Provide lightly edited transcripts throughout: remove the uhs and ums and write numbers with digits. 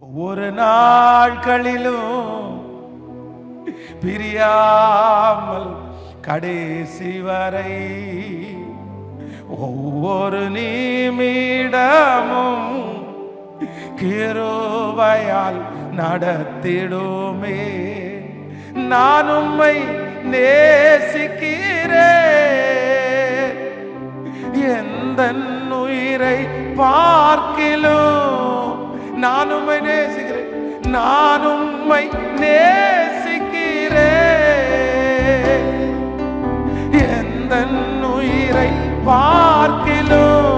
ஒவ்வொரு நாட்களிலும் பிரியாமல் கடைசி வரை ஒவ்வொரு நிமிடமும் கிருபையால் நடத்திடுமே. நான் உம்மை நேசிக்கிறேன், எந்த உயிரை பார்க்கிலும் நான் உம்மை நேசிக்கிறேன், நான் உம்மை நேசிக்கிறேன், எந்த உயிரை பார்க்கிலும்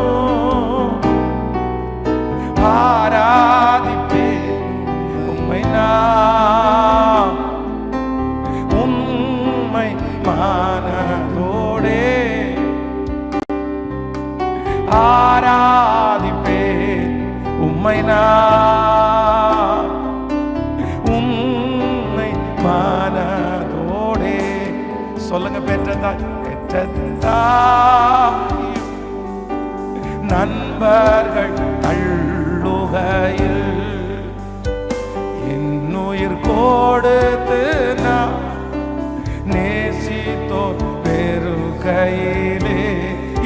ஆராதிப்பேன் உம்மை, நான் உம்மை மனதோடே ஆராதிப்பேன் உம்மை, நான் உம்மை மனதோடே. சொல்லுங்க, பெற்றதாய் நண்பர்கள் தள்ளுகையில் என்னுயிர் கொடுத்து நான் நேசித்தோர் பெருகையிலே.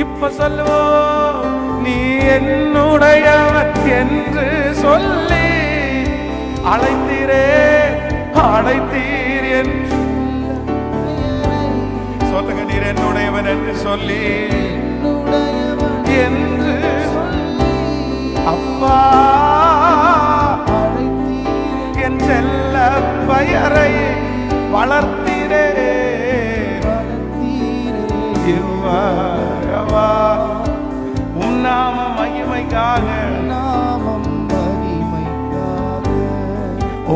இப்ப சொல்லுவோம், நீ என்னுடையவன் என்று சொல்லி அழைத்தீரே, அழைத்தீர் என்று சொல்லுங்க. நீர் என்னுடையவன் என்று சொல்லி என்று அப்பா என் செல்ல பெயரை வளர்த்தீரே. உம் நாம மகிமைக்காக,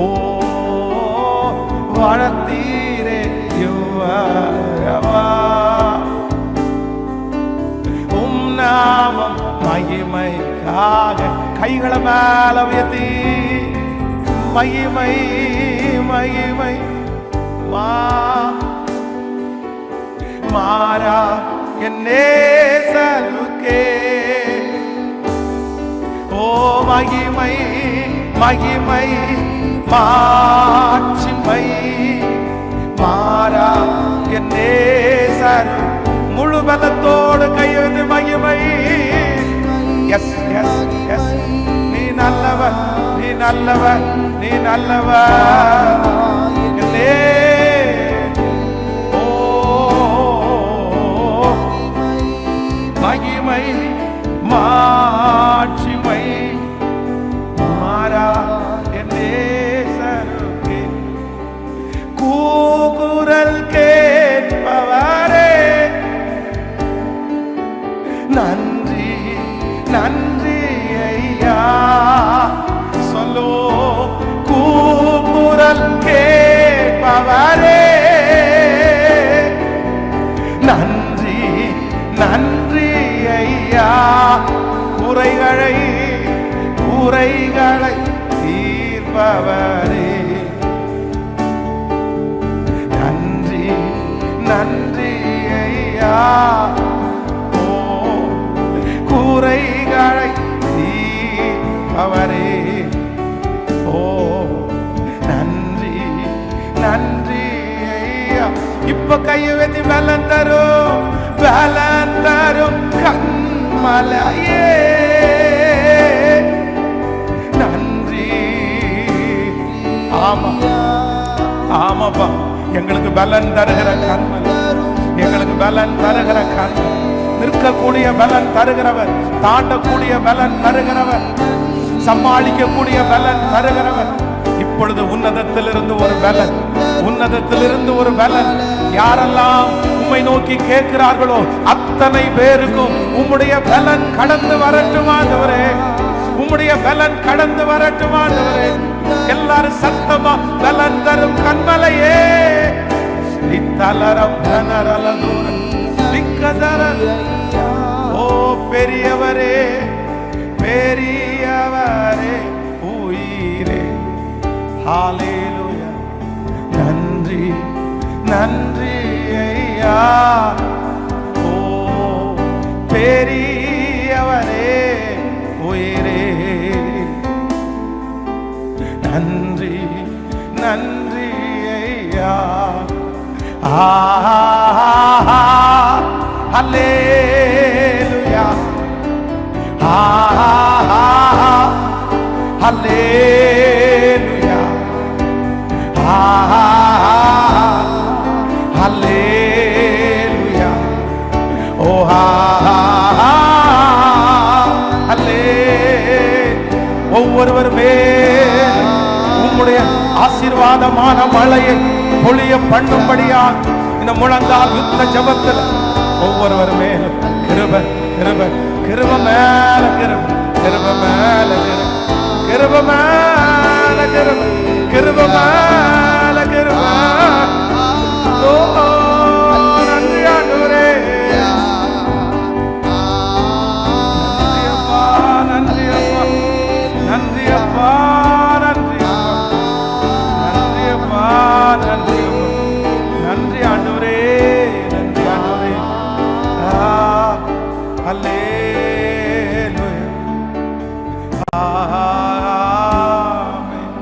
ஓ வளர்த்தீரே. உம் நாமம் மகிமைக்காக கைகளை மேல உயர்த்தி மகிமை மகிமை மாறா என் நேசருக்கே. ஓ மகிமை மகிமை மாட்சிமை மாறா என் நேசர். முழு பலத்தோடு கையெழுந்து மகிமை. எஸ் எஸ் எஸ், நீ நல்லவர், நீ நல்லவர், நீ நல்லவர். ஓ மகிமை மாட்சிமை மாறா என் நேசருக்கே. கூக்குரல் கேட்பவரே, நன்றி நன்றி ஐயா. சொல்லோ, கூக்குரல் கேட்பவரே, நன்றி நன்றி ஐயா. குறைகளை குறைகளை தீர்ப்பவரே, நன்றி நன்றி ஐயா. ஓ குறைகளை தீர்ப்பவரே, ஓ நன்றி நன்றி ஐயா. இப்ப கையை வெத்தி பலன் தரும், பலன் தரும் கண்மலையே. நன்றி. ஆமா ஆமாப்பா, எங்களுக்கு பலன் தருகிற கண்மலை, எங்களுக்கு பலன் தருகிற கண்மலை, நிற்கக்கூடிய பலன் தருகிறவர், தாண்டக்கூடிய பலன் தருகிறவர், சமாளிக்கக்கூடிய பலன் தருகிறவர். இப்பொழுது உன்னதத்திலிருந்து ஒரு பலன், உன்னதத்திலிருந்து ஒரு பலன். யாரெல்லாம் உம்மை நோக்கி கேட்கிறார்களோ அத்தனை பேருக்கும் உம்முடைய பலன் கடந்து வரட்டுமாண்டவரே, உம்முடைய பலன் கடந்து வரட்டுமாண்டவரே. எல்லாரும் சத்தமா, பலன் தரும் கண்மலையே. இத்தலரம் தனரலதூரம் திக்கதரல். ஓ பெரியவரே பெரியவரே உயிரே. ஹல்லேலூயா. நன்றி நன்றி ஐயா. ஓ பெரியவரே உயிரே. ஹல்லேலூயா, ஹல்லேலூயா, ஹல்லேலூயா, ஓ ஒவ்வொருவருமே உம்முடைய ஆசீர்வாதமான மழையை பொழிய பண்ணும்படியா இந்த முழங்கால் யுத்த ஜபத்தில் ஒவ்வொருவருமே கிருப கிருப கிருப மேல கிருப கிருப மேல கிருப மேல கிருப கிருப மேல கிருப. ஓ நன்றி ஆண்டவரே, நன்றி அப்பா, நன்றி அப்பா, நன்றி அப்பா, நன்றி அப்பா, நன்றி அப்பா, நன்றி ஆண்டவரே, நன்றி ஆண்டவரே. அல்லேலூயா, ஆமென்.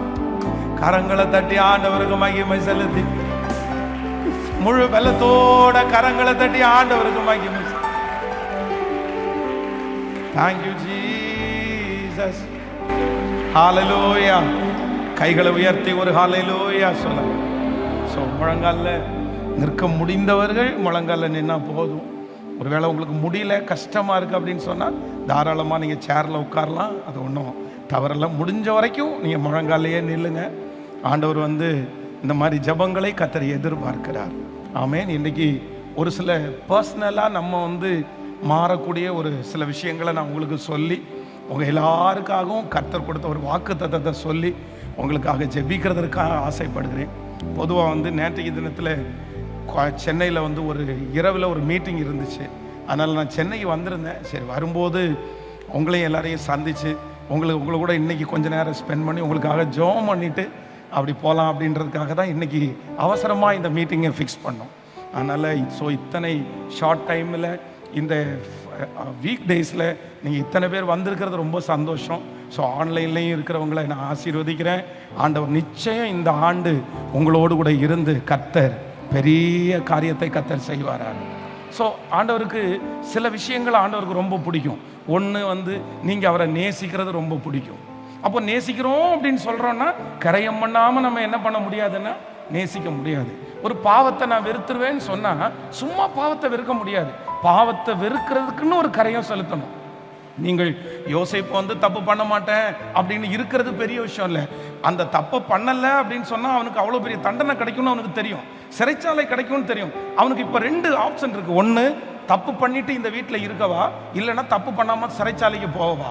கரங்களை தட்டி ஆண்டவருக்கு மகிமை செலுத்தி, முழு பலத்தோட கரங்களை தட்டி ஆண்டவருக்கு மகிமை. Thank you Jesus. ஹalleluya. கைகளை உயர்த்தி ஒரு ஹalleluya சொல்லுங்க. முழங்கால நிற்க முடிந்தவர்கள் முழங்கால நின்னா போதும். ஒருவேளை உங்களுக்கு முடியல, கஷ்டமா இருக்கு அப்படின்னு சொன்னா தாராளமா நீங்க சேர்ல உட்காரலாம், அது ஒன்றும் தவறெல்லாம். முடிஞ்ச வரைக்கும் நீங்க முழங்காலையே நில்லுங்க. ஆண்டவர் இந்த மாதிரி ஜபங்களை கர்த்தர் எதிர்பார்க்கிறார். ஆமென். இன்னைக்கு ஒரு சில பர்சனலாக நம்ம மாறக்கூடிய ஒரு சில விஷயங்களை நான் உங்களுக்கு சொல்லி, உங்கள் எல்லாருக்காகவும் கர்த்தர் கொடுத்த ஒரு வாக்குத்தத்தத்தை சொல்லி உங்களுக்காக ஜெபிக்கிறதற்காக ஆசைப்படுகிறேன். பொதுவாக நேற்றைக்கு தினத்தில் சென்னையில் ஒரு இரவில் ஒரு மீட்டிங் இருந்துச்சு. அதனால் நான் சென்னைக்கு வந்திருந்தேன். சரி, வரும்போது உங்களையும் எல்லாரையும் சந்தித்து உங்களை கூட இன்றைக்கி கொஞ்சம் நேரம் ஸ்பெண்ட் பண்ணி உங்களுக்காக ஜெபம் பண்ணிவிட்டு அப்படி போகலாம் அப்படின்றதுக்காக தான் இன்றைக்கி அவசரமாக இந்த மீட்டிங்கை ஃபிக்ஸ் பண்ணோம். அதனால் இத்தனை ஷார்ட் டைமில் இந்த வீக் டேஸில் நீங்கள் இத்தனை பேர் வந்திருக்கிறது ரொம்ப சந்தோஷம். ஆன்லைன்லேயும் இருக்கிறவங்களை நான் ஆசீர்வதிக்கிறேன். ஆண்டவர் நிச்சயம் இந்த ஆண்டு உங்களோடு கூட இருந்து கர்த்தர் பெரிய காரியத்தை கர்த்தர் செய்வாராக. ஆண்டவருக்கு சில விஷயங்கள் ஆண்டவருக்கு ரொம்ப பிடிக்கும். ஒன்று நீங்கள் அவரை நேசிக்கிறது ரொம்ப பிடிக்கும். அப்போ நேசிக்கிறோம் அப்படின்னு சொல்கிறோன்னா கரையம் பண்ணாமல் நம்ம என்ன பண்ண முடியாதுன்னா நேசிக்க முடியாது. ஒரு பாவத்தை நான் வெறுத்துருவேன்னு சொன்னால் சும்மா பாவத்தை வெறுக்க முடியாது. பாவத்தை வெறுக்கிறதுக்குன்னு ஒரு கரையம் செலுத்தணும். நீங்கள் யோசேப்பு தப்பு பண்ண மாட்டேன் அப்படின்னு இருக்கிறது பெரிய விஷயம் இல்லை. அந்த தப்பை பண்ணலை அப்படின்னு சொன்னால் அவனுக்கு அவ்வளோ பெரிய தண்டனை கிடைக்கும்னு அவனுக்கு தெரியும், சிறைச்சாலை கிடைக்கும்னு தெரியும். அவனுக்கு இப்போ 2 ஆப்ஷன் இருக்குது. ஒன்று, தப்பு பண்ணிட்டு இந்த வீட்டில் இருக்கவா, இல்லைன்னா தப்பு பண்ணாமல் சிறைச்சாலைக்கு போவா.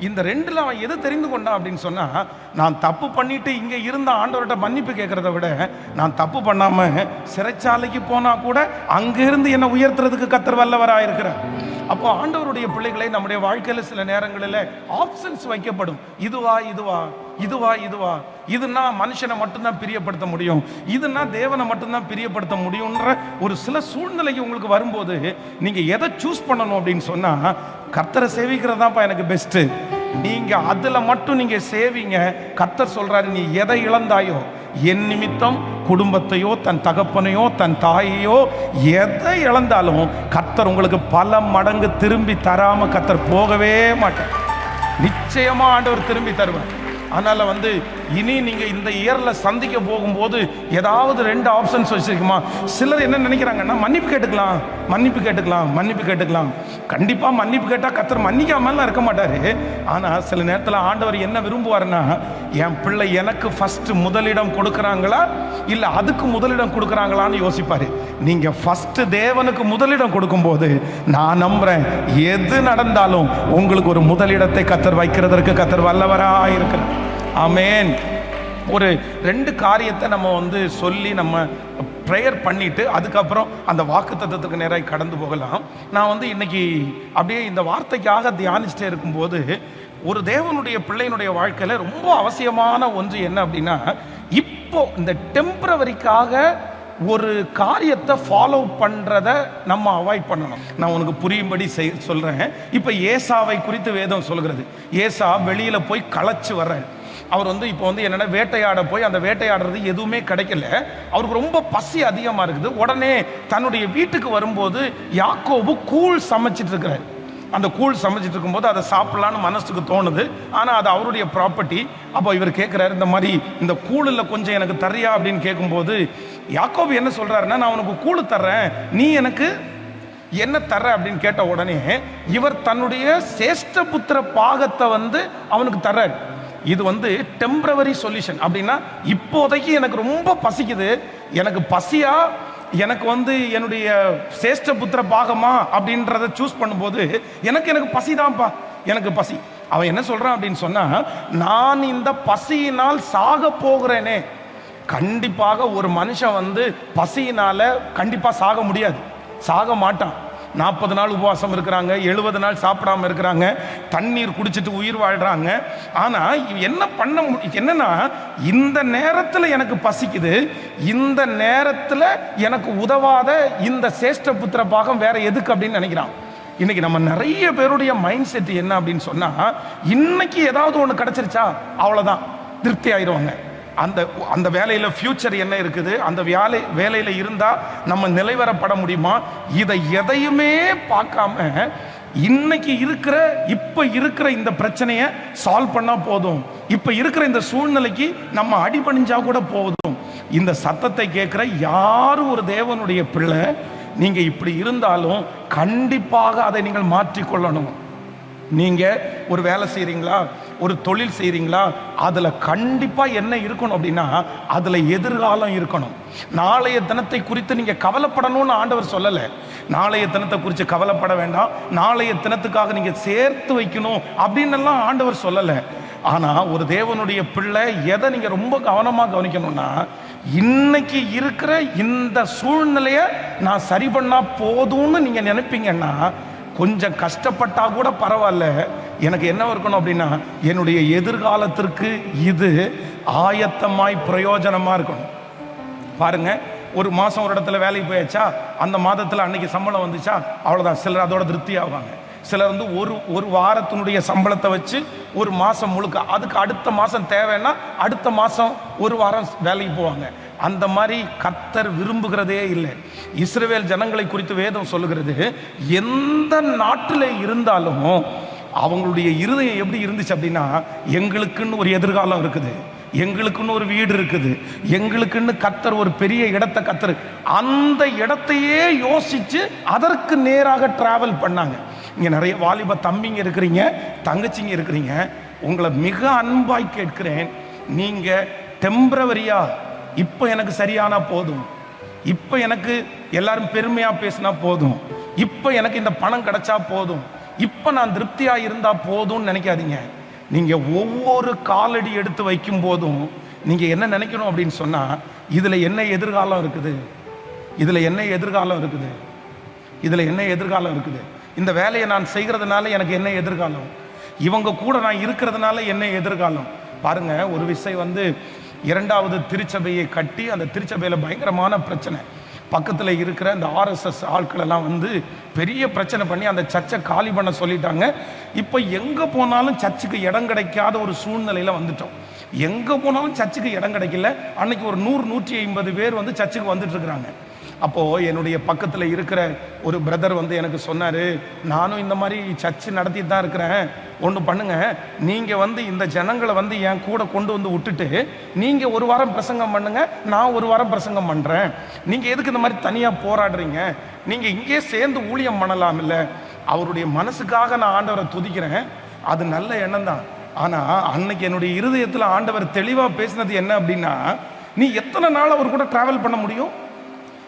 இந்த 2ல் அவன் எது தெரிந்து கொண்டான் அப்படின்னு சொன்னால், நான் தப்பு பண்ணிட்டு இங்கே இருந்த ஆண்டவர்கிட்ட மன்னிப்பு கேட்குறத விட நான் தப்பு பண்ணாமல் சிறைச்சாலைக்கு போனால் கூட அங்கேருந்து என்னை உயர்த்துறதுக்கு கர்த்தர் வல்லவராக இருக்கிறார். அப்போ ஆண்டவருடைய பிள்ளைகளை நம்முடைய வாழ்க்கையில் சில நேரங்களில் ஆப்ஷன்ஸ் வைக்கப்படும். இதுவா இதுவா இதுவா இதுவா, இதுனா மனுஷனை மட்டும்தான் பிரியப்படுத்த முடியும், இதுனா தேவனை மட்டும்தான் பிரியப்படுத்த முடியும்ன்ற ஒரு சில சூழ்நிலைக்கு உங்களுக்கு வரும்போது நீங்கள் எதை சூஸ் பண்ணணும் அப்படின்னு சொன்னால், கர்த்தரை சேவிக்கிறதாப்பா எனக்கு பெஸ்ட்டு. நீங்கள் அதில் மட்டும் நீங்கள் சேவிங்க. கர்த்தர் சொல்கிறாரு, நீ எதை இழந்தாயோ, என் நிமித்தம் குடும்பத்தையோ தன் தகப்பனையோ தன் தாயையோ எதை இழந்தாலும் கர்த்தர் உங்களுக்கு பல மடங்கு திரும்பி தராம கர்த்தர் போகவே மாட்டார். நிச்சயமா ஆண்டவர் திரும்பி தருவார். அதனால இனி நீங்க இந்த இயர்ல சந்திக்க போகும்போது ஏதாவது 2 ஆப்ஷன்ஸ் வச்சிருக்குமா? சிலர் என்ன நினைக்கிறாங்கன்னா, மன்னிப்பு கேட்டுக்கலாம் மன்னிப்பு கேட்டுக்கலாம் மன்னிப்பு கேட்டுக்கலாம். கண்டிப்பா மன்னிப்பு கேட்டா கர்த்தர் மன்னிக்காமலாம் இருக்க மாட்டாரு. ஆனா சில நேரத்தில் ஆண்டவர் என்ன விரும்புவாருன்னா, என் பிள்ளை எனக்கு ஃபர்ஸ்ட் முதலிடம் கொடுக்குறாங்களா இல்ல அதுக்கு முதலிடம் கொடுக்குறாங்களான்னு யோசிப்பாரு. நீங்க ஃபர்ஸ்ட் தேவனுக்கு முதலிடம் கொடுக்கும்போது நான் நம்புறேன், எது நடந்தாலும் உங்களுக்கு ஒரு முதலிடத்தை கர்த்தர் வைக்கிறதற்கு கர்த்தர் வல்லவராக இருக்கிறார். ஆமென். ஒரு 2 காரியத்தை நம்ம சொல்லி நம்ம ப்ரேயர் பண்ணிட்டு அதுக்கப்புறம் அந்த வாக்குத்தத்தத்துக்கு நேராக கடந்து போகலாம். நான் இன்னைக்கு அப்படியே இந்த வார்த்தைக்காக தியானிச்சுட்டே இருக்கும்போது, ஒரு தேவனுடைய பிள்ளையினுடைய வாழ்க்கையில் ரொம்ப அவசியமான ஒன்று என்ன அப்படின்னா, இப்போ இந்த டெம்பரவரிக்காக ஒரு காரியத்தை ஃபாலோ பண்றத நம்ம அவாய்ட் பண்ணணும். நான் உனக்கு புரியும்படி சொல்றேன். இப்ப ஏசாவை குறித்து வேதம் சொல்கிறது. ஏசா வெளியில போய் களைச்சு வர்றாரு. அவர் இப்போ என்னன்னா வேட்டையாட போய் அந்த வேட்டையாடுறது எதுவுமே கிடைக்கல. அவருக்கு ரொம்ப பசி அதிகமா இருக்குது. உடனே தன்னுடைய வீட்டுக்கு வரும்போது யாக்கோபு கூழ் சமைச்சிட்டு இருக்கிறார். அந்த கூழ் சமைச்சிட்டு இருக்கும்போது அதை சாப்பிடலான்னு மனசுக்கு தோணுது. ஆனால் அது அவருடைய ப்ராப்பர்ட்டி. அப்போ இவர் கேட்குறாரு, இந்த மாதிரி இந்த கூழில் கொஞ்சம் எனக்கு தர்றியா அப்படின்னு கேட்கும்போது யாக்கோபு என்ன சொல்றாருன்னா, நான் உனக்கு கூழ் தர்றேன், நீ எனக்கு என்ன தர்ற அப்படின்னு கேட்ட உடனே இவர் தன்னுடைய சேஷ்ட புத்திர பாகத்தை அவனுக்கு தர்றாரு. இது டெம்பரவரி சொல்யூஷன். அப்படின்னா இப்போதைக்கு எனக்கு ரொம்ப பசிக்குது, எனக்கு பசியா எனக்கு என்னுடைய சேஷ்ட புத்திர பாகமா அப்படின்றத சூஸ் பண்ணும்போது எனக்கு பசிதான்ப்பா, எனக்கு பசி. அவன் என்ன சொல்றான் அப்படின்னு சொன்னா, நான் இந்த பசியினால் சாக போகிறேனே. கண்டிப்பாக ஒரு மனுஷன் பசியினால கண்டிப்பா சாக முடியாது, சாக மாட்டான். 40 நாள் உபவாசம் இருக்கிறாங்க, 70 நாள் சாப்பிடாம இருக்கிறாங்க, தண்ணீர் குடிச்சிட்டு உயிர் வாழ்றாங்க. ஆனா என்ன பண்ண என்னன்னா, இந்த நேரத்தில் எனக்கு பசிக்குது, இந்த நேரத்தில் எனக்கு உதவாத இந்த சேஷ்ட புத்திர பாகம் வேற எதுக்கு அப்படின்னு நினைக்கிறான். இன்னைக்கு நம்ம நிறைய பேருடைய மைண்ட் செட் என்ன அப்படின்னு சொன்னா, இன்னைக்கு ஏதாவது ஒன்று கிடைச்சிருச்சா அவ்வளவுதான், திருப்தி ஆயிடுவாங்க. அந்த வேலையில் ஃபியூச்சர் என்ன இருக்குது, அந்த வேலையில் இருந்தால் நம்ம நிலைவரப்பட முடியுமா, இதை எதையுமே பார்க்காம இன்னைக்கு இப்போ இருக்கிற இந்த பிரச்சனையை சால்வ் பண்ணால் போதும், இப்போ இருக்கிற இந்த சூழ்நிலைக்கு நம்ம அடிபணிஞ்சா கூட போதும். இந்த சத்தத்தை கேட்குற யாரும் ஒரு தேவனுடைய பிள்ளை, நீங்கள் இப்படி இருந்தாலும் கண்டிப்பாக அதை நீங்கள் மாற்றிக்கொள்ளணும். நீங்கள் ஒரு வேலை செய்கிறீங்களா, ஒரு தொழில் செய்கிறீங்களா, அதில் கண்டிப்பாக என்ன இருக்கணும் அப்படின்னா, அதில் எதிர்காலம் இருக்கணும். நாளைய தினத்தை குறித்து நீங்கள் கவலைப்படணும்னு ஆண்டவர் சொல்லலை. நாளைய தினத்தை குறித்து கவலைப்பட வேண்டாம், நாளைய தினத்துக்காக நீங்கள் சேர்த்து வைக்கணும் அப்படின்னு ஆண்டவர் சொல்லலை. ஆனால் ஒரு தேவனுடைய பிள்ளை எதை நீங்கள் ரொம்ப கவனமாக கவனிக்கணும்னா, இன்னைக்கு இருக்கிற இந்த சூழ்நிலையை நான் சரி பண்ணால் போதும்னு நீங்கள் நினைப்பீங்கன்னா, கொஞ்சம் கஷ்டப்பட்டா கூட பரவாயில்ல, எனக்கு என்ன இருக்கணும் அப்படின்னா, என்னுடைய எதிர்காலத்திற்கு இது ஆயத்தமாய் பிரயோஜனமா இருக்கணும். பாருங்க, ஒரு மாசம் ஒரு இடத்துல வேலைக்கு போயாச்சா, அந்த மாதத்தில் அன்னைக்கு சம்பளம் வந்துச்சா, அவ்வளோதான். சிலர் அதோட திருப்தி ஆவாங்க. சிலர் ஒரு வாரத்தினுடைய சம்பளத்தை வச்சு ஒரு மாதம் முழுக்க, அதுக்கு அடுத்த மாதம் தேவைன்னா அடுத்த மாதம் ஒரு வாரம் வேலைக்கு போவாங்க. அந்த மாதிரி கர்த்தர் விரும்புகிறதே இல்லை. இஸ்ரவேல் ஜனங்களை குறித்து வேதம் சொல்லுகிறது, எந்த நாட்டில் இருந்தாலும் அவங்களுடைய இருதயம் எப்படி இருந்துச்சு அப்படின்னா, எங்களுக்குன்னு ஒரு எதிர்காலம் இருக்குது, எங்களுக்குன்னு ஒரு வீடு இருக்குது, எங்களுக்குன்னு கர்த்தர் ஒரு பெரிய இடத்தை கர்த்தர் அந்த இடத்தையே யோசிச்சு அதற்கு நேராக டிராவல் பண்ணாங்க. இங்கே நிறைய வாலிப தம்பிங்க இருக்கிறீங்க, தங்கச்சிங்க இருக்கிறீங்க. உங்களை மிக அன்பாய் கேட்கிறேன், நீங்கள் டெம்பரவரியா இப்போ எனக்கு சரியானா போதும், இப்போ எனக்கு எல்லாரும் பெருமையாக பேசினா போதும், இப்போ எனக்கு இந்த பணம் கிடைச்சா போதும், இப்போ நான் திருப்தியாக இருந்தால் போதும்னு நினைக்காதீங்க. நீங்கள் ஒவ்வொரு காலடி எடுத்து வைக்கும் போதும் நீங்கள் என்ன நினைக்கணும் அப்படின்னு சொன்னால், இதில் என்ன எதிர்காலம் இருக்குது, இதில் என்ன எதிர்காலம் இருக்குது, இதில் என்ன எதிர்காலம் இருக்குது, இந்த வேலையை நான் செய்கிறதுனால எனக்கு என்ன எதிர்காலம், இவங்க கூட நான் இருக்கிறதுனால என்ன எதிர்காலம். பாருங்க, ஒரு விஷயம் இரண்டாவது திருச்சபையை கட்டி அந்த திருச்சபையில் பயங்கரமான பிரச்சனை. பக்கத்தில் இருக்கிற இந்த RSS ஆட்கள் எல்லாம் பெரிய பிரச்சனை பண்ணி அந்த சர்ச்சை காலி பண்ண சொல்லிட்டாங்க. இப்போ எங்கே போனாலும் சர்ச்சுக்கு இடம் கிடைக்காத ஒரு சூழ்நிலையில் வந்துட்டோம். எங்கே போனாலும் சர்ச்சுக்கு இடம் கிடைக்கல. அன்னைக்கு ஒரு 100-150 பேர் சர்ச்சுக்கு வந்துட்டு இருக்கிறாங்க. அப்போது என்னுடைய பக்கத்தில் இருக்கிற ஒரு பிரதர் எனக்கு சொன்னார், நானும் இந்த மாதிரி சர்ச்சு நடத்திட்டு தான் இருக்கிறேன், ஒன்று பண்ணுங்க, நீங்கள் இந்த ஜனங்களை என் கூட கொண்டு விட்டுட்டு நீங்கள் ஒரு வாரம் பிரசங்கம் பண்ணுங்க, நான் ஒரு வாரம் பிரசங்கம் பண்ணுறேன், நீங்கள் எதுக்கு இந்த மாதிரி தனியாக போராடுறீங்க, நீங்கள் இங்கே சேர்ந்து ஊழியம் பண்ணலாம் இல்லை. அவருடைய மனசுக்காக நான் ஆண்டவரை துதிக்கிறேன், அது நல்ல எண்ணம் தான். ஆனால் அன்னைக்கு என்னுடைய இருதயத்தில் ஆண்டவர் தெளிவாக பேசினது என்ன அப்படின்னா, நீ எத்தனை நாள் அவர் கூட ட்ராவல் பண்ண முடியும்,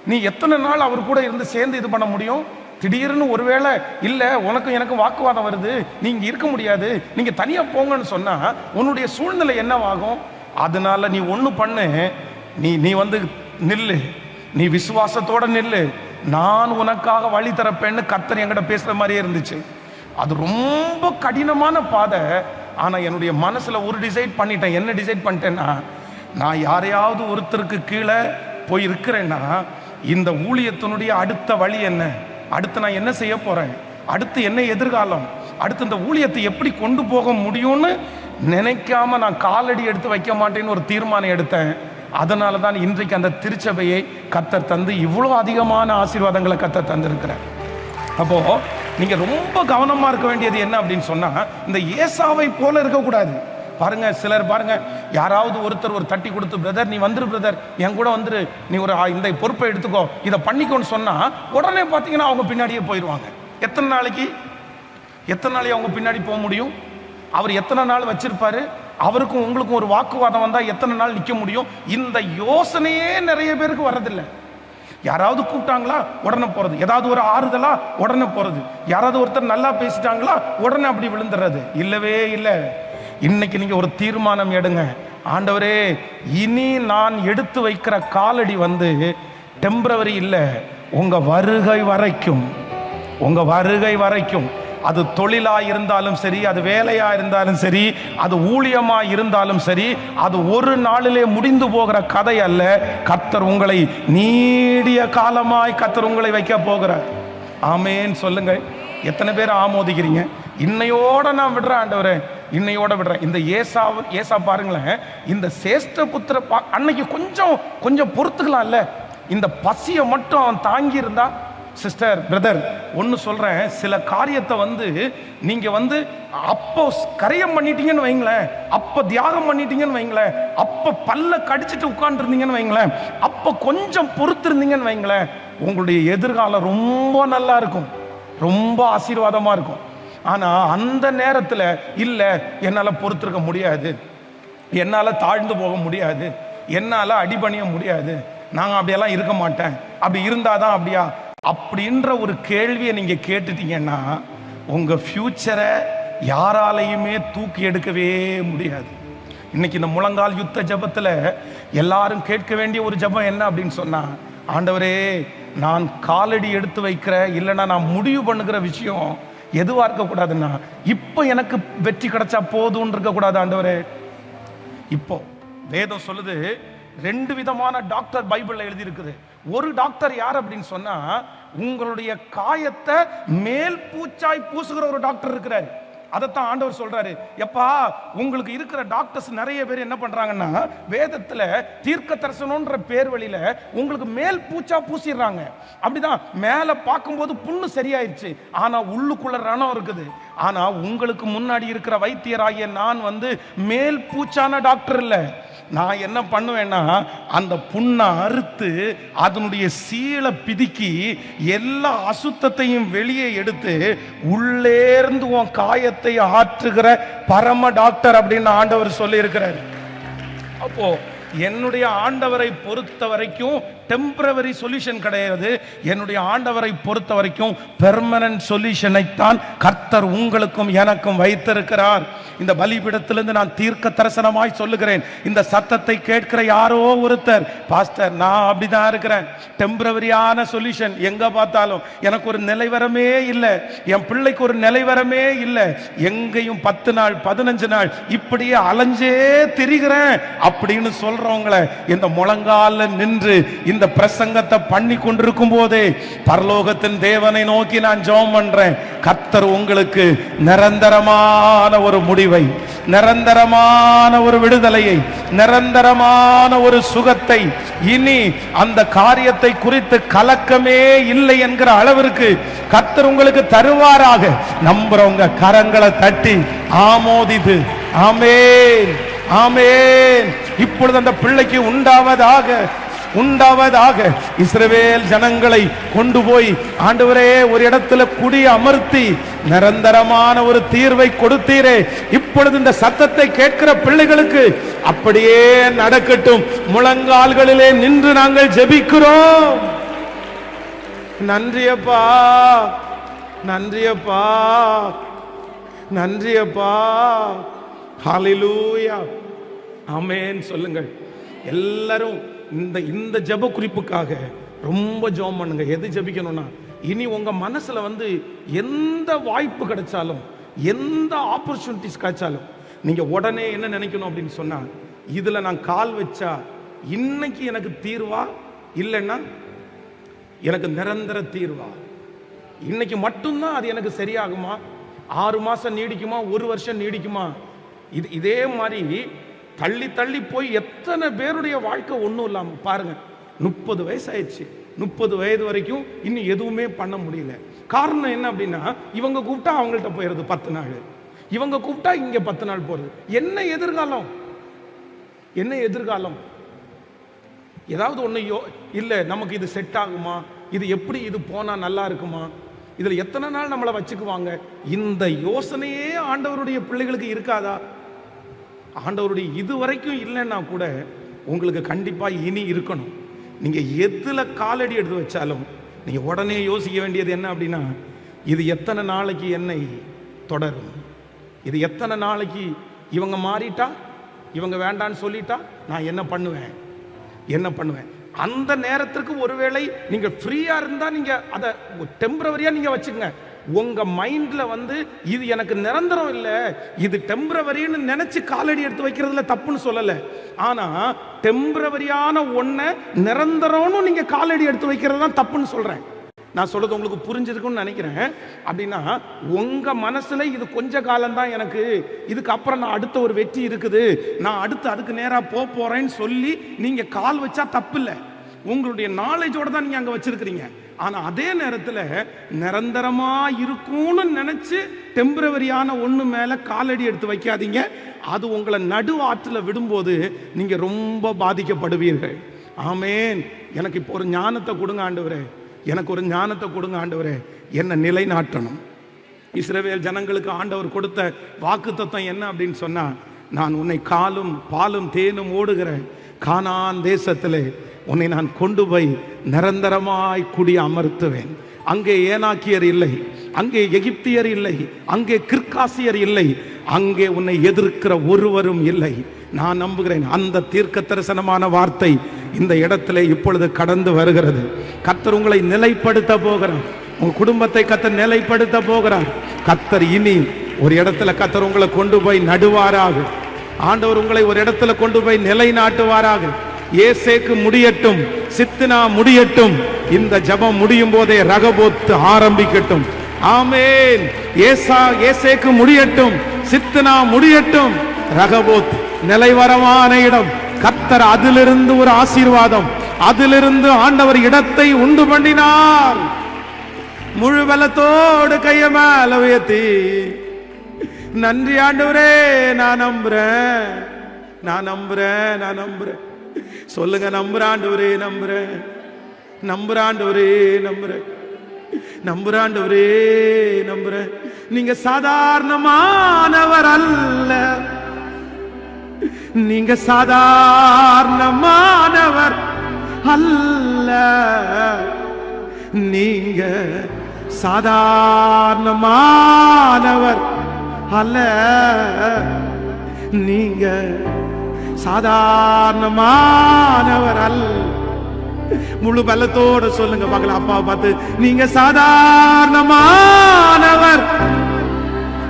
நீ எத்தனை நாள் அவர் கூட இருந்து சேர்ந்து இது பண்ண முடியும். திடீர்னு ஒருவேளை இல்லை உனக்கும் எனக்கும் வாக்குவாதம் வருது, நீங்க இருக்க முடியாது, நீங்க தனியா போங்கன்னு சொன்னா உன்னுடைய சூழ்நிலை என்னவாகும். அதனால நீ ஒண்ணு பண்ணு, நீ நில்லு, நீ விசுவாசத்தோட நில்லு, நான் உனக்காக வழி தரப்பேன்னு கர்த்தர் என்கிட்ட பேசுற மாதிரியே இருந்துச்சு. அது ரொம்ப கடினமான பாதை. ஆனா என்னுடைய மனசுல ஒரு டிசைட் பண்ணிட்டேன். என்ன டிசைட் பண்ணிட்டேன்னா, நான் யாரையாவது ஒருத்தருக்கு கீழே போய் இருக்கிறேன்னா இந்த ஊழியத்தினுடைய அடுத்த வழி என்ன, அடுத்து நான் என்ன செய்ய போறேன், அடுத்து என்ன எதிர்காலம், அடுத்து இந்த ஊழியத்தை எப்படி கொண்டு போக முடியும்னு நினைக்காம நான் காலடி எடுத்து வைக்க மாட்டேன்னு ஒரு தீர்மானம் எடுத்தேன். அதனால தான் இன்றைக்கு அந்த திருச்சபையை கர்த்தர் தந்து இவ்வளோ அதிகமான ஆசீர்வாதங்களை கர்த்தர் தந்திருக்கிறார். அப்போ நீங்க ரொம்ப கவனமா இருக்க வேண்டியது என்ன அப்படின்னு சொன்னா, இந்த ஏசாவை போல இருக்கக்கூடாது. பாருங்க, சிலர் பாருங்க, யாராவது ஒருத்தர் ஒரு தட்டி கொடுத்து, பிரதர் நீ வந்துரு, பிரதர் என் கூட வந்துரு, நீ ஒரு இந்த பொறுப்பை எடுத்துக்கோ, இதை பண்ணிக்கோன்னு சொன்னா உடனே பார்த்தீங்கன்னா அவங்க பின்னாடியே போயிடுவாங்க. எத்தனை நாளைக்கு அவங்க பின்னாடி போக முடியும்? அவர் எத்தனை நாள் வச்சிருப்பாரு? அவருக்கும் உங்களுக்கும் ஒரு வாக்குவாதம் வந்தா எத்தனை நாள் நிற்க முடியும்? இந்த யோசனையே நிறைய பேருக்கு வர்றதில்லை. யாராவது கூப்பிட்டாங்களா உடனே போறது, ஏதாவது ஒரு ஆறுதலா உடனே போறது, யாராவது ஒருத்தர் நல்லா பேசிட்டாங்களா உடனே அப்படி விழுந்துடுறது. இல்லவே இல்லை. இன்னைக்கு நீங்க ஒரு தீர்மானம் எடுங்க. ஆண்டவரே, இனி நான் எடுத்து வைக்கிற காலடி டெம்பரவரி இல்லை, உங்க வருகை வரைக்கும், அது தொழிலா இருந்தாலும் சரி, அது வேலையா இருந்தாலும் சரி, அது ஊழியமா இருந்தாலும் சரி, அது ஒரு நாளிலே முடிந்து போகிற கதை அல்ல. கர்த்தர் உங்களை நீடிய காலமாய் கர்த்தர் உங்களை வைக்க போகிறார். ஆமேன் சொல்லுங்க. எத்தனை பேர் ஆமோதிக்கிறீங்க? இன்னையோட நான் விடுறேன் ஆண்டவரே, இன்னையோட விடுறேன். இந்த ஏசா பாருங்களேன், இந்த சேஷ்ட புத்திர அன்னைக்கு கொஞ்சம் பொறுத்துக்கலாம்ல. இந்த பசியை மட்டும் அவன் தாங்கி இருந்தா, சிஸ்டர் பிரதர் ஒன்று சொல்றேன், சில காரியத்தை நீங்க அப்போ கரையம் பண்ணிட்டீங்கன்னு வைங்களேன், அப்ப தியாகம் பண்ணிட்டீங்கன்னு வைங்களேன், அப்ப பல்ல கடிச்சிட்டு உட்கார்ந்து இருந்தீங்கன்னு வைங்களேன், அப்ப கொஞ்சம் பொறுத்து இருந்தீங்கன்னு வைங்களேன், உங்களுடைய எதிர்காலம் ரொம்ப நல்லா இருக்கும், ரொம்ப ஆசீர்வாதமா இருக்கும். ஆனா அந்த நேரத்தில் இல்ல, என்னால பொறுத்திருக்க முடியாது, என்னால தாழ்ந்து போக முடியாது, என்னால அடிபணிய முடியாது, நாங்க அப்படியெல்லாம் இருக்க மாட்டேன், அப்படி இருந்தாதான் அப்படியா அப்படின்ற ஒரு கேள்வியை நீங்க கேட்டுட்டீங்கன்னா உங்க ஃபியூச்சரை யாராலையுமே தூக்கி எடுக்கவே முடியாது. இன்னைக்கு இந்த முழங்கால் யுத்த ஜபத்துல எல்லாரும் கேட்க வேண்டிய ஒரு ஜபம் என்ன அப்படின்னு சொன்னா, ஆண்டவரே, நான் காலடி எடுத்து வைக்கிற இல்லைன்னா நான் முடிவு பண்ணுகிற விஷயம் எதுவா இருக்கக்கூடாதுன்னா, இப்போ எனக்கு வெற்றி கிடைச்சா போதும்னு இருக்கக்கூடாது ஆண்டவரே. இப்போ வேதம் சொல்லுது, 2 விதமான டாக்டர் பைபிள்ல எழுதி இருக்குது. ஒரு டாக்டர் யார் அப்படின்னு சொன்னா, உங்களுடைய காயத்தை மேல் பூச்சாய் பூசுகிற ஒரு டாக்டர் இருக்கிறாரு. அதைத்தான் ஆண்டவர் சொல்றாரு. எப்பா, உங்களுக்கு இருக்கிற டாக்டர்ஸ் நிறைய பேர் என்ன பண்றாங்கன்னா, வேதத்துல தீர்க்க தரிசனம்ன்ற பேர் வழியில உங்களுக்கு மேல் பூச்சா பூசிடுறாங்க. அப்படிதான் மேல பார்க்கும்போது புண்ணு சரியாயிருச்சு, ஆனா உள்ளுக்குள்ள ரணம் இருக்குது. ஆனா உங்களுக்கு முன்னாடி இருக்கிற வைத்தியராகிய நான் மேல் பூச்சான டாக்டர் இல்லை. நான் என்ன பண்ணுவேன்னா, அந்த புண்ணை அறுத்து அதனுடைய சீலை பிதுக்கி எல்லா அசுத்தத்தையும் வெளியே எடுத்து உள்ளேர்ந்து உன் காயத்தை ஆற்றுகிற பரம டாக்டர் அப்படின்னு ஆண்டவர் சொல்லி இருக்கிறார். அப்போ என்னுடைய ஆண்டவரை பொறுத்த வரைக்கும் டெம்பரவரி சொல்யூஷன் கிடையாது. என்னுடைய ஆண்டவரை பொறுத்த வரைக்கும் பெர்மனன்ட் சொல்யூஷனை தான் கர்த்தர் உங்களுக்கும் எனக்கும் வைத்திருக்கிறார். இந்த பலிபீடத்திலிருந்து நான் தீர்க்க தரிசனமாய் சொல்லுகிறேன். இந்த சத்தத்தை கேட்கிற யாரோ ஒருத்தர், பாஸ்டர் நான் அப்படிதான் இருக்கிறேன், டெம்பரவரியான சொல்யூஷன் எங்க பார்த்தாலும் எனக்கு ஒரு நிலைவரமே இல்லை, என் பிள்ளைக்கு ஒரு நிலைவரமே இல்லை, எங்கேயும் 10 நாள் 15 நாள் இப்படியே அலைஞ்சே திரிகிறேன் அப்படின்னு சொல்றவங்களை இந்த முழங்கால நின்று இந்த பிரசங்கத்தை பண்ணி கொண்டிருக்கும் போதே பரலோகத்தின் தேவனை நோக்கி நான் ஜெபம் பண்றேன். கர்த்தர் உங்களுக்கு நிரந்தரமான ஒரு முடிவை, நிரந்தரமான ஒரு விடுதலையை, நிரந்தரமான ஒரு சுகத்தை, இனி அந்த காரியத்தை குறித்து கலக்கமே இல்லை என்கிற அளவிற்கு கர்த்தர் உங்களுக்கு தருவாராக நம்புறவங்க கரங்களை தட்டி ஆமோதித்து ஆமென் ஆமென். இப்பொழுது அந்த பிள்ளைக்கு உண்டாவதாக இஸ்ரவேல் ஜனங்களை கொண்டு போய் ஆண்டவரே ஒரு இடத்துல குடி அமர்த்தி நிரந்தரமான ஒரு தீர்வை கொடுத்தீரே, இப்பொழுது இந்த சத்தத்தை கேட்கிற பிள்ளைகளுக்கு அப்படியே நடக்கட்டும். முழங்கால்களிலே நின்று நாங்கள் ஜெபிக்கிறோம். நன்றியப்பா, நன்றியப்பா, நன்றியப்பா. ஹல்லேலூயா, ஆமென் சொல்லுங்கள் எல்லாரும். இந்த ஜெப குறிப்புக்காக ரொம்ப ஜெபம் பண்ணுங்க. எது ஜெபிக்கணும்னா, இனி உங்க மனசுல எந்த வாய்ப்பு கிடைச்சாலும், எந்த ஆப்பர்ச்சுனிட்டிஸ் கிடைச்சாலும் நீங்க உடனே என்ன நினைக்கணும் அப்படின்னு சொன்னா, இதுல நான் கால் வச்சா இன்னைக்கு எனக்கு தீர்வா இல்லைன்னா எனக்கு நிரந்தர தீர்வா? இன்னைக்கு மட்டும்தான் அது எனக்கு சரியாகுமா? 6 மாசம் நீடிக்குமா? 1 வருஷம் நீடிக்குமா? இதே மாதிரி தள்ளி தள்ளி போய் எத்தனை பேருடைய வாழ்க்கை ஒன்றும் இல்லாம பாருங்க. 30 வயசு ஆயிடுச்சு, 30 வயது வரைக்கும் இன்னும் எதுவுமே பண்ண முடியல. காரணம் என்ன அப்படின்னா, இவங்க கூப்பிட்டா அவங்கள்ட்ட போயிடுது 10 நாள், இவங்க கூப்பிட்டா இங்க 10 நாள் போறது. என்ன எதிர்காலம்? என்ன எதிர்காலம்? ஏதாவது ஒண்ணு இல்ல, நமக்கு இது செட் ஆகுமா? இது எப்படி இது போனா நல்லா இருக்குமா? இதுல எத்தனை நாள் நம்மளை வச்சுக்குவாங்க? இந்த யோசனையே ஆண்டவருடைய பிள்ளைகளுக்கு இருக்காதா? ஆண்டவருடைய இது வரைக்கும் இல்லைன்னா கூட உங்களுக்கு கண்டிப்பா இனி இருக்கணும். நீங்க எதுல காலடி எடுத்து வச்சாலும் நீங்க உடனே யோசிக்க வேண்டியது என்ன அப்படின்னா, இது எத்தனை நாளைக்கு என்னை தொடரும்? இது எத்தனை நாளைக்கு? இவங்க மாறிட்டா, இவங்க வேண்டான்னு சொல்லிட்டா நான் என்ன பண்ணுவேன்? என்ன பண்ணுவேன்? அந்த நேரத்திற்கு ஒருவேளை நீங்க ஃப்ரீயா இருந்தா நீங்க அதை டெம்பரவரியா நீங்க வச்சுக்கங்க. உங்க மைண்ட்ல இது எனக்கு நிரந்தரம் இல்லை, இது டெம்பரவரின்னு நினைச்சு காலடி எடுத்து வைக்கிறதுல தப்புன்னு சொல்லல. ஆனா டெம்பரவரியான ஒன்ன நிரந்தரம்னு நீங்க காலடி எடுத்து வைக்கிறது தான் தப்புன்னு சொல்றேன். நான் சொல்றது உங்களுக்கு புரிஞ்சிருக்கும்னு நினைக்கிறேன். அப்படின்னா உங்க மனசுல இது கொஞ்ச காலம்தான், எனக்கு இதுக்கு அப்புறம் நான் அடுத்த ஒரு வெற்றி இருக்குது, நான் அடுத்து அதுக்கு நேரா போறேன்னு சொல்லி நீங்க கால் வச்சா தப்பு இல்லை. உங்களுடைய நாலேஜோட தான் நீங்க அங்க வச்சிருக்கிறீங்க. ஆனா அதே நேரத்தில் நிரந்தரமா இருக்கும்னு நினைச்சு டெம்பரவரியான ஒண்ணு மேல காலடி எடுத்து வைக்காதீங்க. அது உங்களை நடு ஆற்றுல விடும்போது நீங்க ரொம்ப பாதிக்கப்படுவீர்கள். ஆமேன். எனக்கு இப்போ ஒரு ஞானத்தை கொடுங்க ஆண்டவரே, எனக்கு ஒரு ஞானத்தை கொடுங்க ஆண்டவரே, என்ன நிலைநாட்டணும். இஸ்ரவேல் ஜனங்களுக்கு ஆண்டவர் கொடுத்த வாக்குத்தத்தம் என்ன அப்படின்னு சொன்னா, நான் உன்னை காலும் பாலும் தேனும் ஓடுகிற கானான் தேசத்திலே உன்னை நான் கொண்டு போய் நிரந்தரமாய் குடி அமர்த்துவேன். அங்கே ஏனாக்கியர் இல்லை, அங்கே எகிப்தியர் இல்லை, அங்கே கிர்காசியர் இல்லை, அங்கே உன்னை எதிர்க்கிற ஒருவரும் இல்லை. நான் நம்புகிறேன் அந்த தீர்க்க தரிசனமான வார்த்தை இந்த இடத்திலே இப்பொழுது கடந்து வருகிறது. கர்த்தர் உங்களை நிலைப்படுத்த போகிறார், உங்க குடும்பத்தை கர்த்தர் நிலைப்படுத்த போகிறார். கர்த்தர் இனி ஒரு இடத்துல கர்த்தர் உங்களை கொண்டு போய் நடுவாராக. ஆண்டவர் உங்களை ஒரு இடத்துல கொண்டு போய் நிலைநாட்டுவாராக. ஏசேக்கு முடியட்டும், சித்னா முடியட்டும், இந்த ஜபம் முடியும் போதே ரகபோத் ஆரம்பிக்கட்டும். ஆமேன். ஏசேக்கு முடியட்டும், சித்னா முடியட்டும், ரகபோத் நிலைவரமான இடம். கர்த்தர் அதிலிருந்து ஒரு ஆசீர்வாதம், அதிலிருந்து ஆண்டவர் இடத்தை உண்டு பண்ணினார். முழு பலத்தோடு கைய மேல உயர்த்தி நன்றி ஆண்டவரே, நான் நம்புறேன், நான் நம்புறேன், நான் நம்புறேன். சொல்லுங்க, நம்புறாண்டவரே, நம்புறேன், நம்புறாண்டவரே, நம்புறேன், நம்புறாண்டவரே, நம்புறேன். நீங்க சாதாரணமானவர் அல்ல, நீங்க சாதாரணமானவர் அல்ல, நீங்க சாதாரணமானவர் அல்ல, நீங்க சாதாரணமானவர் அல்ல. முழு பலத்தோட சொல்லுங்க பார்க்கலாம், அப்பா பார்த்து, நீங்க சாதாரணமானவர்.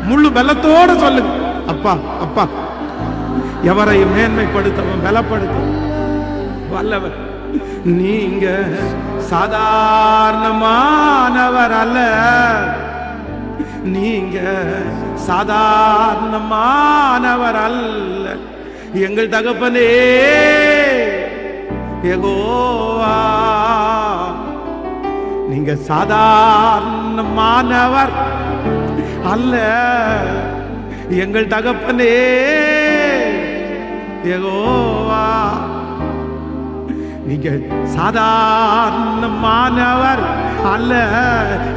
முழு பலத்தோட சொல்லுங்க, அப்பா அப்பா. எவரையும் மேன்மைப்படுத்தவும் பலப்படுத்த வல்லவர். நீங்க சாதாரணமானவர் அல்ல, நீங்க சாதாரணமானவர் அல்ல. எங்கள் தகப்பனே யெகோவா, நீங்க சாதாரணமானவர் அல்ல. எங்கள் தகப்பனே யெகோவா, நீங்க சாதாரணமானவர் அல்ல.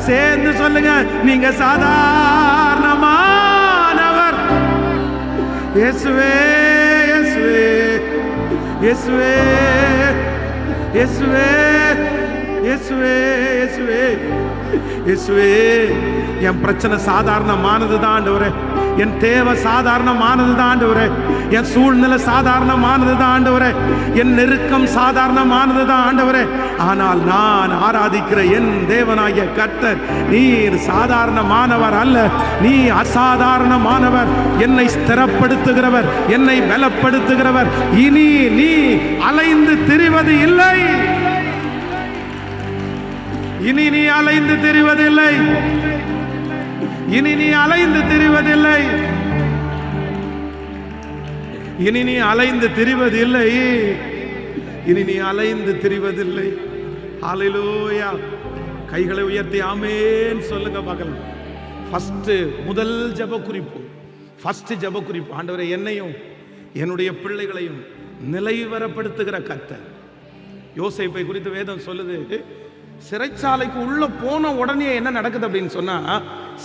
சேர்ந்து சொல்லுங்க, நீங்க சாதாரணமானவர். இயேசுவே, இயேசுவே, இயேசுவே, இயேசுவே, இயேசுவே, இயேசுவே, இயேசுவே. என் பிரச்சனை சாதாரணமானது தான் ஆண்டவரே, என் தேவை சாதாரணமானது தான் ஆண்டவரே, என் சூழ்நிலை சாதாரணமானது தான் ஆண்டவரே, என் நெருக்கம் சாதாரணமானது தான் ஆண்டவரே. ஆனால் நான் ஆராதிக்கிற என் தேவனாகிய கர்த்தர் நீர் சாதாரணமானவர் அல்ல, நீ அசாதாரணமானவர். என்னை ஸ்திரப்படுத்துகிறவர், என்னை பலப்படுத்துகிறவர். இனி நீ அலைந்து திரிவது இல்லை. இனி நீ அலைந்து திரிவதில்லை, இனி நீ அலைந்து திரிவதில்லை, இனி நீ அலைந்து திரிவதில்லை, இனி நீ அலைந்து திரிவதில்லை. ஹல்லேலூயா. கைகளை உயர்த்தி ஆமென் சொல்லுங்க பார்க்கலாம். ஃபர்ஸ்ட் முதல் ஜெப குறிப்பு, ஃபர்ஸ்ட் ஜெப குறிப்பு, ஆண்டவரே என்னையும் என்னுடைய பிள்ளைகளையும் நிலைவரப்படுத்துகிற கர்த்தர். யோசேப்பை குறித்து வேதம் சொல்லுது, சிறைச்சாலைக்கு உள்ள போன உடனே என்ன நடக்குது அப்படின்னு சொன்னா,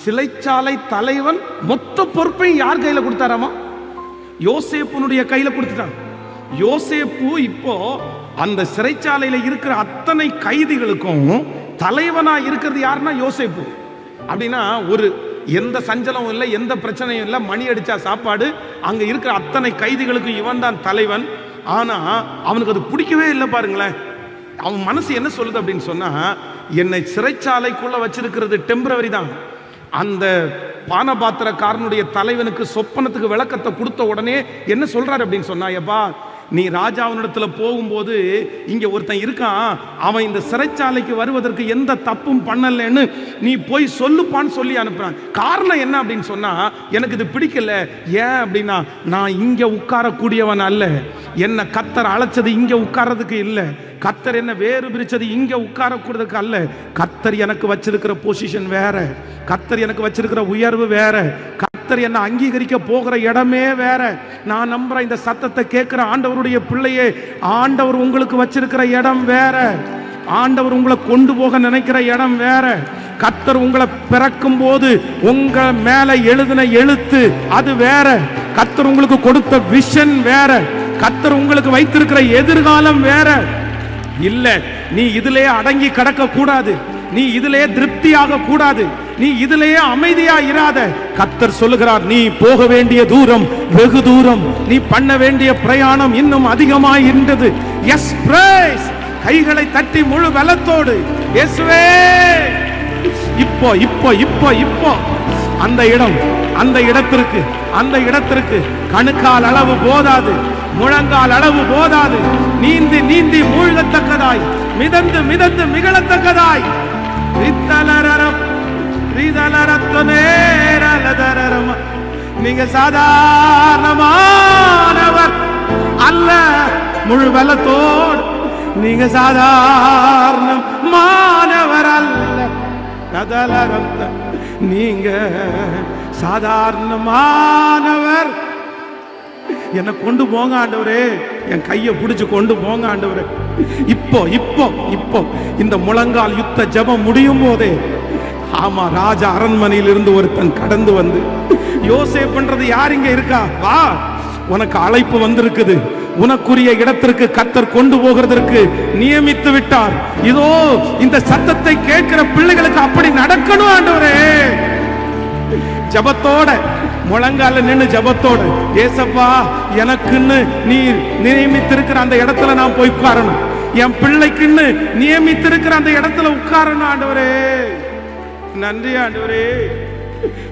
சிறைச்சாலை தலைவன் மொத்த பொறுப்பை யார் கையில கொடுத்தாராமா? யோசேப்புனுடைய கையில கொடுத்துட்டான். யோசேப்பு இப்போ அந்த சிறைச்சாலையில இருக்கிற அத்தனை கைதிகளுக்கும் தலைவனா இருக்கிறது யாருன்னா யோசேப்பு. அப்படின்னா ஒரு எந்த சஞ்சலமும் இல்லை, எந்த பிரச்சனையும் இல்லை, மணி அடிச்சா சாப்பாடு, அங்க இருக்கிற அத்தனை கைதிகளுக்கு இவன் தான் தலைவன். ஆனா அவனுக்கு அது பிடிக்கவே இல்லை. பாருங்களேன், அவன் மனசு என்ன சொல்லுது அப்படின்னு சொன்னா, என்னை சிறைச்சாலைக்குள்ள வச்சிருக்கிறது டெம்பரவரி தான். அந்த பானபாத்திரக்காரனுடைய தலைவனுக்கு சொப்பனத்துக்கு விளக்கத்தை கொடுத்த உடனே என்ன சொல்றாரு அப்படின்னு சொன்னா, எப்பா நீ ராஜாவினிடத்துல போகும்போது இங்க ஒருத்தன் இருக்கான், அவன் இந்த சிறைச்சாலைக்கு வருவதற்கு எந்த தப்பும் பண்ணலன்னு நீ போய் சொல்லுப்பான்னு சொல்லி அனுப்புறான். காரணம் என்ன அப்படின்னு சொன்னா, எனக்கு இது பிடிக்கல. ஏன் அப்படின்னா, நான் இங்க உட்காரக்கூடியவன் அல்ல, என்ன கர்த்தர் அழைச்சது இங்க உட்கார்றதுக்கு இல்லை, கர்த்தர் என்ன வேறு பிரிச்சது இங்க உட்காரக்கூடதுக்கு அல்ல. கர்த்தர் எனக்கு வச்சிருக்கிற பொசிஷன் வேற, கர்த்தர் எனக்கு வச்சிருக்கிற உயர்வு வேற, கர்த்தர் என்ன அங்கீகரிக்க போகிற இடமே வேற. நான் நம்புற இந்த சத்தத்தை கேட்கிற ஆண்டவருடைய பிள்ளையே, ஆண்டவர் உங்களுக்கு வச்சிருக்கிற இடம் வேற, ஆண்டவர் உங்களை கொண்டு போக நினைக்கிற இடம் வேற. கர்த்தர் உங்களை பிறக்கும் போது உங்க மேல எழுதின எழுத்து அது வேற, கர்த்தர் உங்களுக்கு கொடுத்த விஷன் வேற, கர்த்தர் உங்களுக்கு வைத்திருக்கிற எதிர்காலம் வேற. இல்ல, நீ இதிலேயே அடங்கி கடக்க கூடாது, நீ இதிலேயே திருப்தியாக கூடாது, நீ இதிலேயே அமைதியா இராத. கர்த்தர் சொல்லுகிறார், நீ போக வேண்டிய தூரம் வெகு தூரம், நீ பண்ண வேண்டிய பிரயாணம் இன்னும் அதிகமாய் இருந்தது. Yes praise. கைகளை தட்டி முழு பலத்தோடு இயேசுவே, இப்போ இப்போ இப்போ இப்போ அந்த இடம், அந்த இடத்திற்கு, அந்த இடத்திற்கு கணுக்கால் அளவு போதாது, முழங்கால் அளவு போதாது, நீந்தி நீந்தி மூழ்கத்தக்கதாய், மிதந்து மிதந்து மிகழத்தக்கதாய். நீங்க சாதாரணமானவர் அல்ல, முழு பலத்தோடு நீங்க சாதாரணமானவர் அல்ல, நீங்க சாதாரணமானவர். என்னை கொண்டு போங்க ஆண்டவரே, என் கையை பிடிச்சு கொண்டு போங்க ஆண்டவரே. இப்போ இப்போ இப்போ இந்த முழங்கால் யுத்த ஜெபம் முடியும் போதே, ஆமா, ராஜா அரண்மனையில் இருந்து ஒருத்தன் கடந்து வந்து, யோசேப்புன்றது யார் இங்க இருக்கா, வா, உனக்கு அழைப்பு வந்திருக்குது, உனக்குரிய இடத்திற்கு கர்த்தர் கொண்டு போகிறதற்கு நியமித்து விட்டார். இதோ இந்த சத்தத்தை கேட்கிற பிள்ளைகளுக்கு அப்படி நடக்கணும் ஆண்டவரே. ஜபத்தோட முழங்கால நின்று ஜபத்தோட, ஏசப்பா எனக்குன்னு நீ நியமித்திருக்கிற அந்த இடத்துல நான் போய் உட்காரணும், என் பிள்ளைக்குன்னு நியமித்திருக்கிற அந்த இடத்துல உட்காரணும் ஆண்டவரே. நன்றி ஆண்டவரே.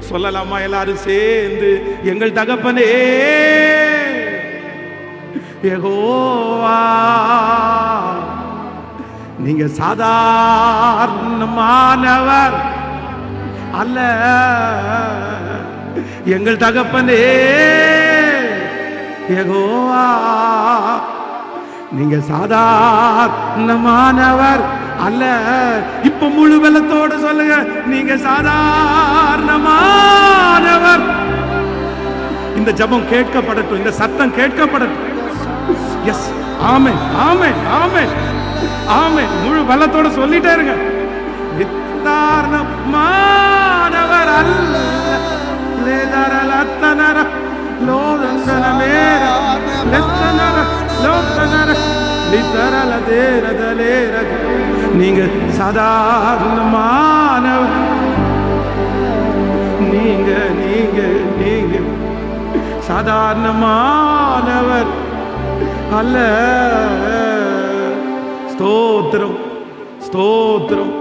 சொல்லலாமா எல்லாரும் சேர்ந்து, எங்கள் தகப்பனே யெகோவா, நீங்க சாதாரணமானவர் அல்ல, எங்கள் தகப்பனே யெகோவா, நீங்க சாதாரணமானவர் அல்ல. இப்ப முழு பலத்தோடு சொல்லுங்க, நீங்க சாதாரணமானவர். இந்த ஜெபம் கேட்கப்படட்டும், இந்த சத்தம் கேட்கப்படட்டும். எஸ், ஆமென் ஆமென் ஆமென் ஆமென். முழு பலத்தோட சொல்லிட்டே இருங்க. சாதாரணமானவர் அல்ல, லேதரலத்தனர லோதனமேர லத்தனர லோதனர லிதரலதேரதலேர. நீங்க சாதாரணமானவர், நீங்க நீங்க நீங்க சாதாரணமானவர் அல்ல. ஸ்தோத்திரம் ஸ்தோத்திரம்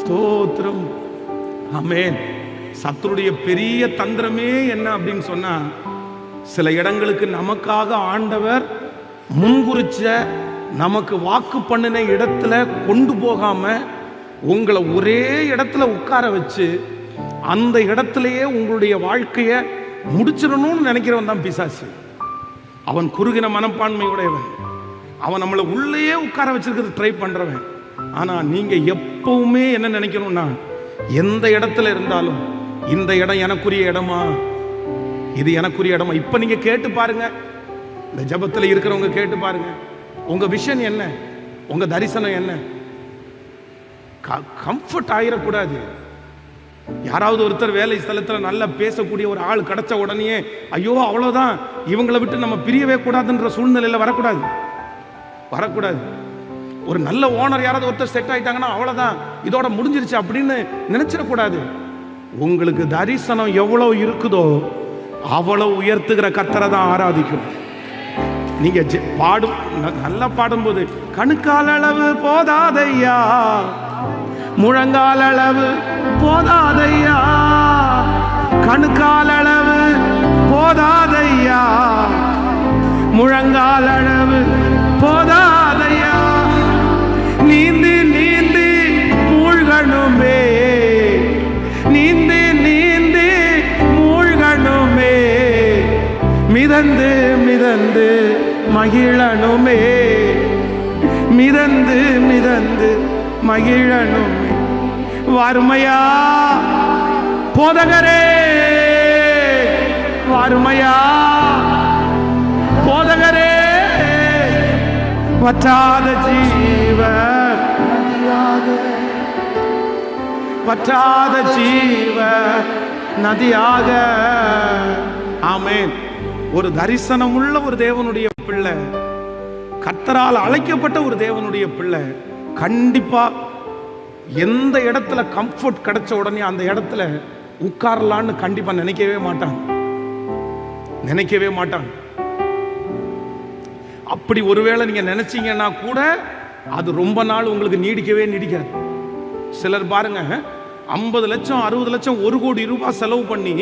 ஸ்தோத்திரம். ஆமென். சத்துருடைய பெரிய தந்திரமே என்ன அப்படின்னு சொன்னா, சில இடங்களுக்கு நமக்காக ஆண்டவர் முன்குறிச்ச நமக்கு வாக்கு பண்ணின இடத்துல கொண்டு போகாம உங்களை ஒரே இடத்துல உட்கார வச்சு அந்த இடத்திலேயே உங்களுடைய வாழ்க்கையை முடிச்சிடணும்னு நினைக்கிறவன் தான் பிசாசு. அவன் குறுகின மனப்பான்மையுடையவன். அவன் நம்மளை உள்ளேயே உட்கார வச்சிருக்கிறது ட்ரை பண்றவன். ஆனா நீங்க எப்பவுமே என்ன நினைக்கணும்னா, எந்த இடத்துல இருந்தாலும் இந்த இடம் எனக்குரிய இடமா, இது எனக்குரிய இடமா. இப்ப நீங்க கேட்டு பாருங்க, இந்த ஜபத்தில் இருக்கிறவங்க கேட்டு பாருங்க, உங்க விஷன் என்ன, உங்க தரிசனம் என்ன. கம்ஃபர்ட் ஆயிடக்கூடாது. யாராவது ஒருத்தர் வேலை ஸ்தலத்தில் நல்லா பேசக்கூடிய ஒரு ஆள் கிடைச்ச உடனே ஐயோ அவ்வளோதான், இவங்களை விட்டு நம்ம பிரியவே கூடாதுன்ற சூழ்நிலையில் வரக்கூடாது. ஒரு நல்ல ஓனர் யாராவது ஒருத்தர் செட் ஆயிட்டாங்கன்னா அவ்வளோதான், இதோட முடிஞ்சிருச்சு அப்படின்னு நினைச்சிடக்கூடாது. உங்களுக்கு தரிசனம் எவ்வளோ இருக்குதோ அவ்வளோ உயர்த்துகிற கர்த்தரை தான் ஆராதிக்கும். நீங்க பாடும் நல்லா பாடும்போது கணுக்கால் அளவு போதாதையா, முழங்கால் அளவு போதாதையா, கணுக்கால் அளவு போதாதையா, முழங்கால் அளவு போதாதையா, நீந்தி நீந்தி மூழ்கணுமே, நீந்தி நீந்தி மூழ்கணுமே, மிதந்து மிதந்து மகிழணுமே, மிதந்து மிதந்து மகிழணுமே. வாருமையா போதகரே, வாருமையா போதகரே, வற்றாத ஜீவ வற்றாத ஜீவ நதியாக. ஆமென். ஒரு தரிசனம் உள்ள ஒரு தேவனுடைய பிள்ளை, கர்த்தரால் அழைக்கப்பட்ட ஒரு தேவனுடைய பிள்ளை கண்டிப்பா எந்த இடத்துல கம்ஃபர்ட் கிடைச்ச உடனே அந்த இடத்துல உட்காரலான்னு கண்டிப்பா நினைக்கவே மாட்டாங்க. அப்படி ஒருவேளை நீங்க நினைச்சீங்கன்னா கூட அது ரொம்ப நாள் உங்களுக்கு நீடிக்காது. சிலர் பாருங்க, 50 லட்சம் 60 லட்சம் 1 கோடி ரூபாய் செலவு பண்ணி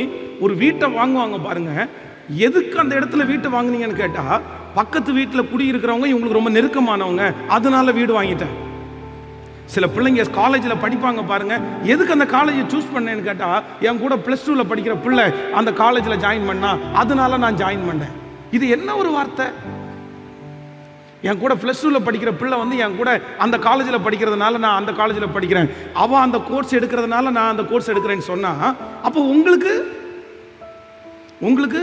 ஒரு வீட்டை வாங்குவாங்க பாருங்க. எதுக்கு அந்த இடத்துல வீட்டை வாங்குனீங்கன்னு கேட்டா, பக்கத்து வீட்டில் குடியிருக்கிறவங்க இவங்களுக்கு ரொம்ப நெருக்கமானவங்க, அதனால வீடு வாங்கிட்டேன். சில பிள்ளைங்க காலேஜில் படிப்பாங்க பாருங்க, எதுக்கு அந்த காலேஜை சூஸ் பண்ணேன்னு கேட்டா, என் கூட +2 படிக்கிற பிள்ளை அந்த காலேஜில் ஜாயின் பண்ணா, அதனால நான் ஜாயின் பண்ணேன். இது என்ன ஒரு வார்த்தை? என் கூட +2 படிக்கிற பிள்ளை வந்து என் கூட அந்த காலேஜில் படிக்கிறதுனால நான் அந்த காலேஜில் படிக்கிறேன், அவன் அந்த கோர்ஸ் எடுக்கிறதுனால நான் அந்த கோர்ஸ் எடுக்கிறேன்னு சொன்னா, அப்போ உங்களுக்கு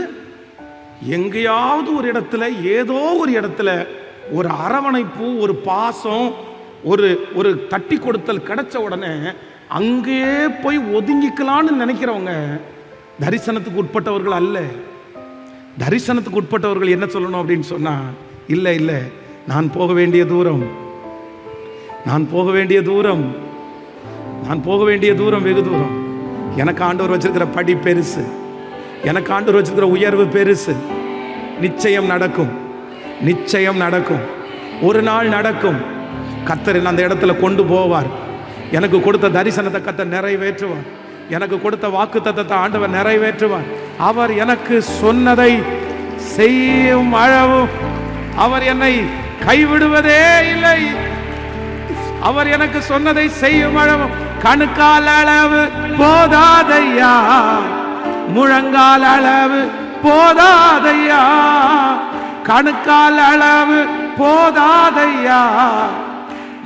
எங்கேயாவது ஒரு இடத்துல, ஏதோ ஒரு இடத்துல ஒரு அரவணைப்பு, ஒரு பாசம், ஒரு தட்டி கொடுத்தல் கிடைச்ச உடனே அங்கேயே போய் ஒதுங்கிக்கலான்னு நினைக்கிறவங்க தரிசனத்துக்கு உட்பட்டவர்கள் அல்ல. தரிசனத்துக்கு உட்பட்டவர்கள் என்ன சொல்லணும் அப்படின்னு சொன்னா, இல்லை, நான் போக வேண்டிய தூரம் வெகு தூரம். எனக்கு ஆண்டவர் வச்சிருக்கிற படி பெருசு, எனக்கு ஆண்டவர் வச்சிருக்கிற உயர்வு பெருசு. நிச்சயம் நடக்கும், ஒரு நாள் நடக்கும். கர்த்தர் அந்த இடத்துல கொண்டு போவார். எனக்கு கொடுத்த தரிசனத்தை கர்த்தர் நிறைவேற்றுவார். எனக்கு கொடுத்த வாக்குத்தத்தத்தை ஆண்டவர் நிறைவேற்றுவார். அவர் எனக்கு சொன்னதை செய்யும் அளவும் அவர் என்னை கைவிடுவதே இல்லை. அவர் எனக்கு சொன்னதை செய்யும் அளவும் கணுக்கால் அளவு போதாதையா, முழங்கால் அளவு போதாதையா, கணுக்கால் அளவு போதாதையா,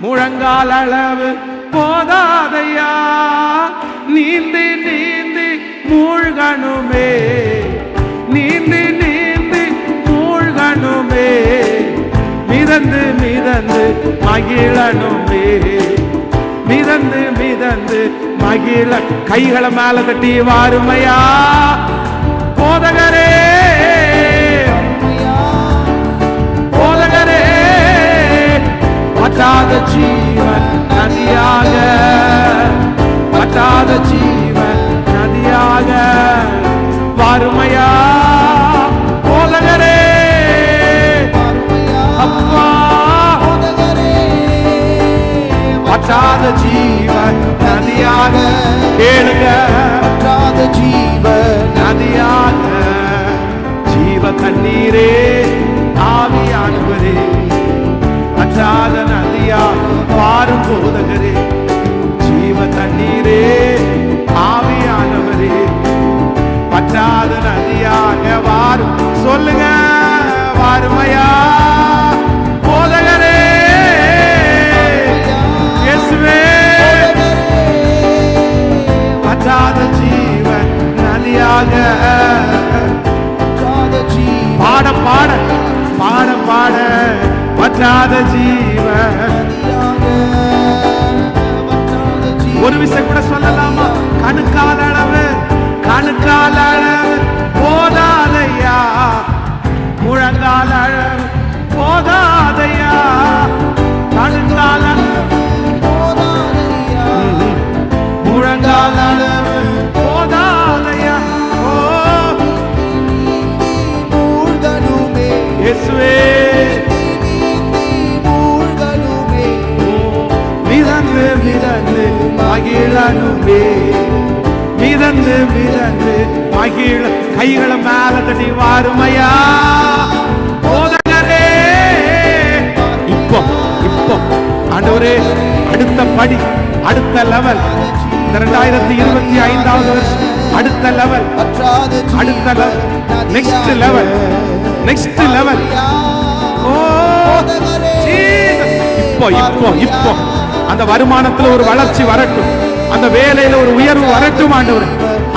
முழங்கால் அளவு போதாதையா, நீந்தி நீந்தி மூழ்கணுமே, நீந்தி நீந்தி மூழ்கணுமே, மிதந்து மிதந்து மகிழணுமே, மிதந்து மிதந்து மகிழ. கைகளை மேல தட்டி வாருமையா போதகரே, போதகரே, வற்றாத ஜீவன் நதியாக, வற்றாத ஜீவன் நதியாக. வாருமையா போதகரே, அப்பா வற்றாத ஜீவன் நதியாக. கேளுங்க, வற்றாத ஜீவன் நதியாக. ஜீவ தண்ணீரே ஆவியானவரே, வற்றாத நதியா பாரும் போதகரே, சொல்லுங்க, வாருமையா போதகரே, இயேசுவே வற்றாத ஜீவன் நதியாக. பாட பாட பாட பாட வற்றாத ஜீவன். ஒரு விஷயம் கூட சொல்லலாமா? கணுக்கால் அளவு, கணுக்கால் அளவு போதாதையா, முழங்கால் அளவு போதாதையா, கணுக்கால் அளவு போதாதையா, முழங்கால் அளவு போதாதையா. ஓ இயேசுவே மிதந்து மிதந்து மகிழனுமே, மிதந்து மிதந்து மகிழ. கைகளை மேல தட்டி வாருமையா போதகரே. இப்போ இப்போ ஆண்டவரே, அடுத்த படி, அடுத்த லெவல், 2025 வருஷம் அடுத்த லெவல், அடுத்த level, next level, next level. Oh Jesus, இப்போ இப்போ இப்போ அந்த வருமானத்துல ஒரு வளர்ச்சி வரட்டும், அந்த வேலையில ஒரு உயர்வு வரட்டும் ஆண்டவரே,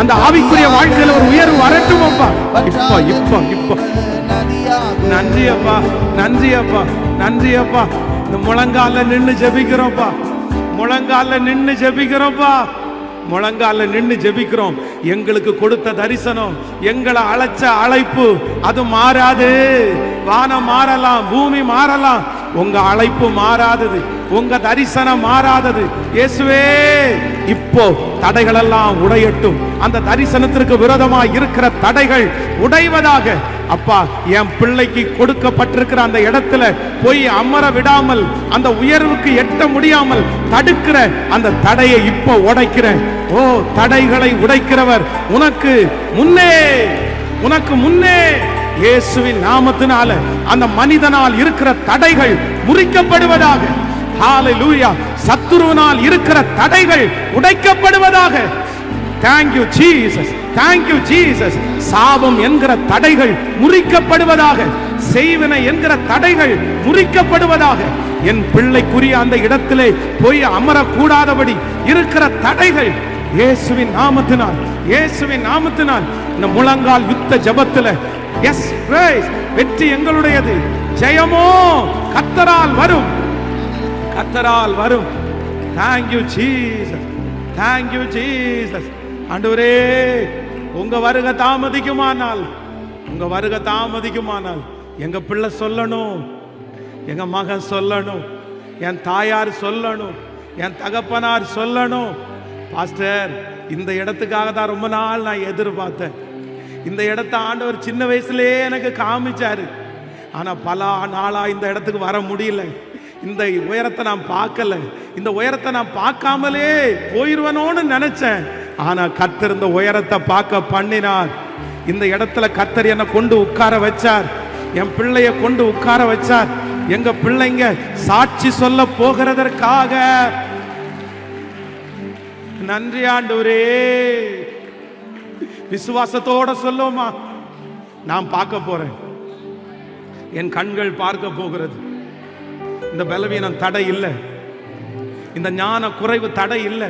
அந்த ஆவிக்குரிய வாழ்க்கையில ஒரு உயர்வு வரட்டும் அப்பா. இப்போ இப்போ இப்போ நன்றி அப்பா, நன்றி அப்பா, நன்றி அப்பா. இந்த முழங்கால நின்னு ஜெபிக்கிறோம்ப்பா, முழங்கால நின்னு ஜெபிக்கிறோம்ப்பா, முழங்கால நின்னு ஜெபிக்கிறோம். எங்களுக்கு கொடுத்த தரிசனம், எங்களை அழைச்ச அழைப்பு அது மாறாது. வானம் மாறலாம், பூமி மாறலாம், உங்க அழைப்பு மாறாதது, உங்க தரிசனம் மாறாதது. இயேசுவே இப்போ தடைகள் எல்லாம் உடையட்டும், அந்த தரிசனத்திற்கு விரோதமாக இருக்கிற தடைகள் உடைவதாக. அப்பா, என் பிள்ளைக்கு கொடுக்கப்பட்டிருக்கிற அந்த இடத்துல போய் அமர விடாமல், அந்த உயர்வுக்கு எட்ட முடியாமல் தடுக்கிற அந்த தடையை இப்போ உடைக்கிறேன். ஓ தடைகளை உடைக்கிறவர் உனக்கு முன்னே, உனக்கு முன்னே இயேசுவின் நாமத்தினால அந்த மனிதனால் இருக்கிற தடைகள் முறிக்கப்படுவதாக. ஹalleluya. சத்துருவினால் இருக்கிற தடைகள் உடைக்கப்படுவதாக. Thank you Jesus, thank you Jesus. சாபம் என்கிற தடைகள் முறிக்கப்படுவதாக, செய்வினை என்கிற தடைகள் முறிக்கப்படுவதாக. என் பிள்ளைக்குரிய அந்த இடத்திலே போய் அமரக்கூடாதபடி இருக்கிற தடைகள் இயேசுவின் நாமத்தினால், இயேசுவின் நாமத்தினால் இந்த முழங்கால் யுத்த ஜெபத்தில் எஸ் பிரைஸ், வெற்றி எங்களுடையது, ஜெயமோ கர்த்தரால் வரும், கர்த்தரால் வரும். Thank you Jesus, thank you Jesus. ஆண்டவரே, உங்க வருகை தாமதிக்குமானால், உங்க வருகை தாமதிக்குமானால் எங்க பிள்ளை சொல்லணும், எங்க மகன் சொல்லணும், என் தாயார் சொல்லணும், என் தகப்பனார் சொல்லணும், பாஸ்டர் இந்த இடத்துக்காக தான் ரொம்ப நாள் நான் எதிர்பார்த்தேன், இந்த இடத்த ஆண்டவர் சின்ன வயசுலயே எனக்கு காமிச்சாரு, ஆனா பல நாளா இந்த இடத்துக்கு வர முடியல, இந்த உயரத்தை நான் பார்க்கல, இந்த உயரத்தை நான் பார்க்காமலே போயிருவனோன்னு நினைச்சேன். ஆனா கர்த்தர் இந்த உயரத்தை பார்க்க பண்ணினார். இந்த இடத்துல கர்த்தர் என்னை கொண்டு உட்கார வச்சார், என் பிள்ளைய கொண்டு உட்கார வச்சார். எங்க பிள்ளைங்க சாட்சி சொல்ல போகிறதற்காக நன்றி ஆண்டவரே. விசுவாசத்தோட சொல்லுமா, நான் பார்க்க போறேன், என் கண்கள் பார்க்க போகிறது. இந்த பலவீனம் தடை இல்லை, இந்த ஞான குறைவு தடை இல்லை,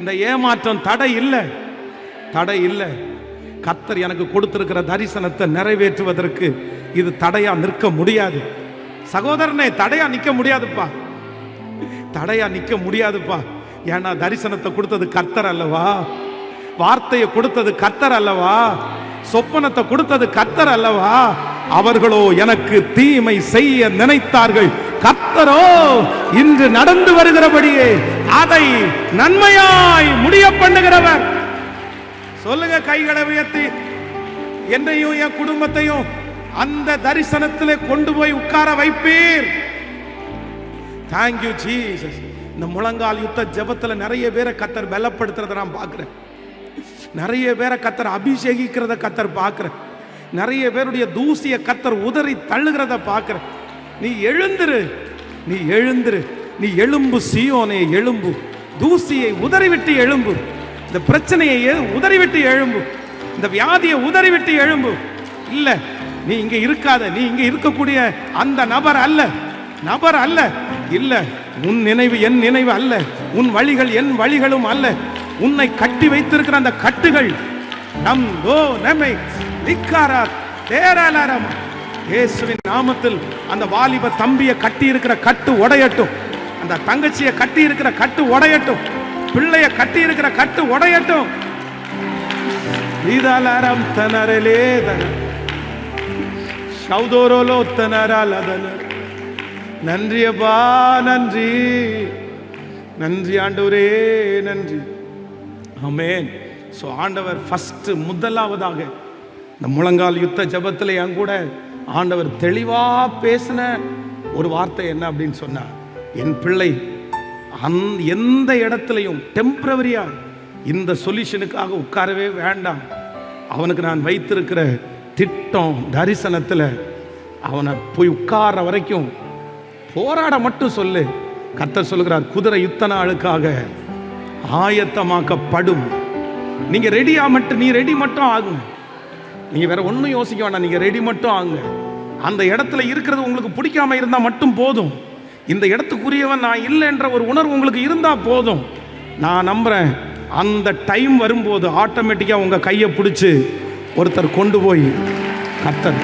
இந்த ஏமாற்றம் தடை இல்லை, தடை இல்லை. கர்த்தர் எனக்கு கொடுத்திருக்கிற தரிசனத்தை நிறைவேற்றுவதற்கு இது தடையா நிற்க முடியாது. சகோதரனே, தடையா நிற்க முடியாதுப்பா, தடையா நிற்க முடியாதுப்பா. ஏன்னா தரிசனத்தை கொடுத்தது கர்த்தர் அல்லவா, வார்த்தையை கொடுத்தது கர்த்தர் அல்லவா, சொப்பனத்தை கொடுத்தது கர்த்தர் அல்லவா. அவர்களோ எனக்கு தீமை செய்ய நினைத்தார்கள், கர்த்தரோ இன்று நடந்து வருகிறபடியே அதை நன்மையாய் முடிய பண்ணுகிறவர். சொல்லுங்க கைகளை உயர்த்தி, என்னையும் என் குடும்பத்தையும் அந்த தரிசனத்திலே கொண்டு போய் உட்கார வைப்பீர். Thank you Jesus. இந்த முழங்கால் யுத்த ஜெபத்துல நிறைய பேரை கர்த்தர் பலப்படுத்துறத நான் பார்க்கிறேன், நிறைய பேரை கர்த்தர் அபிஷேகிக்கிறத கர்த்தர் பார்க்கிறேன், நிறைய பேருடைய தூசியை கர்த்தர் உதறி தள்ளுகிறத பார்க்கிறேன். நீ எழுந்திரு, நீ எழுந்திரு, நீ எழும்பு சீயோனே எழும்பு, தூசியை உதறிவிட்டு எழும்பு, இந்த பிரச்சனையை உதறிவிட்டு எழும்பு, இந்த வியாதியை உதறிவிட்டு எழும்பு. இல்ல, நீ இங்க இருக்காத, நீ இங்க இருக்கக்கூடிய அந்த நபர் அல்ல, நபர் அல்ல. இல்ல, உன் நினைவு என் நினைவு அல்ல, உன் வழிகள் என் வழிகளும் அல்ல. உன்னை கட்டி வைத்திருக்கிற அந்த கட்டுகள் நம் தோ நம்மை நிக்காரா தேராலாரம் இயேசுவின் நாமத்தில் அந்த வாலிப தம்பியை கட்டி இருக்கிற கட்டு உடையட்டும், அந்த தங்கச்சியை கட்டி இருக்கிற கட்டு உடையட்டும், பிள்ளைய கட்டி இருக்கிற கட்டு உடையட்டும். இதலாரம் தனரலே தன சௌதோரோலோ தனராலதன. நன்றி அப்பா, நன்றி நன்றி ஆண்டவரே, நன்றி. ஆமென். சோ ஆண்டவர் ஃபர்ஸ்ட் முதலாவதாக இந்த முழங்கால் யுத்த ஜெபத்தில் என் கூட ஆண்டவர் தெளிவா பேசின ஒரு வார்த்தை என்ன அப்படின்னு சொன்னா, என் பிள்ளை எந்த இடத்துலையும் டெம்பரவரியா இந்த சொல்யூஷனுக்காக உட்காரவே வேண்டாம். அவனுக்கு நான் வைத்திருக்கிற திட்டம் தரிசனத்தில் அவனை போய் உட்கார வரைக்கும் போராட மட்டும் சொல்லு. கர்த்தர் சொல்லுகிறார், குதிரை யுத்த நாளுக்காக ஆயத்தமாக்கப்படும். நீங்க ரெடியா மட்டும், நீ ரெடி மட்டும் ஆகுங்க. நீங்க வேற ஒன்றும் யோசிக்க வேண்டாம், நீங்க ரெடி மட்டும் ஆகுங்க. அந்த இடத்துல இருக்கிறது உங்களுக்கு பிடிக்காம இருந்தா மட்டும் போதும். இந்த இடத்துக்குரியவன் நான் இல்லைன்ற ஒரு உணர்வு உங்களுக்கு இருந்தா போதும். நான் நம்புறேன், அந்த டைம் வரும்போது ஆட்டோமேட்டிக்கா உங்க கையை பிடிச்சு ஒருத்தர் கொண்டு போய் கர்த்தர்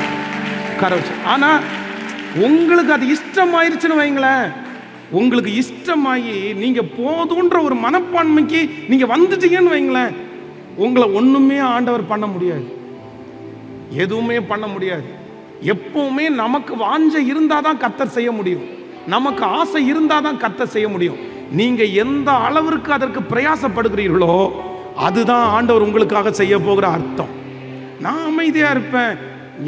உட்கார வச்சு. ஆனா உங்களுக்கு அது இஷ்டமாயிருச்சுன்னு வைங்களேன், உங்களுக்கு இஷ்டமாயி நீங்க போதுன்ற ஒரு மனப்பான்மைக்கு நீங்க வந்துட்டீங்கன்னு வைங்களேன், உங்களை ஒண்ணுமே ஆண்டவர் பண்ண முடியாது, எதுவுமே பண்ண முடியாது. எப்பவுமே நமக்கு வாஞ்சை இருந்தாதான் கர்த்தர் செய்ய முடியும், நமக்கு ஆசை இருந்தாதான் கர்த்தர் செய்ய முடியும். நீங்க எந்த அளவிற்கு அதற்கு பிரயாசப்படுகிறீர்களோ அதுதான் ஆண்டவர் உங்களுக்காக செய்ய போகிற அர்த்தம். நான் அமைதியா இருப்பேன்,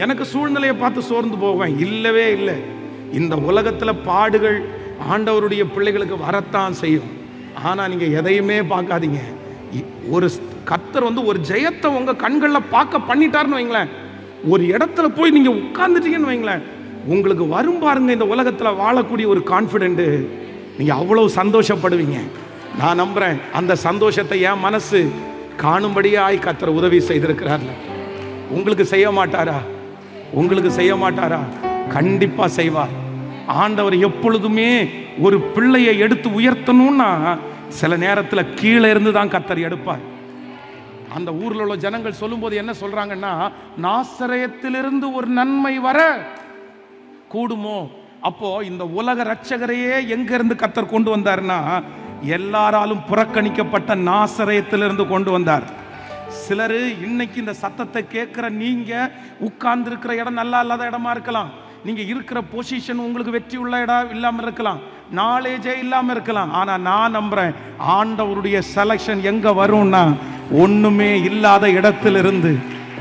எனக்கு சூழ்நிலையை பார்த்து சோர்ந்து போவேன், இல்லவே இல்லை. இந்த உலகத்துல பாடுகள் ஆண்டவருடைய பிள்ளைகளுக்கு வரத்தான் செய்யும். ஆனா நீங்க எதையுமே பார்க்காதீங்க. ஒரு கர்த்தர் ஒரு ஜெயத்தை உங்க கண்களில் பார்க்க பண்ணிட்டாருன்னு வைங்களேன், ஒரு இடத்துல போய் நீங்க உட்கார்ந்துட்டீங்கன்னு வைங்களேன், உங்களுக்கு வரும் பாருங்க இந்த உலகத்துல வாழக்கூடிய ஒரு கான்ஃபிடென்ட், நீங்க அவ்வளவு சந்தோஷப்படுவீங்க. நான் நம்புறேன் அந்த சந்தோஷத்தை என் மனசு காணும்படியாய் கர்த்தர் உதவி செய்திருக்கிறார்ல. உங்களுக்கு செய்ய மாட்டாரா? உங்களுக்கு செய்ய மாட்டாரா? கண்டிப்பா செய்வார். ஆண்டவர் எப்பொழுதுமே ஒரு பிள்ளையை எடுத்து உயர்த்தணும்னா சில நேரத்தில் கீழே இருந்து தான் கர்த்தர் எடுப்பார். அந்த ஊரில் உள்ள ஜனங்கள் சொல்லும்போது என்ன சொல்றாங்கன்னா, நாசரேத்திலிருந்து ஒரு நன்மை வர கூடுமோ? அப்போ இந்த உலக ரட்சகரையே எங்க இருந்து கர்த்தர் கொண்டு வந்தார்னா, எல்லாராலும் புறக்கணிக்கப்பட்ட நாசரேத்திலிருந்து கொண்டு வந்தார். சிலர் இன்னைக்கு இந்த சத்தத்தை கேட்கிற நீங்க உட்கார்ந்து இருக்கிற இடம் நல்லா இல்லாத இடமா இருக்கலாம், நீங்க இருக்கிற பொசிஷன் உங்களுக்கு வெற்றி உள்ள இடம் இல்லாம இருக்கலாம், நாலேஜே இல்லாம இருக்கலாம். ஆனா நான் நம்புறேன், ஆண்டவருடைய செலக்ஷன் எங்க வரும்னா, ஒண்ணுமே இல்லாத இடத்திலிருந்து,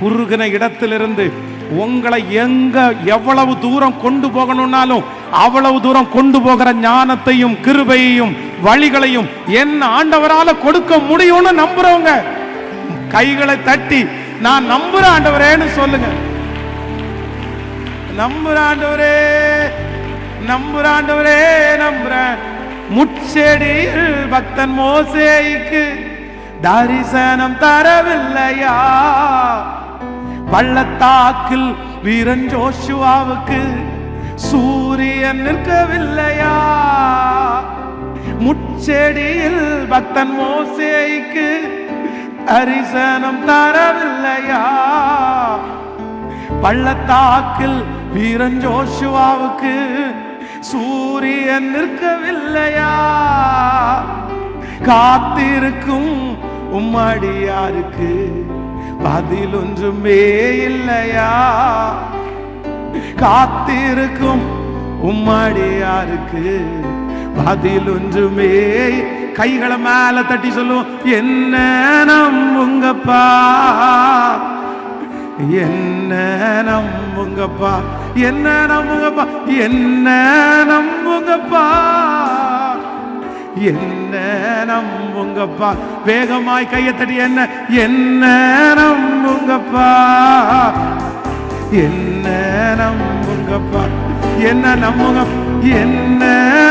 குறுகின இடத்திலிருந்து உங்களை எங்க எவ்வளவு தூரம் கொண்டு போகணும்னாலும் அவ்வளவு தூரம் கொண்டு போகிற ஞானத்தையும் கிருபையையும் வழிகளையும் என் ஆண்டவரால கொடுக்க முடியும்னு நம்புறவங்க கைகளை தட்டி நான் நம்புற ஆண்டவரேன்னு சொல்லுங்க. நம்புற ஆண்டவரே, நம்புற ஆண்டவரே, நம்புறேன். முட்செடியில் பக்தன் மோசேக்கு தரிசனம் தரவில்லையா? பள்ளத்தாக்கில் வீரன் ஜோஷுவாவுக்கு சூரியன் நிற்கவில்லையா? முட்செடியில் பக்தன் மோசேக்கு தரிசனம் தரவில்லையா? பள்ளத்தாக்கில் வீரன் ஜோஷுவாவுக்கு சூரியன் நிற்கவில்லையா? காத்திருக்கும் உம்மடியாருக்கு பதில் ஒன்றுமே இல்லையா? காத்திருக்கும் உம்மடியாருக்கு பதில் ஒன்றுமே. கைகளை மேல தட்டி சொல்லுவோம், என்ன நம்புங்கப்பா, என்ன நம்புங்கப்பா, என்ன நம்புங்கப்பா, என்ன நம்புங்கப்பா, என்ன நம்புங்கப்பா. வேகமாய் கையை தட்டி என்ன என்ன நம்புங்கப்பா, என்ன நம்புங்கப்பா, என்ன நம்புங்க, என்ன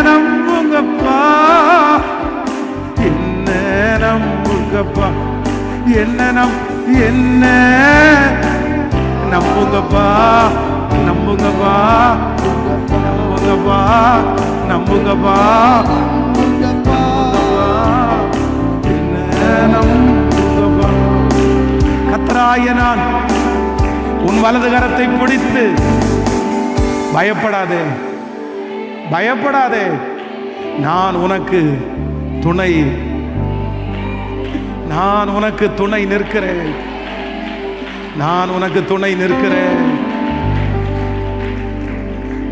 நம்புங்கப்பா, என்ன நம்புங்கப்பா, என்ன என்ன நம்புங்கப்பா, நம்புங்கப்பா, நம்புங்கப்பா, நம்புங்கப்பா, நம்புங்கப்பா. கர்த்தராகிய நான் உன் வலது கரத்தை பிடித்து பயப்படாதே, பயப்படாதே, நான் உனக்கு துணை, நான் உனக்கு துணை நிற்கிறேன், நான் உனக்கு துணை நிற்கிறேன்,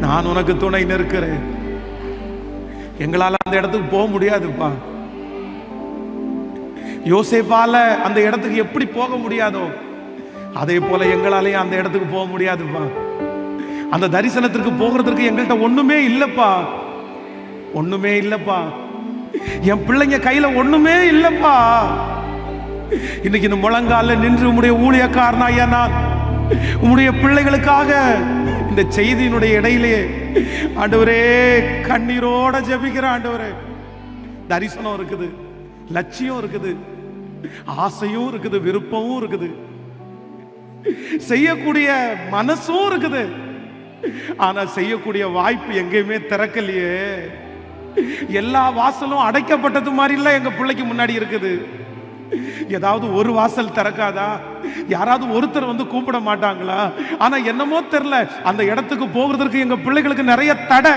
நான் உனக்கு துணை நிற்கிறேன். எங்களால் அந்த இடத்துக்கு போக முடியாதுப்பா. யோசேப்பால அந்த இடத்துக்கு எப்படி போக முடியாதோ அதே போல எங்களாலேயும் அந்த இடத்துக்கு போக முடியாதுப்பா. அந்த தரிசனத்திற்கு போகிறதுக்கு எங்கள்கிட்ட ஒண்ணுமே இல்லப்பா, ஒண்ணுமே இல்லப்பா. என் பிள்ளைங்க கையில ஒண்ணுமே இல்லப்பா. இன்னைக்கு இந்த முழங்கால நின்று உம்முடைய ஊழியக்காரனாயா நான் உம்முடைய பிள்ளைகளுக்காக இந்த செய்தியினுடைய இடையிலே ஆண்டவரே கண்ணீரோட ஜெபிக்கிற ஆண்டவரே. தரிசனம் இருக்குது, லட்சியம் இருக்குது, ஆசையும் இருக்குது, விருப்பமும் இருக்குது, செய்யக்கூடிய மனசும் இருக்குது. ஆனா செய்யக்கூடிய வாய்ப்பு எங்கேயுமே திறக்கலையே. எல்லா வாசலும் அடைக்கப்பட்டது மாதிரி இல்ல எங்க பிள்ளைக்கு முன்னாடி இருக்குது. ஏதாவது ஒரு வாசல் திறக்காதா? யாராவது ஒருத்தர் வந்து கூப்பிட மாட்டாங்களா? ஆனா என்னமோ தெரியல, அந்த இடத்துக்கு போகிறதுக்கு எங்க பிள்ளைகளுக்கு நிறைய தடை.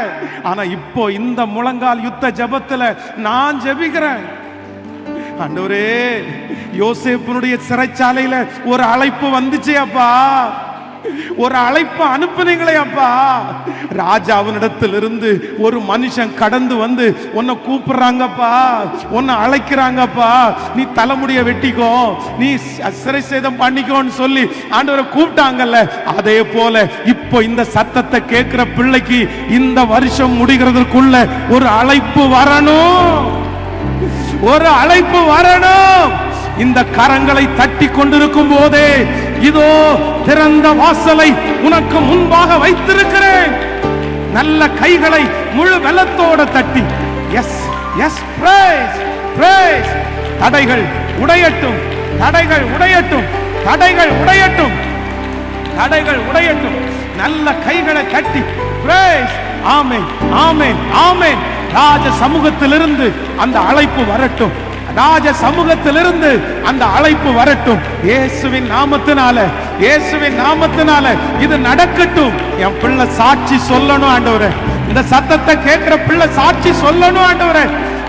ஆனா இப்போ இந்த முழங்கால் யுத்த ஜெபத்துல நான் ஜெபிக்கிறேன். ஆண்டவரே, யோசேப்பினுடைய சிறைச்சாலையில ஒரு அழைப்பு வந்துச்சு அப்பா, ஒரு அழைப்பு அனுப்புனீங்களே அப்பா. ராஜாவினிடத்திலிருந்து ஒரு மனுஷன் கடந்து வந்து உன்னை கூப்பிடுறாங்கப்பா, உன்னை அழைக்கிறாங்கப்பா, நீ தலைமுடிய வெட்டிக்கோ, நீ சிறை சேதம் பண்ணிக்கோன்னு சொல்லி ஆண்டவரை கூப்பிட்டாங்கல்ல. அதே போல இப்போ இந்த சத்தத்தை கேட்கிற பிள்ளைக்கு இந்த வருஷம் முடிகிறதுக்குள்ள ஒரு அழைப்பு வரணும், ஒரு அழைப்பு வரணும். இந்த கரங்களை தட்டி கொண்டிருக்கும் போதே இதோ திறந்த வாசலை உனக்கு முன்பாக வைத்திருக்கிறேன். நல்ல கைகளை முழு வெள்ளத்தோட தட்டி எஸ் எஸ் பிரைஸ் பிரைஸ். தடைகள் உடையட்டும், தடைகள் உடையட்டும், தடைகள் உடையட்டும், தடைகள் உடையட்டும். நல்ல கைகளை தட்டி பிரைஸ். ஆமென் ஆமென் ஆமென். ராஜ சமூகத்திலிருந்து அந்த அழைப்பு வரட்டும், ராஜ சமூகத்திலிருந்து அந்த அழைப்பு வரட்டும். இயேசுவின் நாமத்தினால, இயேசுவின் நாமத்தினால இது நடக்கட்டும். என் பிள்ளை சாட்சி சொல்லணும் ஆண்டவரே. இந்த சத்தத்தை கேட்கிற பிள்ளை சாட்சி சொல்லணும் ஆண்டவரே.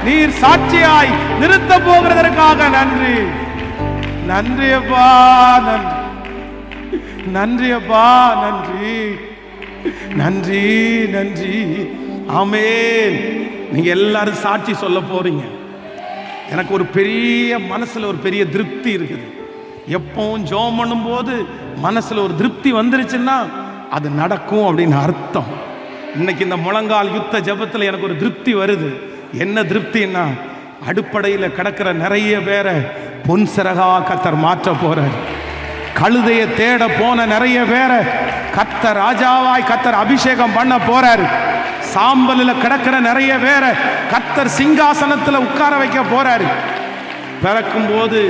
நீர் சாட்சியாய் நிறுத்த போகிறதற்காக நன்றி. நன்றி அப்பா, நன்றி, நன்றி அப்பா, நன்றி, நன்றி, நன்றி. ஆமென். நீங்க எல்லாரும் சாட்சி சொல்ல போறீங்க. எனக்கு ஒரு பெரிய மனசுல ஒரு பெரிய திருப்தி இருக்குது. எப்பவும் ஜெபம் பண்ணும்போது மனசுல ஒரு திருப்தி வந்துருச்சுன்னா அது நடக்கும் அப்படின்னு அர்த்தம். இன்னைக்கு இந்த முழங்கால் யுத்த ஜெபத்துல எனக்கு ஒரு திருப்தி வருது. என்ன திருப்தின்னா, அடிப்படையில கிடக்கிற நிறைய பேரை பொன் சிறகா கர்த்தர் மாற்ற போறார். கழுதைய தேட போன நிறைய பேரை கர்த்தர் ராஜாவாய் கர்த்தர் அபிஷேகம் பண்ண போறாரு. சாம்பலில் கிடக்கிற நிறைய பேரை கர்த்தர் சிங்காசனத்தில் உட்கார வைக்க போறாரு. பிறக்கும் போது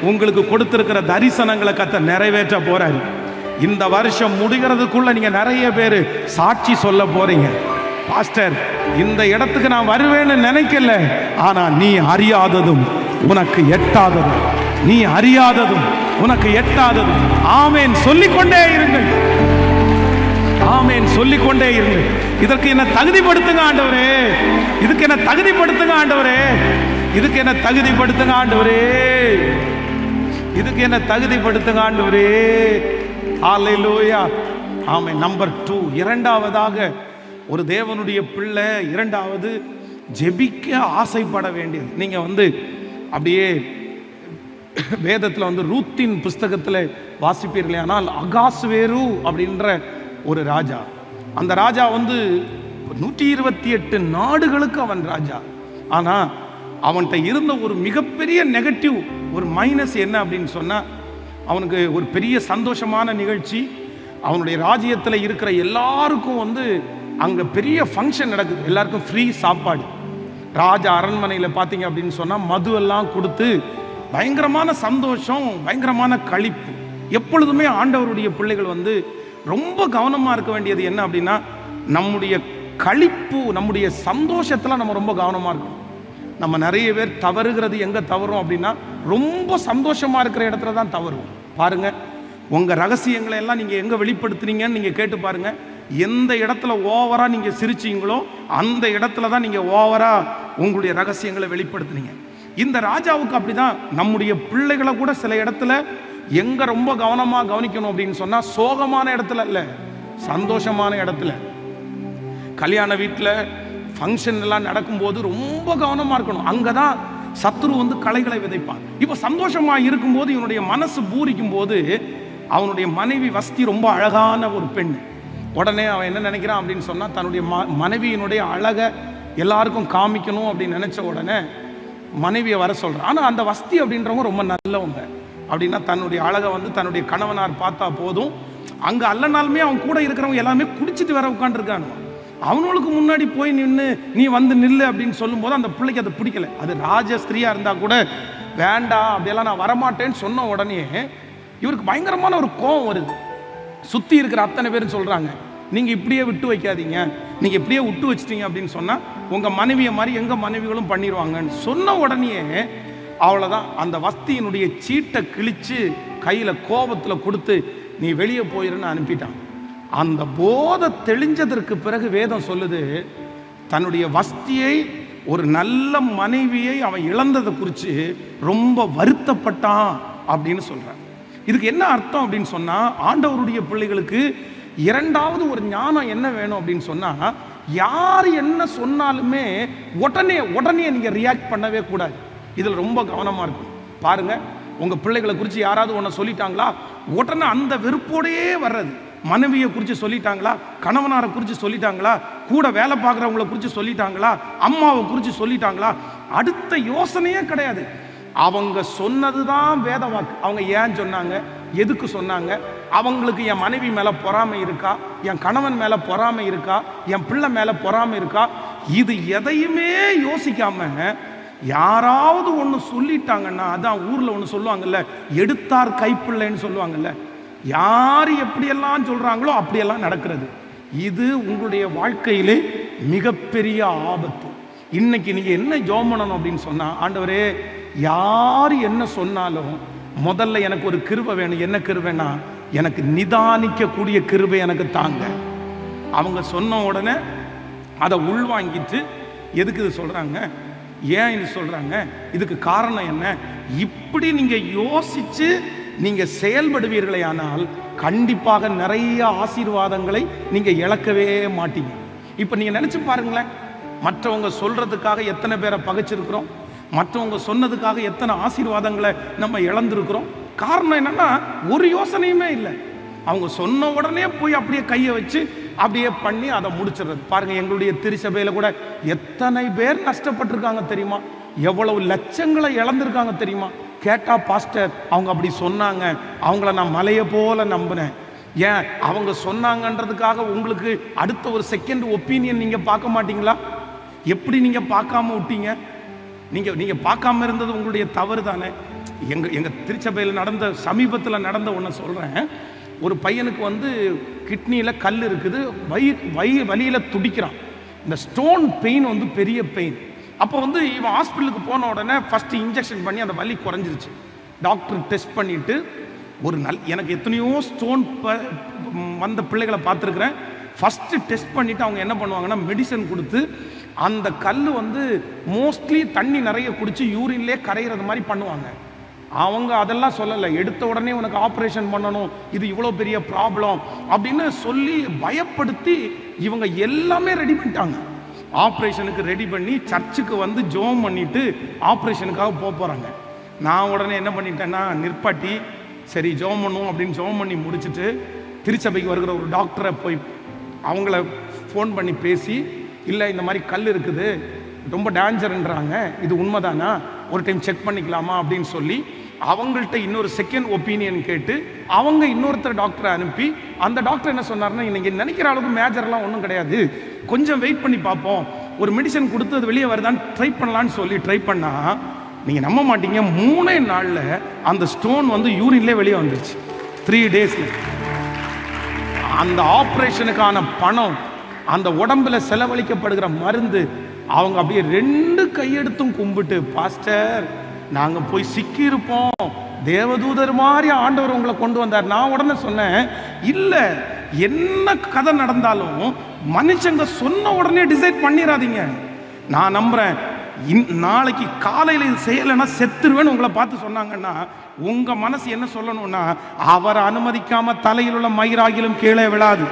உங்களுக்கு கொடுத்திருக்கிற தரிசனங்களை கர்த்தர் நிறைவேற்ற போறாரு. இந்த வருஷம் முடிகிறதுக்குள்ள நீங்க நிறைய பேர் சாட்சி சொல்ல போறீங்க. பாஸ்டர், இந்த இடத்துக்கு நான் வருவேன்னு நினைக்கல, ஆனா நீ அறியாததும் உனக்கு எட்டாததும், நீ அறியாததும் உனக்கு எட்டாததும். ஆமேன் சொல்லிக்கொண்டே இருங்கள், ஆமேன் சொல்லிக்கொண்டே இருங்கள். இதற்கு என்ன தகுதிப்படுத்துங்க ஆண்டவரே, இதுக்கு என்ன தகுதிப்படுத்துங்க ஆண்டவரே, இதுக்கு என்ன தகுதிப்படுத்துங்க ஆண்டவரே, இதுக்கு என்ன தகுதிப்படுத்துங்க ஆண்டவரே. ஹல்லேலூயா. ஆமென். நம்பர் 2, இரண்டாவதாக ஒரு தேவனுடைய பிள்ளை இரண்டாவது ஜெபிக்க ஆசைப்பட வேண்டியது. நீங்க அப்படியே வேதத்தில் ரூத்தின் புஸ்தகத்தில் வாசிப்பீர்களே, ஆனால் அகாஸ்வேரு அப்படின்ற ஒரு ராஜா, அந்த ராஜா 128 நாடுகளுக்கு அவன் ராஜா. ஆனா அவன்கிட்ட இருந்த ஒரு மிகப்பெரிய நெகட்டிவ், ஒரு மைனஸ் என்ன அப்படின்னு சொன்னா, அவனுக்கு ஒரு பெரிய சந்தோஷமான நிகழ்ச்சி, அவனுடைய ராஜ்யத்தில் இருக்கிற எல்லாருக்கும் அங்க பெரிய ஃபங்க்ஷன் நடக்குது, எல்லாருக்கும் ஃப்ரீ சாப்பாடு. ராஜா அரண்மனையில் பார்த்தீங்க அப்படின்னு சொன்னா மது எல்லாம் கொடுத்து பயங்கரமான சந்தோஷம், பயங்கரமான களிப்பு. எப்பொழுதுமே ஆண்டவருடைய பிள்ளைகள் வந்து ரொம்ப கவனமாக இருக்க வேண்டியது என்ன அப்படின்னா, நம்முடைய களிப்பு, நம்முடைய சந்தோஷத்தில் நம்ம ரொம்ப கவனமாக இருக்கணும். நம்ம நிறைய பேர் தவறுகிறது எங்கே தவறும் அப்படின்னா, ரொம்ப சந்தோஷமாக இருக்கிற இடத்துல தான் தவறும். பாருங்கள், உங்கள் ரகசியங்களை எல்லாம் நீங்கள் எங்கே வெளிப்படுத்துனீங்கன்னு நீங்கள் கேட்டு பாருங்கள். எந்த இடத்துல ஓவராக நீங்கள் சிரிச்சிங்களோ அந்த இடத்துல தான் நீங்கள் ஓவராக உங்களுடைய ரகசியங்களை வெளிப்படுத்துனீங்க. இந்த ராஜாவுக்கு அப்படி தான். நம்முடைய பிள்ளைகளை கூட சில இடத்துல எங்கே ரொம்ப கவனமாக கவனிக்கணும் அப்படின்னு சொன்னால், சோகமான இடத்துல இல்லை, சந்தோஷமான இடத்துல. கல்யாண வீட்டில் ஃபங்க்ஷன் எல்லாம் நடக்கும்போது ரொம்ப கவனமாக இருக்கணும். அங்கே தான் சத்துரு வந்து களைகளை விதைப்பான். இப்போ சந்தோஷமாக இருக்கும்போது இவனுடைய மனசு பூரிக்கும் போது அவனுடைய மனைவி வஸ்தி ரொம்ப அழகான ஒரு பெண். உடனே அவன் என்ன நினைக்கிறான் அப்படின்னு சொன்னால், தன்னுடைய மனைவியினுடைய அழகை எல்லாருக்கும் காமிக்கணும் அப்படின்னு நினச்ச உடனே மனைவியை வர சொல்கிறான். ஆனால் அந்த வஸ்தி அப்படின்றவங்க ரொம்ப நல்லவங்க. அப்படின்னா தன்னுடைய அழகை வந்து தன்னுடைய கணவனார் பார்த்தா போதும், அங்கே அல்லனாலுமே அவன் கூட இருக்கிறவங்க எல்லாமே குடிச்சிட்டு வர உட்காந்துருக்கானு. அவனுக்கு முன்னாடி போய் நின்று நீ வந்து நில்லு அப்படின்னு சொல்லும்போது அந்த பிள்ளைக்கு அது பிடிக்கல. அது ராஜஸ்திரியாக இருந்தால் கூட வேண்டாம் அப்படியெல்லாம் நான் வரமாட்டேன்னு சொன்ன உடனே இவருக்கு பயங்கரமான ஒரு கோபம் வருது. சுற்றி இருக்கிற அத்தனை பேரும் சொல்கிறாங்க, நீங்கள் இப்படியே விட்டு வைக்காதீங்க, நீங்கள் இப்படியே விட்டு வச்சிட்டீங்க அப்படின்னு சொன்னால் உங்கள் மனைவியை மாதிரி எங்கள் மனைவிகளும் பண்ணிடுவாங்கன்னு சொன்ன உடனே அவ்வளோதான். அந்த வஸ்தியினுடைய சீட்டை கிழித்து கையில் கோபத்தில் கொடுத்து நீ வெளியே போயிருன்னு அனுப்பிட்டான். அந்த போதை தெளிஞ்சதற்கு பிறகு வேதம் சொல்லுது, தன்னுடைய வஸ்தியை, ஒரு நல்ல மனைவியை அவன் இழந்ததை குறித்து ரொம்ப வருத்தப்பட்டான் அப்படின்னு சொல்கிறான். இதுக்கு என்ன அர்த்தம் அப்படின்னு சொன்னால், ஆண்டவருடைய பிள்ளைகளுக்கு இரண்டாவது ஒரு ஞானம் என்ன வேணும் அப்படின்னு சொன்னால், யார் என்ன சொன்னாலுமே உடனே நீங்கள் ரியாக்ட் பண்ணவே கூடாது. இதில் ரொம்ப கவனமாக இருக்கும். பாருங்கள், உங்கள் பிள்ளைகளை குறித்து யாராவது ஒன்று சொல்லிட்டாங்களா, உடனே அந்த வெறுப்போடையே வர்றது. மனைவியை குறித்து சொல்லிட்டாங்களா, கணவனாரை குறித்து சொல்லிட்டாங்களா, கூட வேலை பார்க்குறவங்கள குறித்து சொல்லிட்டாங்களா, அம்மாவை குறித்து சொல்லிட்டாங்களா, அடுத்த யோசனையே கிடையாது. அவங்க சொன்னது தான் வேத வாக்கு. அவங்க ஏன் சொன்னாங்க, எதுக்கு சொன்னாங்க, அவங்களுக்கு என் மனைவி மேலே பொறாமை இருக்கா, என் கணவன் மேலே பொறாமை இருக்கா, என் பிள்ளை மேலே பொறாமை இருக்கா, இது எதையுமே யோசிக்காம யாராவது ஒன்று சொல்லிட்டாங்கன்னா, அதான் ஊரில் ஒன்று சொல்லுவாங்கல்ல, எடுத்தார் கைப்பிள்ளைன்னு சொல்லுவாங்கல்ல, யார் எப்படியெல்லாம் சொல்கிறாங்களோ அப்படியெல்லாம் நடக்கிறது. இது உங்களுடைய வாழ்க்கையிலே மிகப்பெரிய ஆபத்து. இன்னைக்கு நீங்கள் என்ன ஜெபம் பண்ணணும் அப்படின்னு சொன்னால், ஆண்டவரே யார் என்ன சொன்னாலும் முதல்ல எனக்கு ஒரு கிருபை வேணும். என்ன கிருபைனா, எனக்கு நிதானிக்கக்கூடிய கிருபை எனக்கு தாங்க. அவங்க சொன்ன உடனே அதை உள்வாங்கிட்டு எதுக்கு இது சொல்கிறாங்க, ஏன் இது சொல்கிறாங்க, இதுக்கு காரணம் என்ன, இப்படி நீங்கள் யோசித்து நீங்கள் செயல்படுவீர்களே ஆனால் கண்டிப்பாக நிறைய ஆசீர்வாதங்களை நீங்கள் இழக்கவே மாட்டீங்க. இப்போ நீங்கள் நினச்சி பாருங்களேன், மற்றவங்க சொல்கிறதுக்காக எத்தனை பேரை பகைச்சிருக்கிறோம், மற்றவங்க சொன்னதுக்காக எத்தனை ஆசீர்வாதங்களை நம்ம இழந்திருக்கிறோம். காரணம் என்னன்னா, ஒரு யோசனையுமே இல்லை. அவங்க சொன்ன உடனே போய் அப்படியே கையை வச்சு அப்படியே பண்ணி அதை முடிச்சிடுறது. பாருங்க, எங்களுடைய திருச்சபையில் கூட எத்தனை பேர் நஷ்டப்பட்டிருக்காங்க தெரியுமா, எவ்வளவு லட்சங்களை இழந்திருக்காங்க தெரியுமா. கேட்டா பாஸ்டர் அவங்க அப்படி சொன்னாங்க, அவங்கள நான் மலையை போல நம்பினேன். ஏன் அவங்க சொன்னாங்கன்றதுக்காக உங்களுக்கு அடுத்த ஒரு செகண்ட் ஒப்பீனியன் நீங்கள் பார்க்க மாட்டீங்களா? எப்படி நீங்கள் பார்க்காம விட்டீங்க? நீங்கள் பார்க்காம இருந்தது உங்களுடைய தவறு தானே. எங்கள் திருச்சபையில் நடந்த சமீபத்தில் நடந்த ஒன்று சொல்கிறேன். ஒரு பையனுக்கு வந்து கிட்னியில் கல் இருக்குது, வலியில் துடிக்கிறான். இந்த ஸ்டோன் பெயின் வந்து பெரிய பெயின். அப்போ வந்து இவன் ஹாஸ்பிட்டலுக்கு போன உடனே ஃபஸ்ட்டு இன்ஜெக்ஷன் பண்ணி அந்த வலி குறைஞ்சிருச்சு. டாக்டர் டெஸ்ட் பண்ணிவிட்டு ஒரு எனக்கு எத்தனையோ ஸ்டோன் வந்த பிள்ளைகளை பார்த்துருக்குறேன். ஃபஸ்ட்டு டெஸ்ட் பண்ணிவிட்டு அவங்க என்ன பண்ணுவாங்கன்னா, மெடிசன் கொடுத்து அந்த கல் வந்து மோஸ்ட்லி தண்ணி நிறைய குடித்து யூரின்லேயே கரைகிறது மாதிரி பண்ணுவாங்க. அவங்க அதெல்லாம் சொல்லலை, எடுத்த உடனே உனக்கு ஆப்ரேஷன் பண்ணணும், இது இவ்வளோ பெரிய ப்ராப்ளம் அப்படின்னு சொல்லி பயப்படுத்தி இவங்க எல்லாமே ரெடி பண்ணிட்டாங்க. ஆப்ரேஷனுக்கு ரெடி பண்ணி சர்ச்சுக்கு வந்து ஜெபம் பண்ணிவிட்டு ஆப்ரேஷனுக்காக போகிறாங்க. நான் உடனே என்ன பண்ணிட்டேன்னா, நிற்பாட்டி சரி ஜெபம் பண்ணுவோம் அப்படின்னு ஜெபம் பண்ணி முடிச்சுட்டு திருச்சபைக்கு வருகிற ஒரு டாக்டரை போய் அவங்கள ஃபோன் பண்ணி பேசி, இல்லை இந்த மாதிரி கல் இருக்குது, ரொம்ப டேஞ்சர்ன்றாங்க, இது உண்மைதானா, ஒரு டைம் செக் பண்ணிக்கலாமா அப்படின்னு சொல்லி அவங்கள்ட்ட இன்னொரு செகண்ட் ஒப்பீனியன் கேட்டு அவங்க இன்னொருத்தர் டாக்டரை அனுப்பி, அந்த டாக்டர் என்ன சொன்னார்னா, இன்னைக்கு நினைக்கிற அளவுக்கு மேஜர்லாம் ஒன்றும் கிடையாது, கொஞ்சம் வெயிட் பண்ணி பார்ப்போம், ஒரு மெடிசன் கொடுத்து அது வெளியே வருதான்னு ட்ரை பண்ணலான்னு சொல்லி ட்ரை பண்ணால் நீங்கள் நம்ப மாட்டீங்க, 3 நாளில் அந்த ஸ்டோன் வந்து யூரின்லேயே வெளியே வந்துருச்சு. 3 days அந்த ஆபரேஷனுக்கான பணம், அந்த உடம்புல செலவழிக்கப்படுகிற மருந்து, அவங்க அப்படியே 2 கையெடுத்தும் கும்பிட்டு, பாஸ்டர் நாங்க போய் சிக்கி இருப்போம், தேவதூதர் மாதிரி ஆண்டவர் உங்களை கொண்டு வந்தார். நான் உடனே சொன்னேன், இல்ல என்ன கதை நடந்தாலும் மனுஷங்க சொன்ன உடனே டிசைட் பண்ணிடாதீங்க. நான் நம்புறேன் நாளைக்கு காலையில் இது செய்யலைன்னா செத்துருவேன்னு உங்களை பார்த்து சொன்னாங்கன்னா உங்க மனசு என்ன சொல்லணும்னா, அவரை அனுமதிக்காம தலையில் உள்ள மயிராகிலும் கீழே விழாது.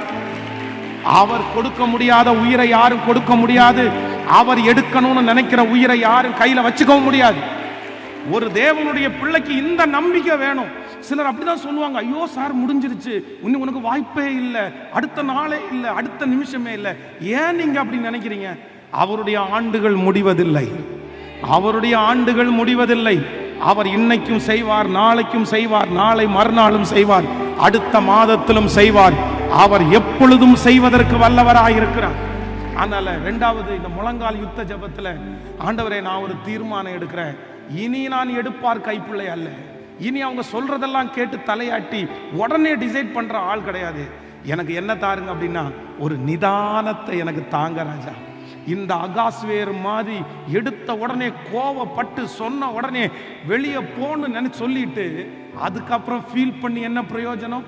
அவர் கொடுக்க முடியாத உயிரை யாரும் கொடுக்க முடியாது. அவர் எடுக்கணும்னு நினைக்கிற உயிரை யாரும் கையில வச்சுக்கவும் முடியாது. ஒரு தேவனுடைய பிள்ளைக்கு இந்த நம்பிக்கை வேணும். சிலர் அப்படிதான் சொல்லுவாங்க, ஐயோ சார் முடிஞ்சிருச்சு, இன்னும் உனக்கு வாய்ப்பே இல்லை, அடுத்த நாளே இல்லை, அடுத்த நிமிஷமே இல்லை. ஏன் நீங்க அப்படி நினைக்கிறீங்க? அவருடைய ஆண்டுகள் முடிவதில்லை. அவருடைய ஆண்டுகள் முடிவதில்லை. அவர் இன்னைக்கும் செய்வார், நாளைக்கும் செய்வார், நாளை மறுநாளும் செய்வார், அடுத்த மாதத்திலும் செய்வார். அவர் எப்பொழுதும் செய்வதற்கு வல்லவராயிருக்கிறார். அதனால 2வது இந்த முழங்கால் யுத்த ஜெபத்துல, ஆண்டவரே நான் ஒரு தீர்மானம் எடுக்கிறேன், இனி நான் எடுப்பார் கைப்பிள்ளை அல்ல. இனி அவங்க சொல்றதெல்லாம் கேட்டு தலையாட்டி உடனே டிசைட் பண்ற ஆள் கிடையாது. எனக்கு என்ன தாருங்க அப்படின்னா, ஒரு நிதானத்தை எனக்கு தாங்க ராஜா. இந்த அகாஸ்வேர் மாதிரி எடுத்த உடனே கோவப்பட்டு சொன்ன உடனே வெளியே போன்னு நினைச்சு சொல்லிட்டு அதுக்கப்புறம் ஃபீல் பண்ணி என்ன பிரயோஜனம்?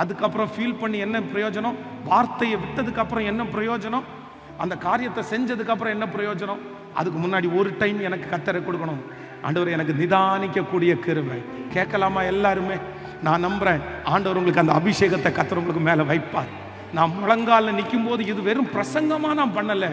அதுக்கப்புறம் ஃபீல் பண்ணி என்ன பிரயோஜனம்? வார்த்தையை விட்டதுக்கு அப்புறம் என்ன பிரயோஜனம்? அந்த காரியத்தை செஞ்சதுக்கு அப்புறம் என்ன பிரயோஜனம்? அதுக்கு முன்னாடி ஒரு டைம் எனக்கு கத்தரை கொடுக்கணும். ஆண்டவர் எனக்கு நிதானிக்கக்கூடிய கிருபை. கேட்கலாமா எல்லாருமே? நான் நம்புறேன் ஆண்டவர் உங்களுக்கு அந்த அபிஷேகத்தை கத்தர் உங்களுக்கு மேல வைப்பார். நான் முழங்கால நிற்கும் போது இது வெறும் பிரசங்கமா நான் பண்ணல,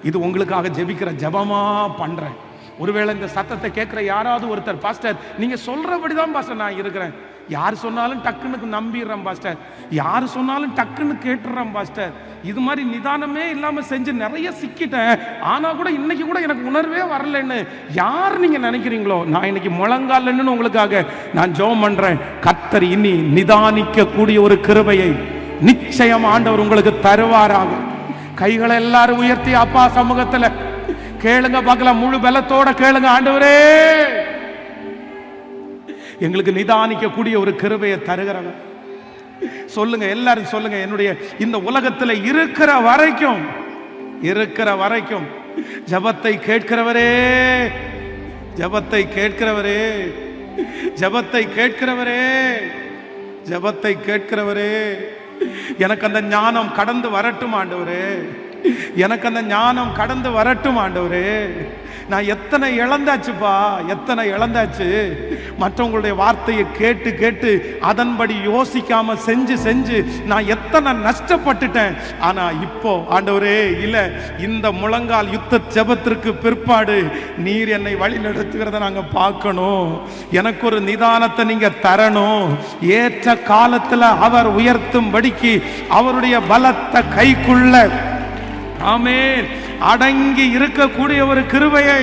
இது உங்களுக்காக ஜெபிக்கிற ஜெபமா பண்றேன். ஒருவேளை இந்த சத்தத்தை கேட்கிற யாராவது ஒருத்தர், பாஸ்டர் நீங்க சொல்றபடிதான் பாஸ்டர் நான் இருக்கிறேன், யார் சொன்னாலும் டக்குன்னு நம்பிடுறேன் பாஸ்டர், யார் சொன்னாலும் டக்குன்னு கேட்டுறேன் பாஸ்டர், இது மாதிரி நிதானமே இல்லாம செஞ்சு நிறைய சிக்கிட்டேன், ஆனா கூட இன்னைக்கு கூட எனக்கு உணர்வே வரலன்னு யார் நீங்க நினைக்கிறீங்களோ, நான் இன்னைக்கு முழங்காலன்னு உங்களுக்காக நான் ஜெபம் பண்றேன். கர்த்தர் இனி நிதானிக்க கூடிய ஒரு கிருபையை நிச்சயம் ஆண்டவர் உங்களுக்கு தருவாராக. கைகளை எல்லாரும் உயர்த்தி அப்பா சமூகத்துல கேளுங்க பார்க்கலாம், முழு பலத்தோட கேளுங்க. ஆண்டவரே எங்களுக்கு நிதானிக்க கூடிய ஒரு கிருபையை தருகிறவர் சொல்லுங்க, எல்லாரும் சொல்லுங்க. என்னுடைய இந்த உலகத்துல இருக்கிற வரைக்கும் ஜெபத்தை கேட்கிறவரே, ஜெபத்தை கேட்கிறவரே, ஜெபத்தை கேட்கிறவரே, ஜெபத்தை கேட்கிறவரே, எனக்கு அந்த ஞானம் கடந்து வரட்டும் ஆண்டவரே, எனக்கு அந்த ஞானம் கடந்து வரட்டும் ஆண்டவரே. நான் எத்தனை இழந்தாச்சுப்பா, எத்தனை இழந்தாச்சு. மற்றவங்களுடைய வார்த்தையை கேட்டு கேட்டு அதன்படி யோசிக்காம செஞ்சு செஞ்சு நான் எத்தனை நஷ்டப்பட்டுட்டேன். ஆனா இப்போ ஆண்டவரே இல்ல, இந்த முழங்கால் யுத்த ஜெபத்திற்கு பிற்பாடு நீர் என்னை வழி நடத்துகிறத நாங்க பார்க்கணும். எனக்கு ஒரு நிதானத்தை நீங்க தரணும். ஏற்ற காலத்துல அவர் உயர்த்தும்படிக்கு அவருடைய பலத்த கைக்குள்ள ஆமென் அடங்கி இருக்கக்கூடிய ஒரு கிருபையை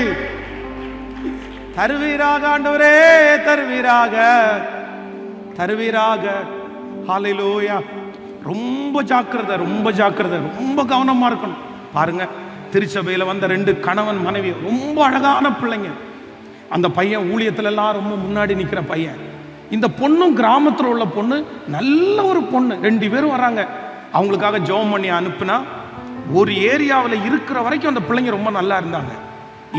தருவீராக ஆண்டவரே, தருவீராக, தருவீராக. ஹல்லேலூயா. ரொம்ப ஜாக்கிரதை, ரொம்ப ஜாக்கிரதை, ரொம்ப கவனமா இருக்கணும். பாருங்க, திருச்சபையில வந்த 2 கணவன் மனைவி, ரொம்ப அழகான பிள்ளைங்க. அந்த பையன் ஊழியத்துல எல்லாம் ரொம்ப முன்னாடி நிக்கிற பையன். இந்த பொண்ணும் கிராமத்துல உள்ள பொண்ணு, நல்ல ஒரு பொண்ணு. 2 பேரும் வராங்க. அவங்களுக்காக ஜெபம் பண்ணி அனுப்புனா, ஒரு ஏரியாவில் இருக்கிற வரைக்கும் அந்த பிள்ளைங்க ரொம்ப நல்லா இருந்தாங்க.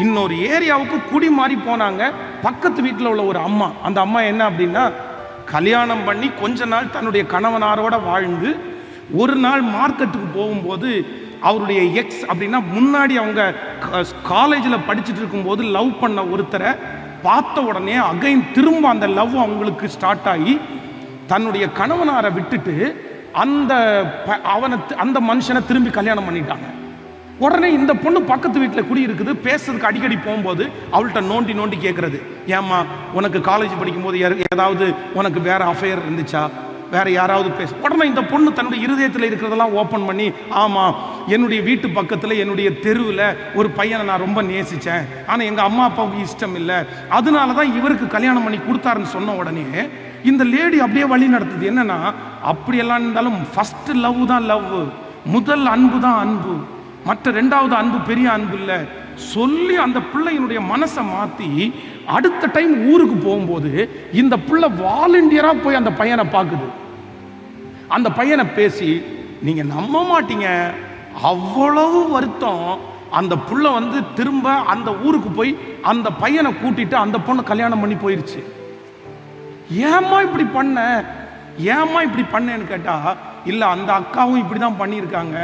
இன்னொரு ஏரியாவுக்கு குடி மாறி போனாங்க. பக்கத்து வீட்டில் உள்ள ஒரு அம்மா, அந்த அம்மா என்ன அப்படின்னா, கல்யாணம் பண்ணி கொஞ்ச நாள் தன்னுடைய கணவனாரோட வாழ்ந்து ஒரு நாள் மார்க்கெட்டுக்கு போகும்போது அவருடைய எக்ஸ் அப்படின்னா முன்னாடி அவங்க காலேஜில் படிச்சுட்டு இருக்கும்போது லவ் பண்ண ஒருத்தரை பார்த்த உடனே அகைன் திரும்ப அந்த லவ் அவங்களுக்கு ஸ்டார்ட் ஆகி தன்னுடைய கணவனாரை விட்டுட்டு அந்த மனுஷனை திரும்பி கல்யாணம் பண்ணிட்டாங்க. உடனே இந்த பொண்ணு பக்கத்து வீட்டில் குடி இருக்குது. பேசுறதுக்கு அடிக்கடி போகும்போது அவள்கிட்ட நோண்டி நோண்டி கேட்கறது, ஏம்மா உனக்கு காலேஜ் படிக்கும்போது ஏதாவது உனக்கு வேற அஃபேர் இருந்துச்சா, வேற யாராவது பேச. உடனே இந்த பொண்ணு தன்னுடைய இருதயத்தில் இருக்கிறதெல்லாம் ஓப்பன் பண்ணி, ஆமா என்னுடைய வீட்டு பக்கத்தில் என்னுடைய தெருவில் ஒரு பையனை நான் ரொம்ப நேசித்தேன், ஆனால் எங்கள் அம்மா அப்பாவுக்கு இஷ்டம் இல்லை, அதனால தான் இவருக்கு கல்யாணம் பண்ணி கொடுத்தாருன்னு சொன்ன உடனே இந்த லேடி அப்படியே வழி நடத்துது. என்னன்னா, அப்படியெல்லாம் இருந்தாலும் ஃபர்ஸ்ட் லவ் தான் லவ், முதல் அன்பு தான் அன்பு, மற்ற 2வது அன்பு பெரிய அன்பு இல்லை சொல்லி அந்த பிள்ளையினுடைய மனசை மாற்றி அடுத்த டைம் ஊருக்கு போகும்போது இந்த பிள்ளை வாலண்டியரா போய் அந்த பையனை பார்க்குது. அந்த பையனை பேசி, நீங்க நம்ப மாட்டீங்க, அவ்வளவு வருத்தம். அந்த புள்ள திரும்ப அந்த ஊருக்கு போய் அந்த பையனை கூட்டிட்டு அந்த பொண்ணு கல்யாணம் பண்ணி போயிருச்சு. ஏமா இப்படி பண்ண, ஏமா இப்படி பண்ணேன்னு கேட்டா, இல்ல அந்த அக்காவும் இப்படிதான் பண்ணியிருக்காங்க,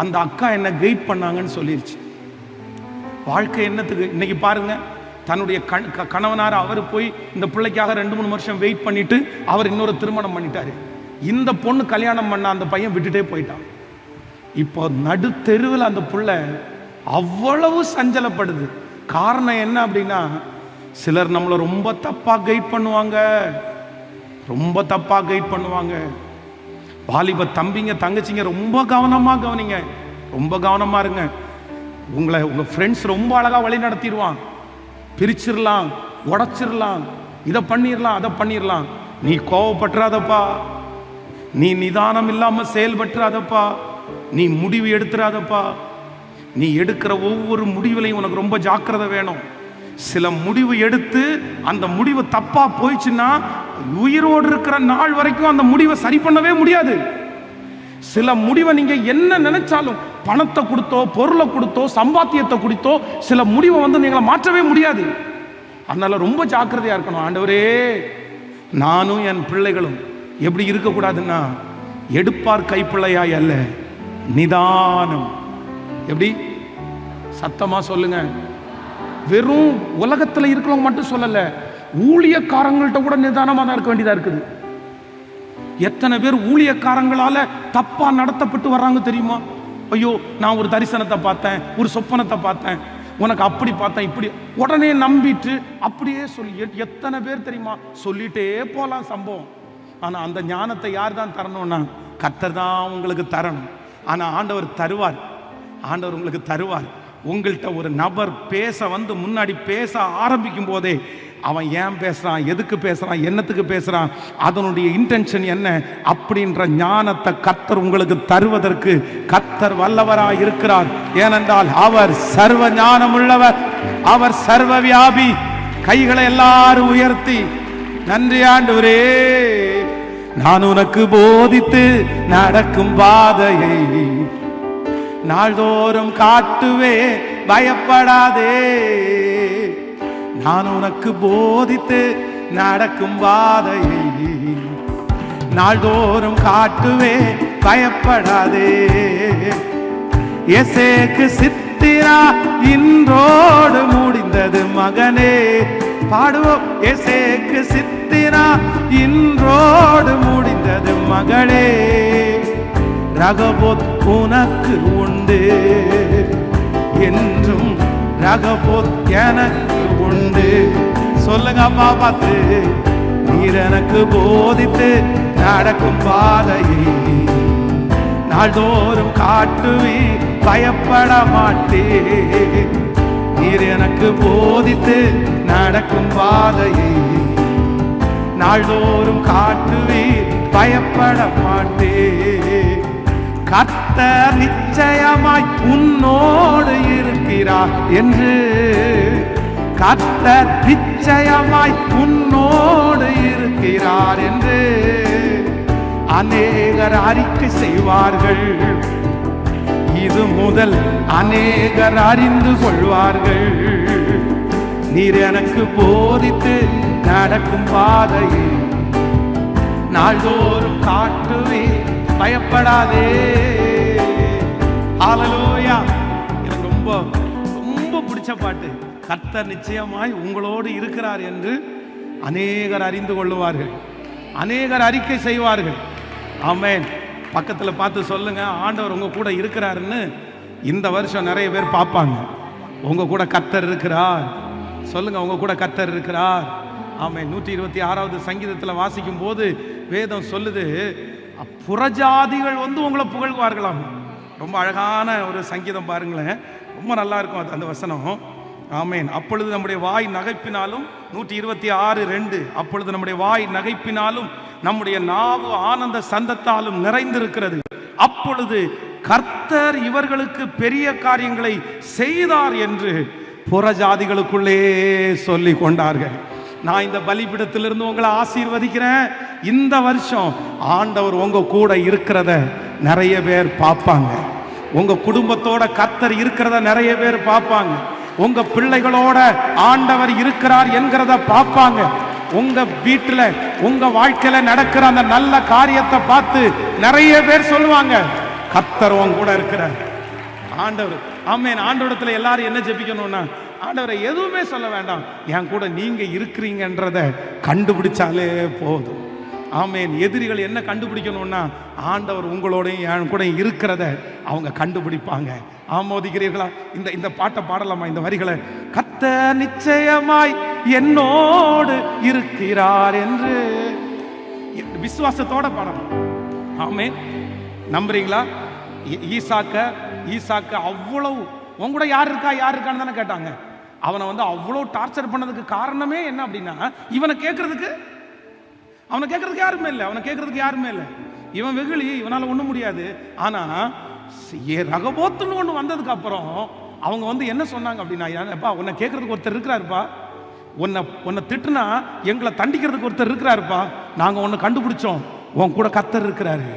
அந்த அக்கா என்ன கைட் பண்ணாங்கன்னு சொல்லிருச்சு. வாழ்க்கை என்னத்துக்கு? இன்னைக்கு பாருங்க, தன்னுடைய கணவனார் அவர் போய் இந்த பிள்ளைக்காக 2-3 வருஷம் வெயிட் பண்ணிட்டு அவர் இன்னொரு திருமணம் பண்ணிட்டாரு. இந்த பொண்ணு கல்யாணம் பண்ண அந்த பையன் விட்டுட்டே போயிட்டான். இப்போ நடு தெருவில் அந்த பிள்ளை அவ்வளவு சஞ்சலப்படுது. காரணம் என்ன அப்படின்னா, சிலர் நம்மளை ரொம்ப தப்பா கைட் பண்ணுவாங்க, ரொம்ப தப்பா கைட் பண்ணுவாங்க. வாலிப தம்பிங்க தங்கச்சிங்க ரொம்ப கவனமா கவனிங்க, ரொம்ப கவனமா இருங்க. உங்க ஃப்ரெண்ட்ஸ் ரொம்ப அழகா வழி நடத்திடுவான். பிரிச்சிடலாம், உடைச்சிடலாம், இதை பண்ணிடலாம், அதை பண்ணிடலாம். நீ கோவப்பட்டுறாதப்பா, நீ நிதானம் இல்லாம செயல்பட்டுறாதப்பா, நீ முடிவு எடுத்துறாதப்பா. நீ எடுக்கிற ஒவ்வொரு முடிவுலையும் உனக்கு ரொம்ப ஜாக்கிரதை வேணும். சில முடிவு எடுத்து அந்த முடிவு தப்பா போயிடுச்சுன்னா உயிரோடு இருக்கிற நாள் வரைக்கும் அந்த முடிவை சரி பண்ணவே முடியாது. சில முடிவை நீங்க என்ன நினைச்சாலும், பணத்தை கொடுத்தோ, பொருளை கொடுத்தோ, சம்பாத்தியத்தை கொடுத்தோ, சில முடிவை நீங்களை மாற்றவே முடியாது. அதனால ரொம்ப ஜாக்கிரதையா இருக்கணும். ஆண்டவரே, நானும் என் பிள்ளைகளும் எப்படி இருக்கக்கூடாதுன்னா, எடுப்பார் கைப்பிள்ளையாய் அல்ல, நிதானம். எப்படி? சத்தமா சொல்லுங்க. வெறும் உலகத்துல இருக்கிறவங்க மட்டும் சொல்லல, ஊழியக்காரங்கள்ட்ட கூட நிதானமா தான் இருக்க வேண்டியதா இருக்குது. எத்தனை பேர் ஊழியக்காரங்களால தப்பா நடத்தப்பட்டு வர்றாங்க தெரியுமா? ஐயோ, நான் ஒரு தரிசனத்தை பார்த்தேன், ஒரு சொப்பனத்தை பார்த்தேன், உனக்கு அப்படி பார்த்தேன், இப்படி உடனே நம்பிட்டு அப்படியே சொல்லி எத்தனை பேர் தெரியுமா? சொல்லிட்டே போலாம் சம்பவம். ஆனா அந்த ஞானத்தை யார் தான் தரணும்னா, கர்த்தர் தான் உங்களுக்கு தரணும். ஆனா ஆண்டவர் தருவார், ஆண்டவர் உங்களுக்கு தருவார். உங்கள்கிட்ட ஒரு நபர் பேச முன்னாடி பேச ஆரம்பிக்கும் போதே அவன் ஏன் பேசுறான், எதுக்கு பேசுறான், என்னத்துக்கு பேசுறான், அதனுடைய இன்டென்ஷன் என்ன அப்படின்ற ஞானத்தை கர்த்தர் உங்களுக்கு தருவதற்கு கர்த்தர் வல்லவராய் இருக்கிறார். ஏனென்றால் அவர் சர்வ ஞானம் உள்ளவர், அவர் சர்வ வியாபி. கைகளை எல்லாரும் உயர்த்தி, நன்றி ஆண்டவரே, நான் உனக்கு போதித்து நடக்கும் பாதையை நாள்தோறும் காட்டுவே, பயப்படாதே. நான் உனக்கு போதித்து நடக்கும் பாதையை நாள்தோறும் காட்டுவே, பயப்படாதே. எசேக்கு சித்திரா இன்றோடு முடிந்தது மகனே. பாடுவோம். எசேக்கு சித்திரா இன்றோடு முடிந்தது மகளே. ரகபோத் உனக்கு உண்டு என்றும், ரகபோத் எனக்கு உண்டு. சொல்லுங்க அப்பா பார்த்து, நீர் எனக்கு போதித்து நடக்கும் பாதையை நாள்தோறும் காட்டுவி, பயப்பட மாட்டே. நீர் எனக்கு போதித்து நடக்கும் பாதையை நாள்தோறும் காட்டுவி, பயப்பட மாட்டே. கர்த்தர் நிச்சயமாய் உன்னோடு இருக்கிறார் என்று, கர்த்தர் நிச்சயமாய் உன்னோடு இருக்கிறார் என்று அநேகர் அறிக்கை செய்வார்கள். இது முதல் அநேகர் அறிந்து கொள்வார்கள். நீர் எனக்கு போதித்து நடக்கும் பாதையை நாள்தோறும் காட்டுவே, பயப்படாதே. ஹல்லேலூயா. எனக்கு ரொம்ப ரொம்ப பிடிச்ச பாட்டு. கர்த்தர் நிச்சயமாய் உங்களோடு இருக்கிறார் என்று அநேகர் அறிந்து கொள்ளுவார்கள், அநேகர் அறிக்கை செய்வார்கள். ஆமென். பக்கத்தில் பார்த்து சொல்லுங்க, ஆண்டவர் உங்க கூட இருக்கிறாருன்னு. இந்த வருஷம் நிறைய பேர் பார்ப்பாங்க, உங்க கூட கர்த்தர் இருக்கிறார். சொல்லுங்க, உங்க கூட கர்த்தர் இருக்கிறார். ஆமென். 126வது சங்கீதத்தில் வாசிக்கும் போது வேதம் சொல்லுது, புறஜாதிகள் உங்களை புகழ்வார்களாம். ரொம்ப அழகான ஒரு சங்கீதம் பாருங்களேன், ரொம்ப நல்லா இருக்கும் அந்த வசனம். ஆமென். அப்பொழுது நம்முடைய வாய் நகைப்பினாலும், 126:2, அப்பொழுது நம்முடைய வாய் நகைப்பினாலும் நம்முடைய நாவு ஆனந்த சந்தத்தாலும் நிறைந்திருக்கிறது. அப்பொழுது கர்த்தர் இவர்களுக்கு பெரிய காரியங்களை செய்தார் என்று புறஜாதிகளுக்குள்ளே சொல்லி கொண்டார்கள். நான் இந்த பலிபீடத்திலிருந்து உங்களை ஆசீர்வதிக்கிறேன். இந்த வருஷம் ஆண்டவர் உங்க கூட இருக்கிறத நிறைய பேர் பார்ப்பாங்க. உங்க குடும்பத்தோட கர்த்தர் இருக்கிறத நிறைய பேர் பார்ப்பாங்க. உங்க பிள்ளைகளோட ஆண்டவர் இருக்கிறார் என்கிறத பார்ப்பாங்க. உங்க வீட்டுல உங்க வாழ்க்கையில நடக்கிற அந்த நல்ல காரியத்தை பார்த்து நிறைய பேர் சொல்லுவாங்க, கர்த்தர் உங்க கூட இருக்கிறார். ஆண்டவர் ஆமென். ஆண்டவரத்துல எல்லாரும் என்ன ஜெபிக்கணும்னா, ஆண்டவரை எதுவுமே சொல்ல வேண்டாம், என் கூட நீங்க இருக்கிறீங்கன்றத கண்டுபிடிச்சாலே போதும். ஆமென். எதிரிகள் என்ன கண்டுபிடிக்கணும்னா, ஆண்டவர் உங்களோடையும் என் கூட இருக்கிறத அவங்க கண்டுபிடிப்பாங்க. ஆமோதிக்கிறீர்களா? இந்த பாட்டை பாடலாமா? இந்த வரிகளை, கர்த்தர் நிச்சயமாய் என்னோடு இருக்கிறார் என்று விசுவாசத்தோட பாடலாம். ஆமென். நம்புறீங்களா? ஈசாக்க அவ்வளவு உங்க கூட யார் இருக்கான்னு தானே கேட்டாங்க. அவனை அவ்வளவு டார்ச்சர் பண்ணதுக்கு காரணமே என்ன அப்படின்னா, அவனை கேட்கறதுக்கு யாருமே இல்லை. இவன் வெகுளி, இவனால ஒண்ணும் முடியாது. ஆனா ரகபோத்துன்னு ஒண்ணு வந்ததுக்கு அப்புறம் அவங்க என்ன சொன்னாங்க அப்படின்னா, உன்னை கேட்கறதுக்கு ஒருத்தர் இருக்கிறாருப்பா, உன்னை திட்டுனா எங்களை தண்டிக்கிறதுக்கு ஒருத்தர் இருக்கிறாருப்பா, நாங்க ஒன்னு கண்டுபிடிச்சோம், உன் கூட கர்த்தர் இருக்கிறாரு.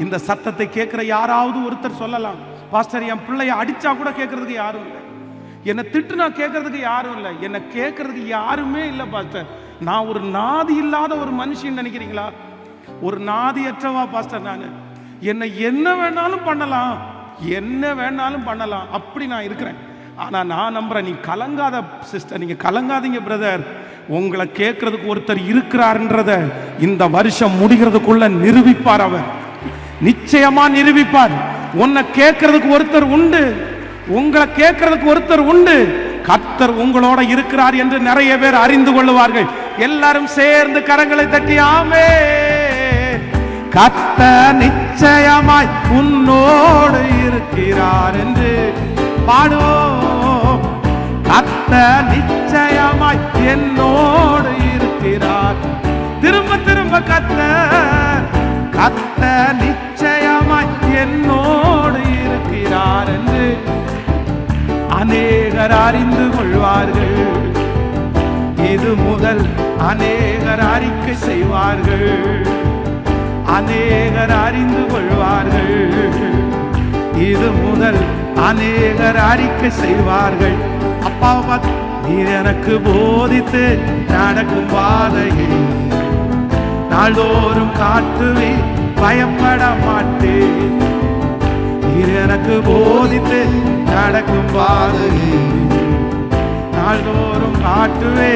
இந்த சத்தத்தை கேட்கிற யாராவது ஒருத்தர் சொல்லலாம், பாஸ்டர் என் பிள்ளைய அடிச்சா கூட கேட்கறதுக்கு யாரும் இல்லை, என்னை திட்டுனா கேட்கறதுக்கு யாரும் இல்லை, என்னை கேட்கறதுக்கு யாருமே இல்லை பாஸ்டர், நான் ஒரு நாதி இல்லாத ஒரு மனுஷன் நினைக்கிறீங்களா? ஒரு நாதியற்றவா பாஸ்டர் நான், என்னை என்ன வேணாலும் பண்ணலாம் அப்படி நான் இருக்கிறேன். ஆனா நான் நம்புறேன், நீ கலங்காத சிஸ்டர், நீங்க கலங்காதீங்க பிரதர், உங்களை கேட்கறதுக்கு ஒருத்தர் இருக்கிறார்ன்றத இந்த வருஷம் முடிகிறதுக்குள்ள நிரூபிப்பார். அவர் நிச்சயமா நிரூபிப்பார். உன்னை கேட்கறதுக்கு ஒருத்தர் உண்டு, உங்களை கேட்கறதுக்கு ஒருத்தர் உண்டு. கர்த்தர் உங்களோட இருக்கிறார் என்று நிறைய பேர் அறிந்து கொள்ளுவார்கள். எல்லாரும் சேர்ந்து கரங்களை தட்டி ஆமென். கர்த்தர் நிச்சயமாய் உன்னோடு இருக்கிறார் என்று பாடுவோம். கர்த்தர் நிச்சயமாய் என்னோடு இருக்கிறார். திரும்ப கர்த்தர் நிச்சயமாய் என்னோடு இருக்கிறார் என்று அநேகர் அறிந்து கொள்வார்கள். இது முதல் அநேகர் அறிக்கை செய்வார்கள். அநேகர் அறிந்து கொள்வார்கள். இது முதல் அநேகர் அறிக்கை செய்வார்கள். அப்பா, நீர் எனக்கு போதித்து நடக்கும் பாதையை நாள்தோறும் காட்டுவே, பயப்பட மாட்டேன். நீர் எனக்கு போதித்து நடக்கும் பாதையை நாள்தோறும் காட்டுவே,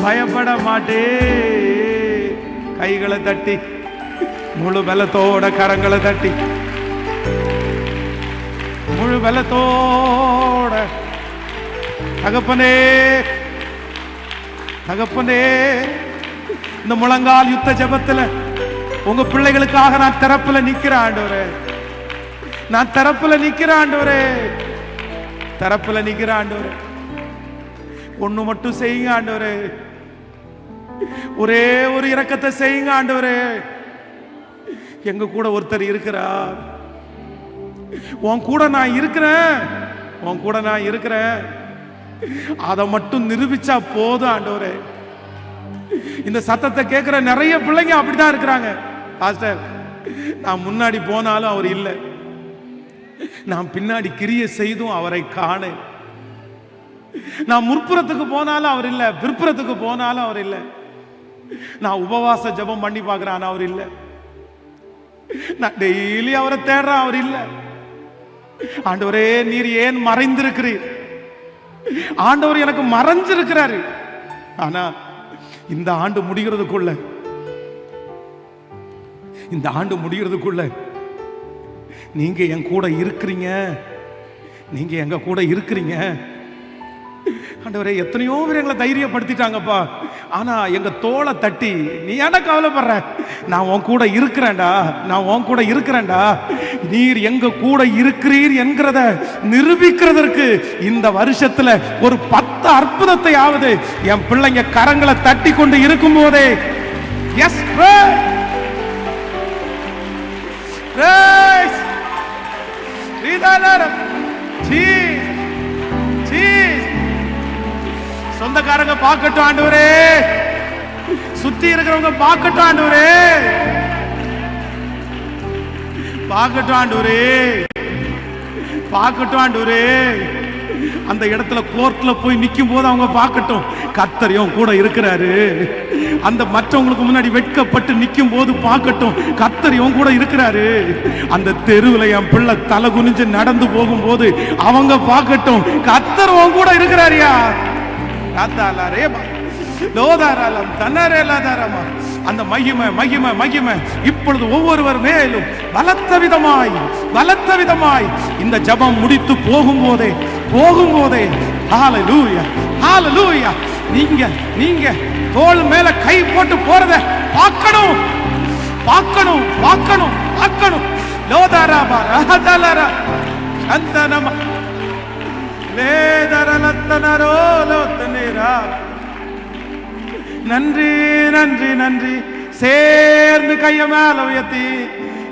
பயப்பட மாட்டேன். கைகளை தட்டி முழு பலத்தோட கரங்களை தட்டி முழு பலத்தோட, தகப்பனே இந்த முழங்கால் யுத்த ஜெபத்துல உங்க பிள்ளைகளுக்காக நான் திறப்புல நிக்கிறேன் ஆண்டவரே. ஒண்ணு மட்டும் செய்யுங்க ஆண்டவரே, ஒரே ஒரு இரக்கத்தை செய்யுங்க ஆண்டவரே. எங்க கூட ஒருத்தர் இருக்கிறார், உன் கூட நான் இருக்கிறேன், அதை மட்டும் நிரூபிச்சா போதும் ஆண்டவரே. இந்த சத்தத்தை கேட்கிற நிறைய பிள்ளைங்க அப்படிதான் இருக்கிறாங்க. பாஸ்டர், நான் முன்னாடி போனாலும் அவர் இல்லை, நான் பின்னாடி கிரியை செய்தும் அவரை காண, நான் முற்புறத்துக்கு போனாலும் அவர் இல்லை, பிற்புறத்துக்கு போனாலும் அவர் இல்லை, நான் உபவாச ஜெபம் பண்ணி பார்க்கிறேன் அவர் இல்லை, நான் டெய்லி அவரை தேடுறேன் அவர் இல்லை. ஆண்டவரே, நீர் ஏன் மறைந்திருக்கிறீர்? ஆண்டவர் எனக்கு மறைஞ்சிருக்கிறாரு. ஆனா இந்த ஆண்டு முடிகிறதுக்குள்ள நீங்க என் கூட இருக்கிறீங்க, நீங்க எங்க கூட இருக்கிறீங்க. ஆண்டவரே, எத்தனையோ பேர் எங்களை தைரியப்படுத்திட்டாங்கப்பா. ஆனா எங்க தோளை தட்டி, நீ என்ன கவலைப்படுற, நான் உன் கூட இருக்கிறேன்டா, நீர் எங்க கூட இருக்கிறீர் என்கிறத நிரூபிக்கிறதற்கு இந்த வருஷத்துல ஒரு 10 அற்புதத்தை ஆவது என் பிள்ளைங்க கரங்களை தட்டி கொண்டு இருக்கும் போதே, எஸ் சொந்தக்காரங்க பார்க்கட்டும் ஆண்டவரே, சுத்தி இருக்கிறவங்க பார்க்கட்டும் ஆண்டவரே, பார்க்கட்டும் ஆண்டவரே, பார்க்கட்டும் ஆண்டவரே. அந்த இடத்துல கோர்ட்ல போய் நிற்கும் போது அவங்க பார்க்கட்டும், கர்த்தரையும் கூட இருக்கிறாரு. அந்த மற்றவங்களுக்கு முன்னாடி வெட்கப்பட்டு நிற்கும் போது பார்க்கட்டும், கர்த்தரையும் கூட இருக்கிறாரு. அந்த தெருவில் என் பிள்ளை தலை குனிஞ்சு நடந்து போகும்போது அவங்க பார்க்கட்டும், கர்த்தரும் கூட இருக்கிறாரியா. அந்த மகிமை மகிமை மகிமை இப்பொழுது ஒவ்வொருவர் மேலும் பலத்த விதமாய் இந்த ஜெபம் முடித்து போகும்போதே ஹalleluya ஹalleluya, நீங்க தோள் மேல கை போட்டு போறத பார்க்கணும். லோதாராபா ரஹதலரா சந்தனம லேதரலத்தனரோ லோத்தனேரா. நன்றி நன்றி நன்றி. சேர்ந்து கைய மேல உயர்த்தி,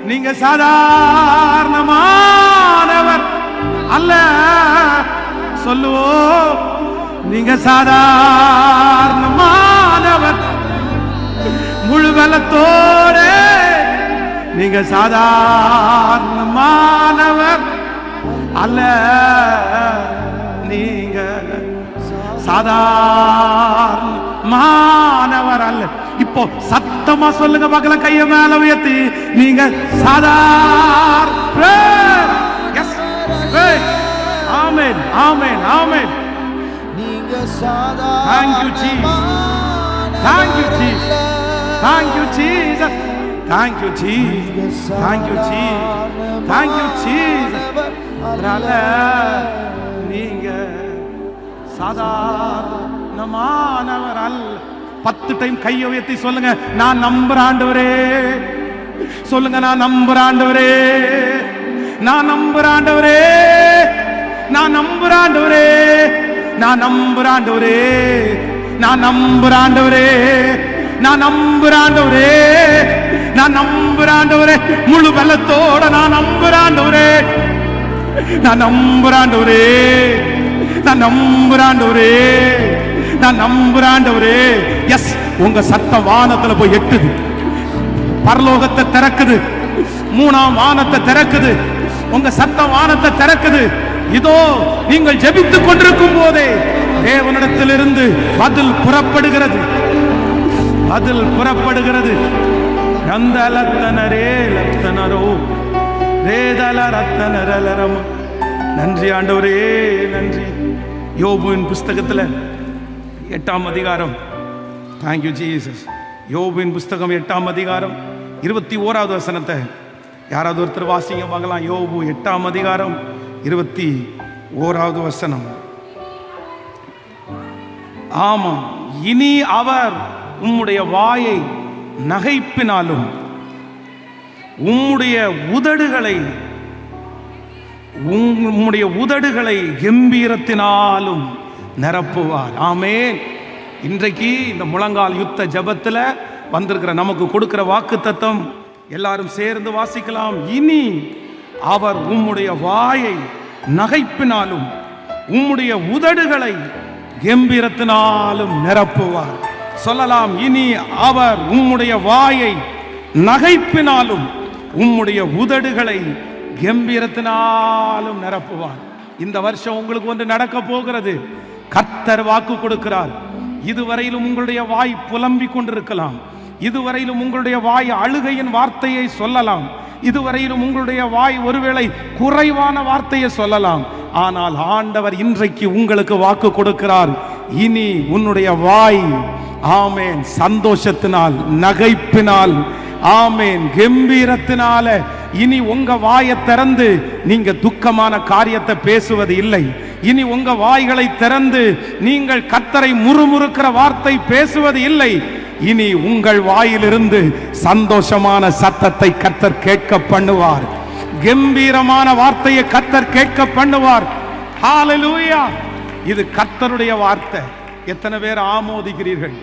நீங்க சாதாரணமானவர் அல்ல சொல்லுவோம். நீங்க சாதாரணமானவர், முழு பலத்தோட நீங்க சாதாரணமானவர் அல்ல. நீங்க சாதாரணமானவர் அல்ல. இப்போ சத்தமா சொல்லுங்க பார்க்கலாம், கைய மேல உயர்த்தி, நீங்க சாதாரண. ஆமென் ஆமென் ஆமென். நீங்க சாதாரண. Thank you Jesus, thank you Jesus, thank you Jesus, thank you Jesus, thank you Jesus, thank you Jesus. நீங்க சாதாரணமானவர் அல்ல. 10 டைம் கையை உயர்த்தி சொல்லுங்க, நான் நம்புறேன் ஆண்டவரே. சொல்லுங்க, நான் நம்புறேன் ஆண்டவரே, நான் நம்புறேன் ஆண்டவரே, நான் நம்புறேன் ஆண்டவரே, நான் நம்புறேன் ஆண்டவரே, நான் நம்புறேன் ஆண்டவரே, நான் நம்புறேன் ஆண்டவரே, நான் நம்புறேன் ஆண்டவரே, முழு பலத்தோட நான் நம்புறேன் ஆண்டவரே, நான் நம்புறேன் ஆண்டவரே, நான் நம்புறேன் ஆண்டவரே, நான் நம்புறேன் ஆண்டவரே. எஸ், உங்க சத்தம் வானத்துல போய் எட்டுது, பரலோகத்தை திறக்குது, 3ஆம் வானத்தை திறக்குது, உங்க சத்தம் வானத்தை திறக்குது. இதோ நீங்கள் ஜெபித்துக் கொண்டிருக்கும் போதே தேவனிடத்திலிருந்து பதில் புறப்படுகிறது, பதில் புறப்படுகிறது. நன்றி ஆண்டவரே, நன்றி. யோபுவின் புஸ்தகத்தில் 8ஆம் அதிகாரம், தேங்க்யூ ஜீசஸ். யோபுவின் புஸ்தகம் 8ஆம் அதிகாரம் 21வது வசனத்தை யாராவது ஒருத்தர் வாசிங்க பார்க்கலாம். யோபு 8ஆம் அதிகாரம் 21வது வசனம். ஆமாம், இனி அவர் உம்முடைய வாயை நகைப்பினாலும் உம்முடைய உதடுகளை கம்பீரத்தினாலும் நிரப்புவார். ஆமென். இன்றைக்கு இந்த முழங்கால் யுத்த ஜெபத்தில் வந்திருக்கிற நமக்கு கொடுக்கிற வாக்குத்தத்தம் எல்லாரும் சேர்ந்து வாசிக்கலாம். இனி அவர் உம்முடைய வாயை நகைப்பினாலும் உம்முடைய உதடுகளை கம்பீரத்தினாலும் நிரப்புவார். சொல்லலாம், இனி அவர் உம்முடைய வாயை நகைப்பினாலும் உம்முடைய உதடுகளை கம்பீரத்தினாலும் நிரப்புவார். இந்த வருஷம் உங்களுக்கு ஒன்று நடக்க போகிறது. கர்த்தர் வாக்கு கொடுக்கிறார். இதுவரையிலும் உங்களுடைய வாய் புலம்பிக் கொண்டிருக்கலாம், இதுவரையிலும் உங்களுடைய வாய் அழுகையின் வார்த்தையை சொல்லலாம், இதுவரையிலும் உங்களுடைய வாய் ஒருவேளை குறைவான வார்த்தையை சொல்லலாம். ஆனால் ஆண்டவர் இன்றைக்கு உங்களுக்கு வாக்கு கொடுக்கிறார். இனி உன்னுடைய வாய், ஆமேன், சந்தோஷத்தினால், நகைப்பினால், ஆமேன், கம்பீரத்தினால இனி உங்க வாயை திறந்து நீங்க துக்கமான காரியத்தை பேசுவது இல்லை. இனி உங்க வாய்களை திறந்து நீங்கள் கர்த்தரை முறுமுறுக்கிற வார்த்தை பேசுவது இல்லை. இனி உங்கள் வாயிலிருந்து சந்தோஷமான சத்தத்தை கர்த்தர் கேட்க பண்ணுவார். கம்பீரமான வார்த்தையை கர்த்தர் கேட்க பண்ணுவார். ஹalleluya. இது கர்த்தருடைய வார்த்தை. எத்தனை பேர் ஆமோதிக்கிறீர்கள்?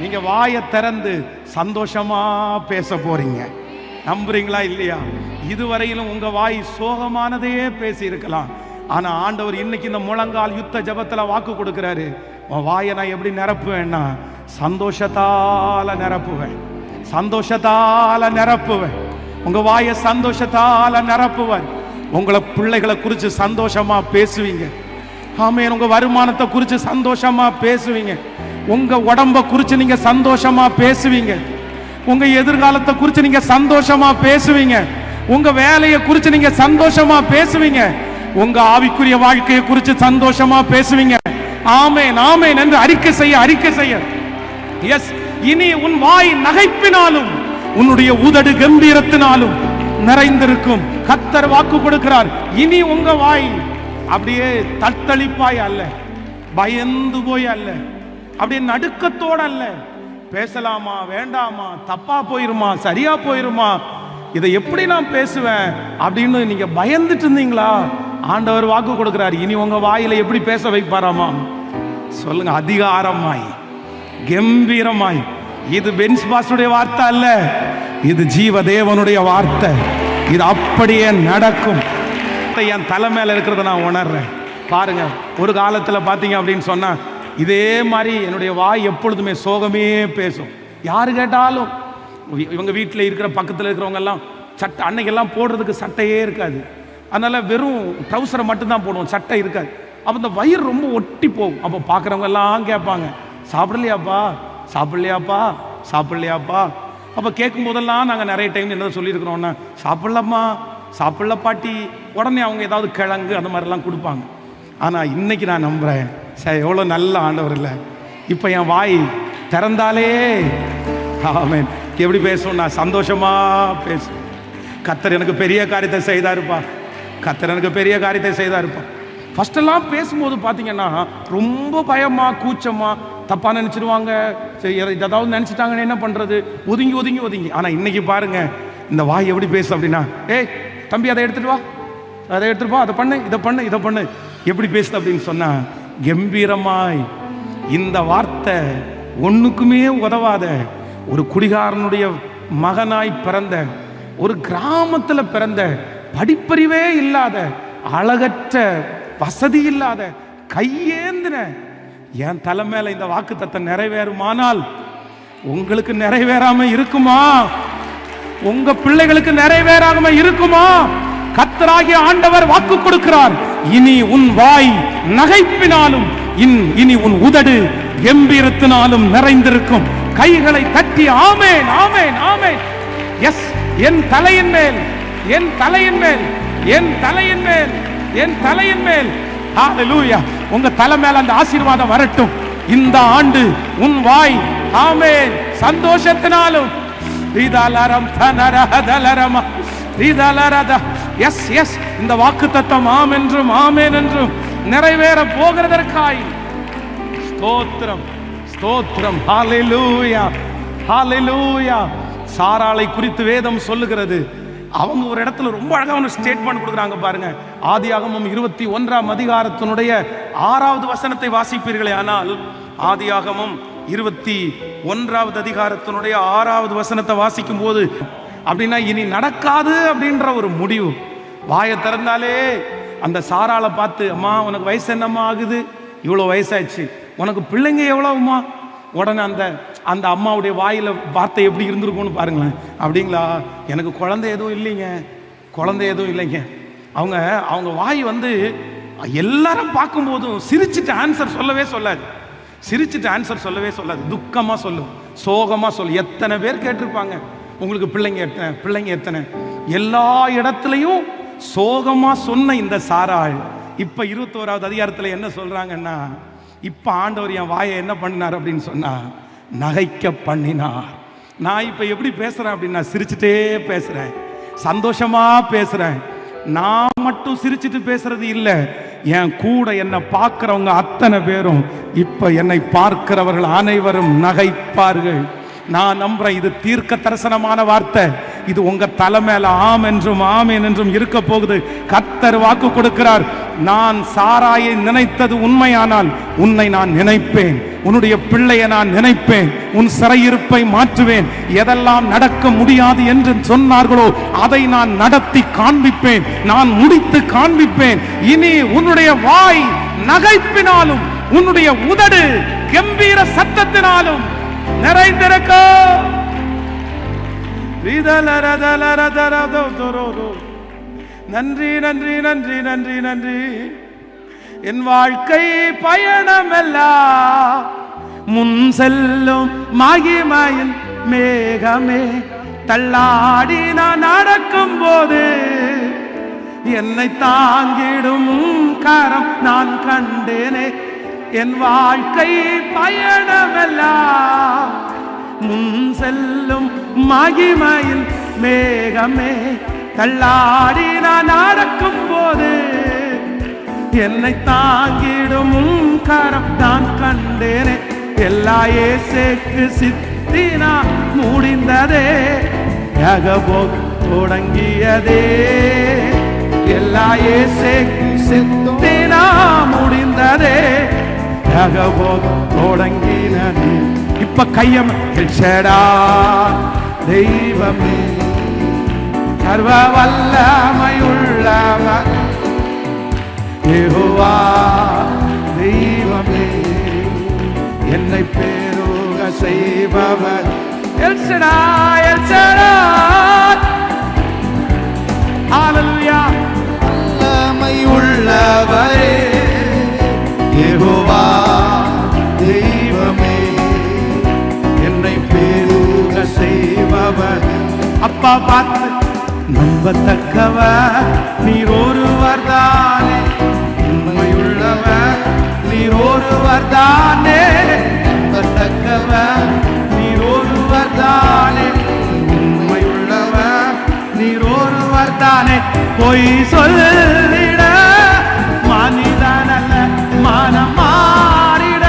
நீங்க வாயை திறந்து சந்தோஷமா பேச போறீங்க. நம்புறீங்களா இல்லையா? இதுவரையிலும் உங்க வாய் சோகமானதையே பேசி இருக்கலாம். ஆனா ஆண்டவர் இன்னைக்கு இந்த முழங்கால் யுத்த ஜெபத்துல வாக்கு கொடுக்கிறாரு, உன் வாயை நான் எப்படி நிரப்புவேன்னா சந்தோஷத்தால நிரப்புவேன், சந்தோஷத்தால நிரப்புவேன். உங்க வாயை சந்தோஷத்தால நிரப்புவேன். உங்களை பிள்ளைகளை குறித்து சந்தோஷமா பேசுவீங்க. ஆமென். உங்க வருமானத்தை குறித்து சந்தோஷமா பேசுவீங்க. உங்க உடம்ப குறித்து நீங்க சந்தோஷமா பேசுவீங்க. உங்க எதிர்காலத்தை குறித்து நீங்க சந்தோஷமா பேசுவீங்க. உங்க வேலையை குறித்து நீங்க சந்தோஷமா பேசுவீங்க. உங்க ஆவிக்குரிய வாழ்க்கையை குறித்து சந்தோஷமா பேசுவீங்க. ஆமென் ஆமென் என்று அறிக்கை செய்ய. எஸ், இனி உன் வாய் நகைப்பினாலும் உன்னுடைய உதடு கம்பீரத்தினாலும் நிறைந்திருக்கும். கர்த்தர் வாக்கு கொடுக்கிறார். இனி உங்க வாய் அப்படியே தத்தளிப்பாய் அல்ல, பயந்து போய் அல்ல, அப்படியே நடுக்கத்தோட அல்ல. பேசலாமா வேண்டாமா, தப்பா போயிருமா சரியா போயிருமா, இதை எப்படி நான் பேசுவேன் அப்படின்னு நீங்க பயந்துட்டு இருந்தீங்களா? ஆண்டவர் வாக்கு கொடுக்கிறார். இனி உங்க வாயில எப்படி பேச வைப்பாராமா? சொல்லுங்க, அதிகாரமாய் கம்பீரமாய். இது பென்ஸ் பாஸ்டருடைய வார்த்தை அல்ல, இது ஜீவ தேவனுடைய வார்த்தை. இது அப்படியே நடக்கும். என் தலை மேல இருக்கிறத நான் உணர்றேன். பாருங்க, ஒரு காலத்துல பாத்தீங்க அப்படின்னு சொன்னா இதே மாதிரி என்னுடைய வாய் எப்பொழுதுமே சோகமே பேசும். யாரு கேட்டாலும் இவங்க வீட்டில் இருக்கிற பக்கத்தில் இருக்கிறவங்க எல்லாம் சட்டை, அன்னைக்கெல்லாம் போடுறதுக்கு சட்டையே இருக்காது. அதனால வெறும் ட்ரௌசரை மட்டும்தான் போடுவோம், சட்டை இருக்காது. அப்போ இந்த வயிறு ரொம்ப ஒட்டி போகும். அப்போ பார்க்குறவங்க எல்லாம் கேட்பாங்க, சாப்பிடலையாப்பா சாப்பிடலையாப்பா சாப்பிடலையாப்பா. அப்போ கேட்கும் போதெல்லாம் நாங்கள் நிறைய டைம் என்ன சொல்லியிருக்கிறோம்னா, சாப்பிடலாமா சாப்பிடல பாட்டி. உடனே அவங்க ஏதாவது கிழங்கு அந்த மாதிரிலாம் கொடுப்பாங்க. ஆனால் இன்னைக்கு நான் நம்புகிறேன், சரி எவ்வளோ நல்ல ஆண்டவர் இல்லை. இப்போ என் வாய் திறந்தாலே ஆமென் எப்படி பேசும், நான் சந்தோஷமா பேசும். கர்த்தர் எனக்கு பெரிய காரியத்தை செய்தாருப்பா, கர்த்தர் எனக்கு பெரிய காரியத்தை செய்தாருப்பா. ஃபர்ஸ்டெல்லாம் பேசும்போது பார்த்தீங்கன்னா ரொம்ப பயமா கூச்சமா, தப்பாக நினச்சிடுவாங்க, சரி ஏதாவது நினச்சிட்டாங்கன்னு என்ன பண்ணுறது, ஒதுங்கி ஒதுங்கி ஒதுங்கி. ஆனால் இன்னைக்கு பாருங்க இந்த வாய் எப்படி பேசும் அப்படின்னா, ஏய் தம்பி அதை எடுத்துட்டு வா, அதை எடுத்துட்டு வா, அதை பண்ணு, இதை பண்ணு, இதை பண்ணு, எப்படி பேசுது அப்படின்னு சொன்னா கம்பீரமாய். இந்த வார்த்தை ஒண்ணுக்குமே உதவாத ஒரு குடிகாரனுடைய மகனாய் பிறந்த, ஒரு கிராமத்தில் பிறந்த, படிப்பறிவே இல்லாத, அழகற்ற, வசதி இல்லாத, கையேந்தின என் தலை மேல இந்த வாக்கு தத்தம் நிறைவேறுமானால் உங்களுக்கு நிறைவேறாம இருக்குமா? உங்க பிள்ளைகளுக்கு நிறைவேறாம இருக்குமா? கர்த்தராகிய ஆண்டவர் வாக்கு கொடுக்கிறார். இனி உன் வாய் நகைப்பினாலும் இனி உன் உதடு கம்பீரத்தினாலும் நிறைந்திருக்கும். கைகளை தட்டி ஆமென் ஆமென் ஆமென். எஸ், என் தலையின் மேல், என் தலையின் மேல், என் தலையின் மேல், என் தலையின் மேல். ஹalleluya. உங்க தலை மேல அந்த ஆசீர்வாதம் வரட்டும். இந்த ஆண்டு உன் வாய் ஆமென் சந்தோஷத்தினாலும் இதலரம் தனரதலரம இதலரத. எஸ் எஸ், இந்த வாக்குத்தத்தம் ஆம் என்றும் ஆமென் என்றும் நிறைவேற போகிறதற்காய் ஸ்தோத்திரம் ஸ்தோத்திரம். ஹalleluya ஹalleluya. சாராளை குறித்து வேதம் சொல்லுகிறது. அவங்க ஒரு இடத்துல ரொம்ப அழகான ஸ்டேட்மெண்ட் கொடுக்குறாங்க பாருங்க. ஆதியாகமம் 21ஆம் அதிகாரத்தினுடைய 6வது வசனத்தை வாசிப்பீர்களே ஆனால், ஆதியாகமம் 21வது அதிகாரத்தினுடைய 6வது வசனத்தை வாசிக்கும் போது அப்படின்னா இனி நடக்காது அப்படின்ற ஒரு முடிவு. வாயை திறந்தாலே அந்த சாராளை பார்த்து, அம்மா உனக்கு வயசு என்னம்மா ஆகுது? இவ்வளோ வயசாச்சு. உனக்கு பிள்ளைங்க எவ்வளவுமா? உடனே அந்த அம்மாவுடைய வாயில வார்த்தை எப்படி இருந்திருக்கும்னு பாருங்களேன். அப்படிங்களா, எனக்கு குழந்தை எதுவும் இல்லைங்க, குழந்தை எதுவும் இல்லைங்க. அவங்க வாய் எல்லாரும் பார்க்கும்போதும் சிரிச்சுட்டு ஆன்சர் சொல்லவே சொல்லாது, சிரிச்சுட்டு ஆன்சர் சொல்லவே சொல்லாது, துக்கமா சொல்லும், சோகமா சொல்லும். எத்தனை பேர் கேட்டிருப்பாங்க, உங்களுக்கு பிள்ளைங்க எத்தனை, பிள்ளைங்க எத்தனை? எல்லா இடத்துலையும் சோகமா சொன்ன இந்த சாராள் இப்ப 21வது அதிகாரத்துல என்ன சொல்றாங்கன்னா, இப்ப ஆண்டவர் என் வாயை என்ன பண்ணினார் அப்படின்னு சொன்னா நகைக்க பண்ணினார். நான் இப்ப எப்படி பேசுறேன் அப்படின்னா சிரிச்சுட்டே பேசுறேன், சந்தோஷமா பேசுறேன். நான் மட்டும் சிரிச்சுட்டு பேசுறது இல்லை, என் கூட என்னை பார்க்கிறவங்க அத்தனை பேரும் இப்ப என்னை பார்க்கிறவர்கள் அனைவரும் நகைப்பார்கள். நான் நம்புறேன் இது தீர்க்க தரிசனமான வார்த்தை. இது உங்க தலை மேல ஆம் என்றும் ஆமேன் என்றும் இருக்க போகுது. கர்த்தர் வாக்கு கொடுக்கிறார், நான் சாராயை நினைத்தது உண்மையானால் உன்னை நான் நினைப்பேன், உன்னுடைய பிள்ளையை நான் நினைப்பேன், உன் சிறையிருப்பை மாற்றுவேன், எதெல்லாம் நடக்க முடியாது என்று சொன்னார்களோ அதை நான் நடத்தி காண்பிப்பேன், நான் முடித்து காண்பிப்பேன். இனி உன்னுடைய வாய் நகைப்பினாலும் உன்னுடைய உதடு கம்பீர சத்தத்தினாலும் நிறைந்திருக்க. நன்றி நன்றி நன்றி நன்றி நன்றி. என் வாழ்க்கை பயணமெல்லாம் முன் செல்லும் மகிமையின் மேகமே, தள்ளாடி நான் நடக்கும் போது என்னை தாங்கிடும் கரம் நான் கண்டேனே. என் வாழ்க்கை பயணமெல்லாம் முன் செல்லும் மகிமையின் மேகமே, தள்ளாடி நான் நடக்கும் போது என்னை தாங்கிடும் கரம் நான் கண்டேனே. எல்லா இயேசுக்கு சித்தினா முடிந்ததே, யகபோ தொடங்கியதே. எல்லா இயேசுக்கு சித்தினா முடிந்ததே, யகபோ தொடங்கினதே. இப்ப கையம் எல்ஷடா தெய்வமே, சர்வ வல்லமையுள்ளவர் யெகோவா தெய்வமே, என்னை பெருக செய்பவர் எல்ஷடா எல்ஷடா. ஹல்லேலூயா. வல்லமையுள்ளவரே யெகோவா தெய்வமே, என்னை பெருக செய்பவர். அப்பா பார்த்து நம்பத்தக்கவர் நீர் ஒருவர் தானே, உண்மையுள்ளவர் நீர் ஒருவர் தானே. நம்பத்தக்கவர் நீர் ஒருவர் தானே, உண்மையுள்ளவர் நீர் ஒருவர் தானே. பொய் சொல்லிட மனிதனல்ல, மனம் மாறிட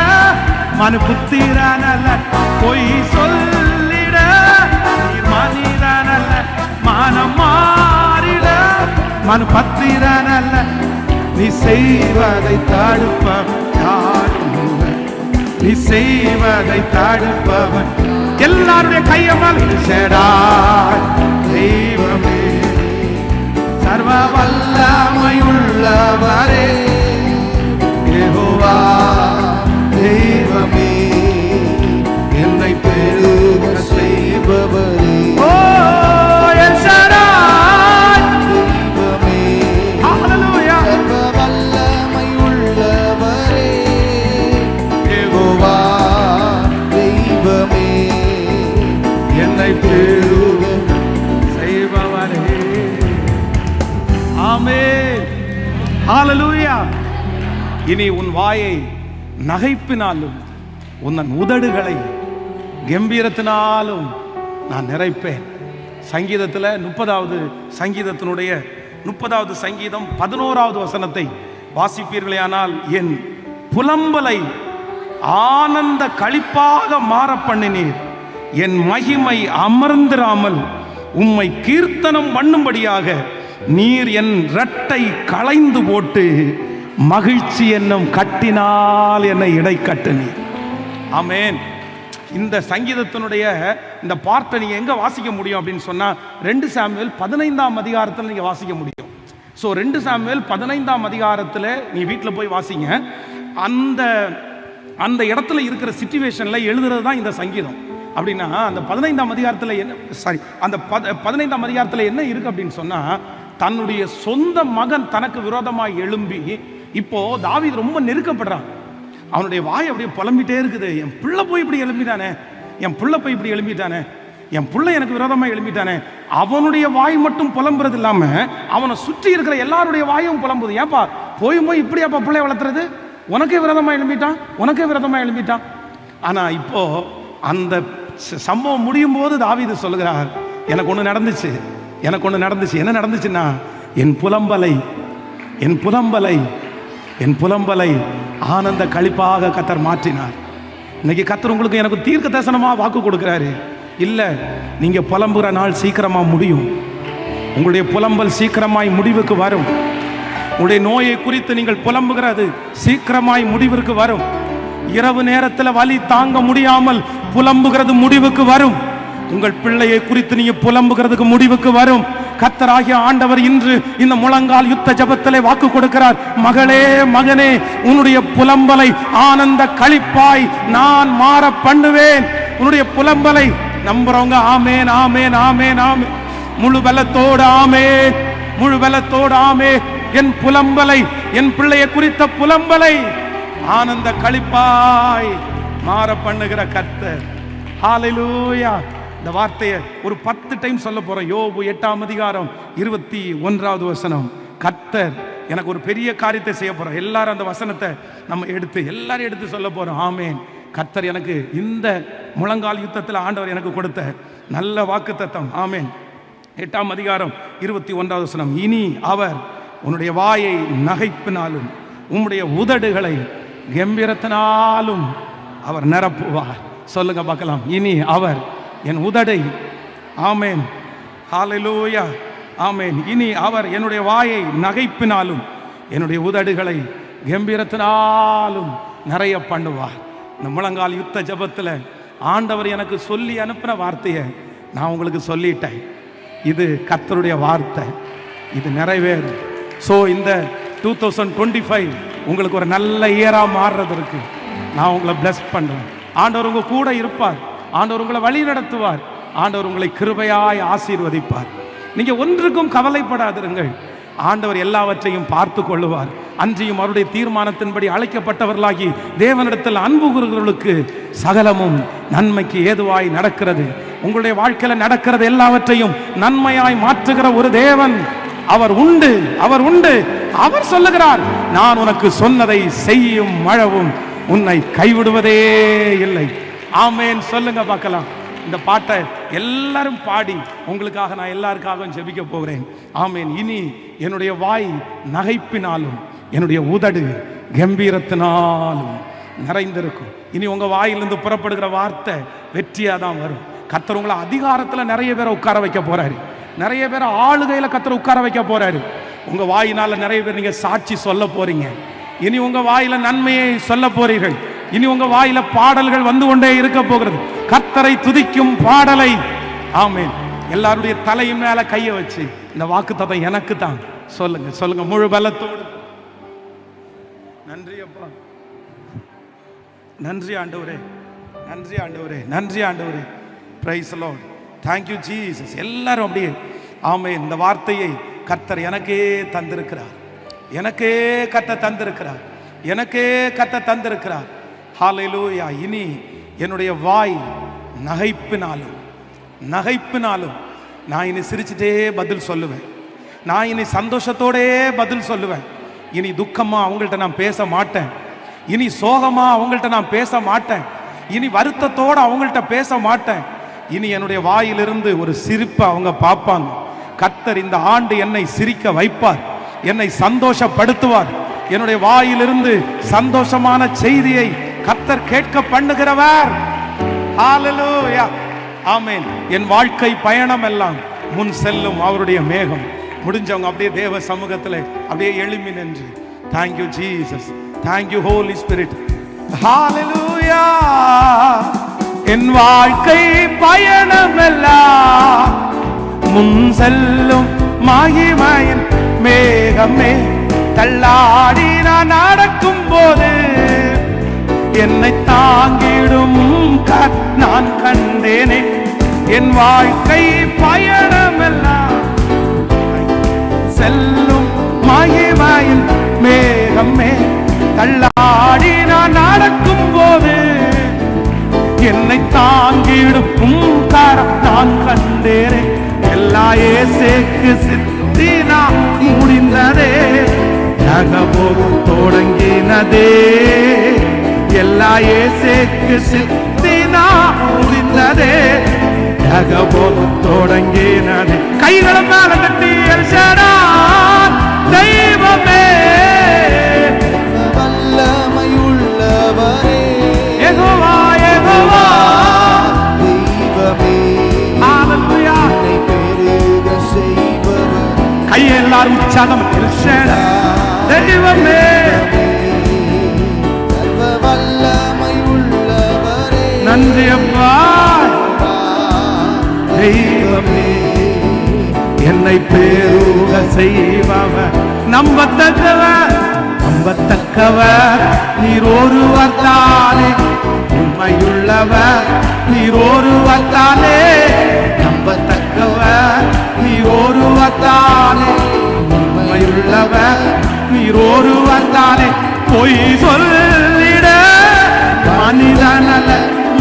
மனு புத்திரனல்ல. பொய் சொல்லிட நீர் மனிதனல்ல, மனம் மாறிட மனு பத்திரனல்ல. நீ செய்வதை தடுப்பவன் யாரும், நீ செய்வதை தடுப்பவன். எல்லாருடைய கையமல் செடா தெய்வமே, சர்வ வல்லமையுள்ளவரே யெகோவா தெய்வமே, என்னை பெருக செய்பவரே. ஓ எல்ஷடா தெய்வமே, ஹல்லேலூயா. சர்வ வல்லமையுள்ளவரே யெகோவா தெய்வமே, என்னை பெருக செய்பவரே. ஆமென். ஹல்லேலூயா. இனி உன் வாயை நகைப்பினாலும் உன் உதடுகளை கம்பீரத்தினாலும் நான் நிறைப்பேன். சங்கீதத்தில் 30வது சங்கீதத்தினுடைய 30வது சங்கீதம் 11வது வசனத்தை வாசிப்பீர்களேயானால், என் புலம்பலை ஆனந்த களிப்பாக மாற பண்ணினீர், என் மகிமை அமர்ந்திராமல் உம்மை கீர்த்தனம் பண்ணும்படியாக நீர் என் இரட்டை களைந்து போட்டு மகிழ்ச்சி என்னும் கட்டினால் என்னை இடை கட்டினீர். ஆமென். இந்த சங்கீதத்தினுடைய இந்த பார்ட்டை நீங்க எங்க வாசிக்க முடியும் அப்படின்னு சொன்னா 2 சாமுவேல் 15ஆம் அதிகாரத்தில் நீங்க வாசிக்க முடியும். ஸோ 2 சாமுவேல் 15ஆம் அதிகாரத்தில் நீ வீட்டில் போய் வாசிங்க. அந்த அந்த இடத்துல இருக்கிற சிச்சுவேஷன்ல எழுதுறது தான் இந்த சங்கீதம். அப்படின்னா அந்த 15ஆம் அதிகாரத்தில் என்ன, சாரி, அந்த 15ஆம் அதிகாரத்தில் என்ன இருக்கு அப்படின்னு சொன்னா, தன்னுடைய சொந்த மகன் தனக்கு விரோதமாக எழும்பி, இப்போ தாவீது ரொம்ப நெருக்கப்படுறான். அவனுடைய வாய் அப்படியே புலம்பிட்டே இருக்குது. என் பிள்ளை போய் இப்படி எழும்பிட்டானே, என் பிள்ளை போய் இப்படி எழும்பிட்டானே, என் பிள்ளை எனக்கு விரோதமாக எழும்பிட்டானே. அவனுடைய வாய் மட்டும் புலம்புறது இல்லாம அவனை சுற்றி இருக்கிற எல்லாருடைய வாயும் புலம்புது. ஏப்பா போய் இப்படியாப்பா பிள்ளை வளர்த்துறது, உனக்கே விரோதமாக எழும்பிட்டான், உனக்கே விரோதமாக எழும்பிட்டான். ஆனா இப்போ அந்த சம்பவம் முடியும் போது தாவீது சொல்லுகிறார், எனக்கு ஒன்று நடந்துச்சு, எனக்கு ஒன்று நடந்துச்சு. என்ன நடந்துச்சுன்னா, என் புலம்பலை என் புலம்பலை என் புலம்பலை ஆனந்த களிப்பாக கர்த்தர் மாற்றினார். இன்னைக்கு கர்த்தர் உங்களுக்கு எனக்கு தீர்க்க தரிசனமாக வாக்கு கொடுக்கிறாரு. இல்லை, நீங்க புலம்புற நாள் சீக்கிரமா முடியும். உங்களுடைய புலம்பல் சீக்கிரமாய் முடிவுக்கு வரும். உங்களுடைய நோயை குறித்து நீங்கள் புலம்புகிறது சீக்கிரமாய் முடிவிற்கு வரும். இரவு நேரத்தில் வலி தாங்க முடியாமல் புலம்புகிறது முடிவுக்கு வரும். உங்கள் பிள்ளையை குறித்து நீங்க புலம்புகிறதுக்கு முடிவுக்கு வரும். கர்த்தராகிய ஆண்டவர் இன்று இந்த முழங்கால் யுத்த ஜெபத்திலே வாக்கு கொடுக்கிறார். மகளே, மகனே, உன்னுடைய புலம்பலை ஆனந்த களிப்பாய் நான் மாற பண்ணுவேன். உன்னுடைய புலம்பலை நம்புறவங்க ஆமேன், ஆமேன், ஆமேன், ஆமேன். முழு பலத்தோடு ஆமேன், முழு பலத்தோடு ஆமேன். என் புலம்பலை, என் பிள்ளையை குறித்த புலம்பலை ஆனந்த களிப்பாய் மாற பண்ணுகிற கர்த்தர். ஹல்லேலூயா. இந்த வார்த்தையை ஒரு 10 டைம் சொல்ல போறோம். யோபு 8ஆம் அதிகாரம் 21வது வசனம். கர்த்தர் எனக்கு ஒரு பெரிய காரியத்தை செய்ய போறோம். எல்லாரும் அந்த வசனத்தை நம்ம எல்லாரும் எடுத்து சொல்ல போறோம். ஆமேன். கர்த்தர் எனக்கு இந்த முழங்கால் யுத்தத்தில் ஆண்டவர் எனக்கு கொடுத்த நல்ல வாக்குத்தத்தம். ஆமேன். 8ஆம் அதிகாரம் 21வது வசனம். இனி அவர் உன்னுடைய வாயை நகைப்பினாலும் உம்முடைய உதடுகளை கம்பீரத்தினாலும் அவர் நிரப்புவார். சொல்லுங்க பார்க்கலாம். இனி அவர் என் உதடை, ஆமேன், ஹல்லேலூயா, ஆமேன். இனி அவர் என்னுடைய வாயை நகைப்பினாலும் என்னுடைய உதடுகளை கம்பீரத்தினாலும் நிறைய பண்ணுவார். இந்த முழங்கால் யுத்த ஜெபத்தில் ஆண்டவர் எனக்கு சொல்லி அனுப்பின வார்த்தையை நான் உங்களுக்கு சொல்லிட்டேன். இது கர்த்தருடைய வார்த்தை, இது நிறைவேறும். ஸோ இந்த 2025 உங்களுக்கு ஒரு நல்ல இயரா மாறுறதற்கு நான் உங்களை பிளஸ் பண்றேன். ஆண்டவர் உங்க கூட இருப்பார். ஆண்டவர் உங்களை வழி நடத்துவார். ஆண்டவர் உங்களை கிருபையாய் ஆசீர்வதிப்பார். நீங்க ஒன்றுக்கும் கவலைப்படாதிருங்கள். ஆண்டவர் எல்லாவற்றையும் பார்த்து கொள்ளுவார். அன்றியும் அவருடைய தீர்மானத்தின்படி அழைக்கப்பட்டவர்களாகி தேவனிடத்தில் அன்பு கூறுகிறவர்களுக்கு சகலமும் நன்மைக்கு ஏதுவாய் நடக்கிறது. உங்களுடைய வாழ்க்கையில நடக்கிறது எல்லாவற்றையும் நன்மையாய் மாற்றுகிற ஒரு தேவன் அவர் உண்டு, அவர் உண்டு. அவர் சொல்லுகிறார், நான் உனக்கு சொன்னதை செய்யும் மழவும் உன்னை கைவிடுவதே இல்லை. ஆமேன். சொல்லுங்க பார்க்கலாம். இந்த பாட்டை எல்லாரும் பாடி உங்களுக்காக நான் எல்லாருக்காகவும் ஜெபிக்க போகிறேன். ஆமேன். இனி என்னுடைய வாய் நகைப்பினாலும் என்னுடைய உதடு கம்பீரத்தினாலும் நிறைந்திருக்கும். இனி உங்க வாயிலிருந்து புறப்படுகிற வார்த்தை வெற்றியா தான் வரும். கர்த்தர் உங்களை அதிகாரத்தில் நிறைய பேரை உட்கார வைக்க போறாரு. நிறைய பேர் ஆளுகையில கர்த்தர் உட்கார வைக்க போறாரு. உங்க வாயினால நிறைய பேர் நீங்க சாட்சி சொல்ல போறீங்க. இனி உங்க வாயில நன்மையை சொல்ல போறீர்கள். இனி உங்க வாயில பாடல்கள் வந்து கொண்டே இருக்க போகிறது. கர்த்தரை துதிக்கும் பாடலை. ஆமென். எல்லாருடைய தலையின் மேல கையை வச்சு இந்த வாக்குத்தத்தம் எனக்கு தான் சொல்லுங்க, சொல்லுங்க முழு பலத்தோடு. நன்றி அப்பா, நன்றி ஆண்டவரே, நன்றி ஆண்டவரே, நன்றி ஆண்டவரே. Praise the Lord. Thank you Jesus. எல்லாரும் அப்படியே ஆமென். இந்த வார்த்தையை கர்த்தர் எனக்கே தந்திருக்கிறார், எனக்கே கர்த்தர் தந்திருக்கிறார், எனக்கே கர்த்தர் தந்திருக்கிறார். ஹல்லேலூயா. இனி என்னுடைய வாய் நகைப்பினாலும் நகைப்பினாலும் நான் இனி சிரிச்சுட்டே பதில் சொல்லுவேன். நான் இனி சந்தோஷத்தோடே பதில் சொல்லுவேன். இனி துக்கமா அவங்கள்ட்ட நான் பேச மாட்டேன். இனி சோகமா அவங்கள்ட்ட நான் பேச மாட்டேன். இனி வருத்தத்தோட அவங்கள்ட்ட பேச மாட்டேன். இனி என்னுடைய வாயிலிருந்து ஒரு சிரிப்பை அவங்க பார்ப்பாங்க. கர்த்தர் இந்த ஆண்டு என்னை சிரிக்க வைப்பார், என்னை சந்தோஷப்படுத்துவார். என்னுடைய வாயிலிருந்து சந்தோஷமான செய்தியை கர்த்தர் கேட்க பண்ணுகிறவர். ஹல்லேலூயா. ஆமென். என் வாழ்க்கை பயணம் எல்லாம் முன் செல்லும் அவருடைய மேகம். முடிஞ்சவங்க அப்படியே தேவ சமூகத்தில் அப்படியே எழும்பி நின்று Thank you Jesus, thank you Holy Spirit. ஹல்லேலூயா. என் வாழ்க்கை பயணம் எல்லாம் முன் செல்லும் மகிமையின் மேகமே. தள்ளாடி நான் நடக்கும் போது என்னை தாங்கிடும் நான் கண்டேனே. என் வாழ்க்கை பயணம் எல்லாம் செல்லும் மகிமையின் மேகமே. தள்ளாடி நான் நடக்கும் போது என்னை தாங்கிடும் கரம் நான் கண்டேனே. எல்லா இயேசுவுக்கு சித்தினா முடிந்ததே, நகபோகம் தொடங்கினதே. எல்லா இயேசுவுக்கு சித்தினா முடிந்ததே, நகபோகம் தொடங்கினதே. கைகளை மேல கட்டி தெய்வமே, வல்லமையுள்ளவரே, யெகோவா யெகோவா தெய்வமே, கையை எல்லாரும் உற்சாகம் தெய்வமே நன்றி அப்பா தெய்வமே என்னை பேருக செய்பவர் நம்பத்தக்கவர் நீர் ஒருவர் தானே உண்மையுள்ளவர் நீர் ஒருவர் தானே நம்பத்தக்கவர் நீர் ஒருவர் தானே உண்மையுள்ளவர் நீர் ஒருவர் தானே பொய் சொல்லிட மனிதனல்ல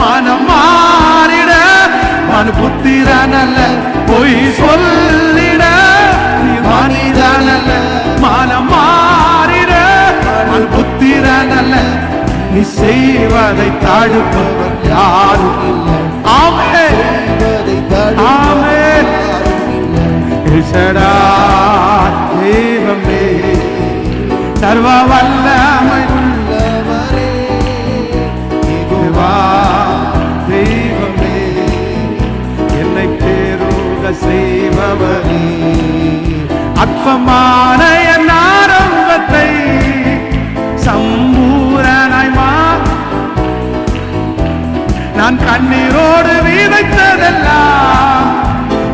மனம் மாறிட மனு புத்திரனல்ல பொய் சொல்லிட மனிதனல்ல மனம் மாறிட மனு புத்திரனல்ல நீ செய்வதை தடுப்பவர் யாரும் இல்லை ஆமென் ஆமென் தெய்வமே சர்வ வல்லமை உள்ளவரே தெய்வமே என்னை பேருக செய்பவரே அற்பமான என் ஆரம்பத்தை சம்பூரணாய் நான் கண்ணீரோடு விதைத்ததெல்லாம்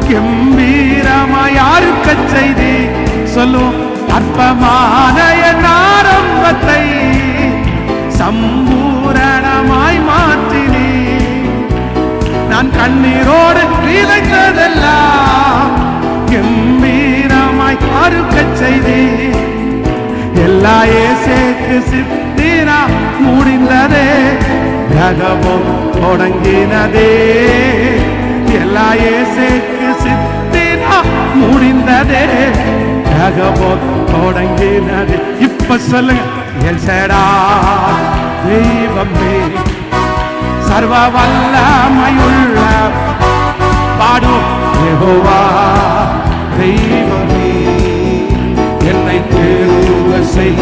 கம்பீரமாய் யாருக்கு செய்தி சொல்லுவோம் அற்பமான என் ஆரம்பத்தை சம்பூரணமாய் மாற்றினி நான் கண்ணீரோடு விதைத்ததெல்லாம் கம்பீரமாய் யாருக்கு செய்தி எல்லா இயேசுவுக்கு சித்தினா முடிந்ததே ஜகமும் தொடங்கினதே எல்லா இயேசுவுக்கு சித்தினா முடிந்ததே ஜகமும் தொடங்கினதே இப்ப சொல்லுங்க எல் ஷடாய் தெய்வமே சர்வ வல்லமையுள்ள பாடும் யெகோவா தெய்வமே என்னை தேர்வு செய்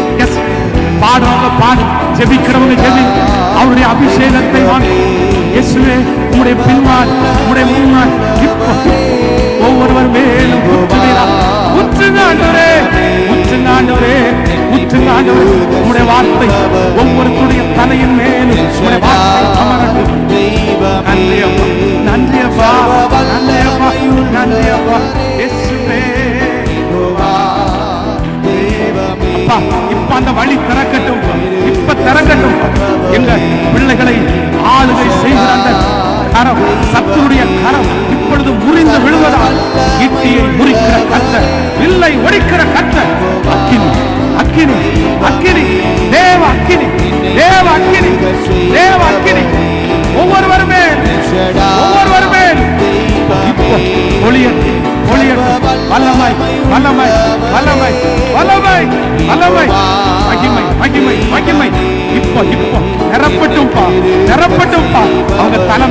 பாடுறவங்க பாடு ஜெபிக்கிறவங்க ஜெபி அவருடைய அபிஷேகத்தை வாங்கி இயேசுவே உம்முடைய பின்னால் உம்முடைய முன்னால் இப்போ ஒவ்வொருவர் மேலும் உற்றுங்காண்டவரே உம்முடைய வார்த்தை ஒவ்வொருத்தருடைய தலையின் மேலும் உம்முடைய வார்த்தை அமரட்டும் நன்றி அப்பா நன்றி அப்பா நன்றி அப்பா நன்றி அப்பா இயேசுவே அப்பா இப்ப அந்த வழி திறக்கட்டும் இப்ப திறக்கட்டும் எங்க பிள்ளைகளை ஆளுகை செய்கிற அந்த கரம் சத்துருடைய கரம் இப்பொழுது முறிந்து விழுவதால் ஈட்டியை முறிக்கிற கர்த்தர் வில்லை ஒடிக்கிற கர்த்தர் அக்கினி அக்கினி அக்கினி தேவ அக்கினி தேவ அக்கினி தேவ அக்கினி ஒவ்வொருவருமே ஒளியட்டு வல்லமை வல்லமை வல்லமை வல்லமை வல்லமை மகிமை மகிமை மகிமை இப்போ இப்போ நிரப்பட்டும்பா நிரப்பட்டும்பா அவங்க தலை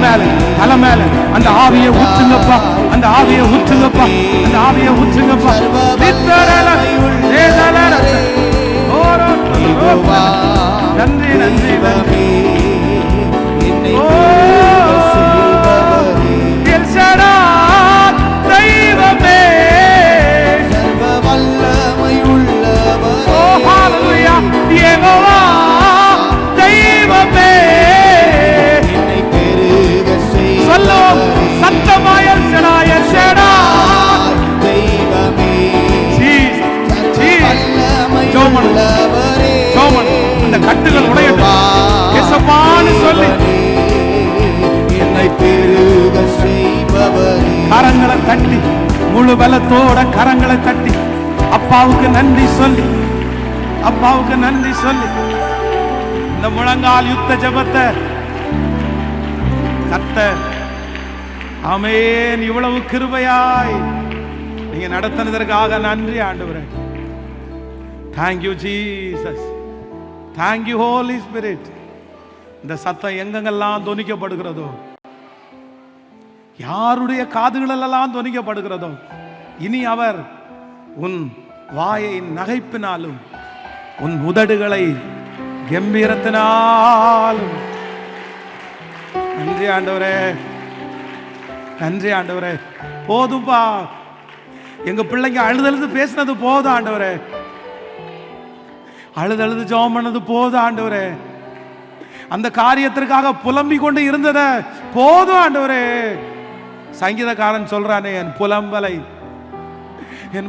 மேல அந்த ஆவியை ஊற்றுங்கப்பா அந்த ஆவியை ஊற்றுங்கப்பா அந்த ஆவியை ஊற்றுங்கப்பா நன்றி நன்றி நன்றி தெய்வமே சர்வ வல்லமை உள்ளவர் யெகோவா தெய்வமே என்னை பெருக செய் சொல்லுவோம் சத்தமாய் எல் ஷடாய் தெய்வமே அந்த கட்டுகள் உடையட்டும் இயேசுவான்னு சொல்லி என்னை பெருக செய்பவரே கரங்களை தட்டி முழு பலத்தோட கரங்களை தட்டி அப்பாவுக்கு நன்றி சொல்லி அப்பாவுக்கு நன்றி சொல்லி இந்த முழங்கால் யுத்த ஜெபத்தை கர்த்தர் ஆமென் இவ்வளவு கிருபையாய் நீங்க நடத்தினதற்காக நன்றி ஆண்டவரே. Thank you Jesus. Thank you Holy Spirit. இந்த சத்தம் எங்கெங்கெல்லாம் தொனிக்கப்படுகிறதோ யாருடைய காதுகளெல்லாம் தொனிக்கப்படுகிறதோ இனி அவர் உன் வாயை நகைப்பினாலும் உன் உதடுகளை கம்பீரத்தினாலும் நன்றி ஆண்டவரே நன்றி ஆண்டவரே போதும்பா எங்க பிள்ளைங்க அழுதழுது பேசினது போதும் ஆண்டவரே, அழுதழுது ஜெபம் பண்ணது போதும் ஆண்டவரே, அந்த காரியத்திற்காக புலம்பிக் கொண்டு இருந்தத போதும் ஆண்டவரே. சங்கீதக்காரன் சொல்றானே, என்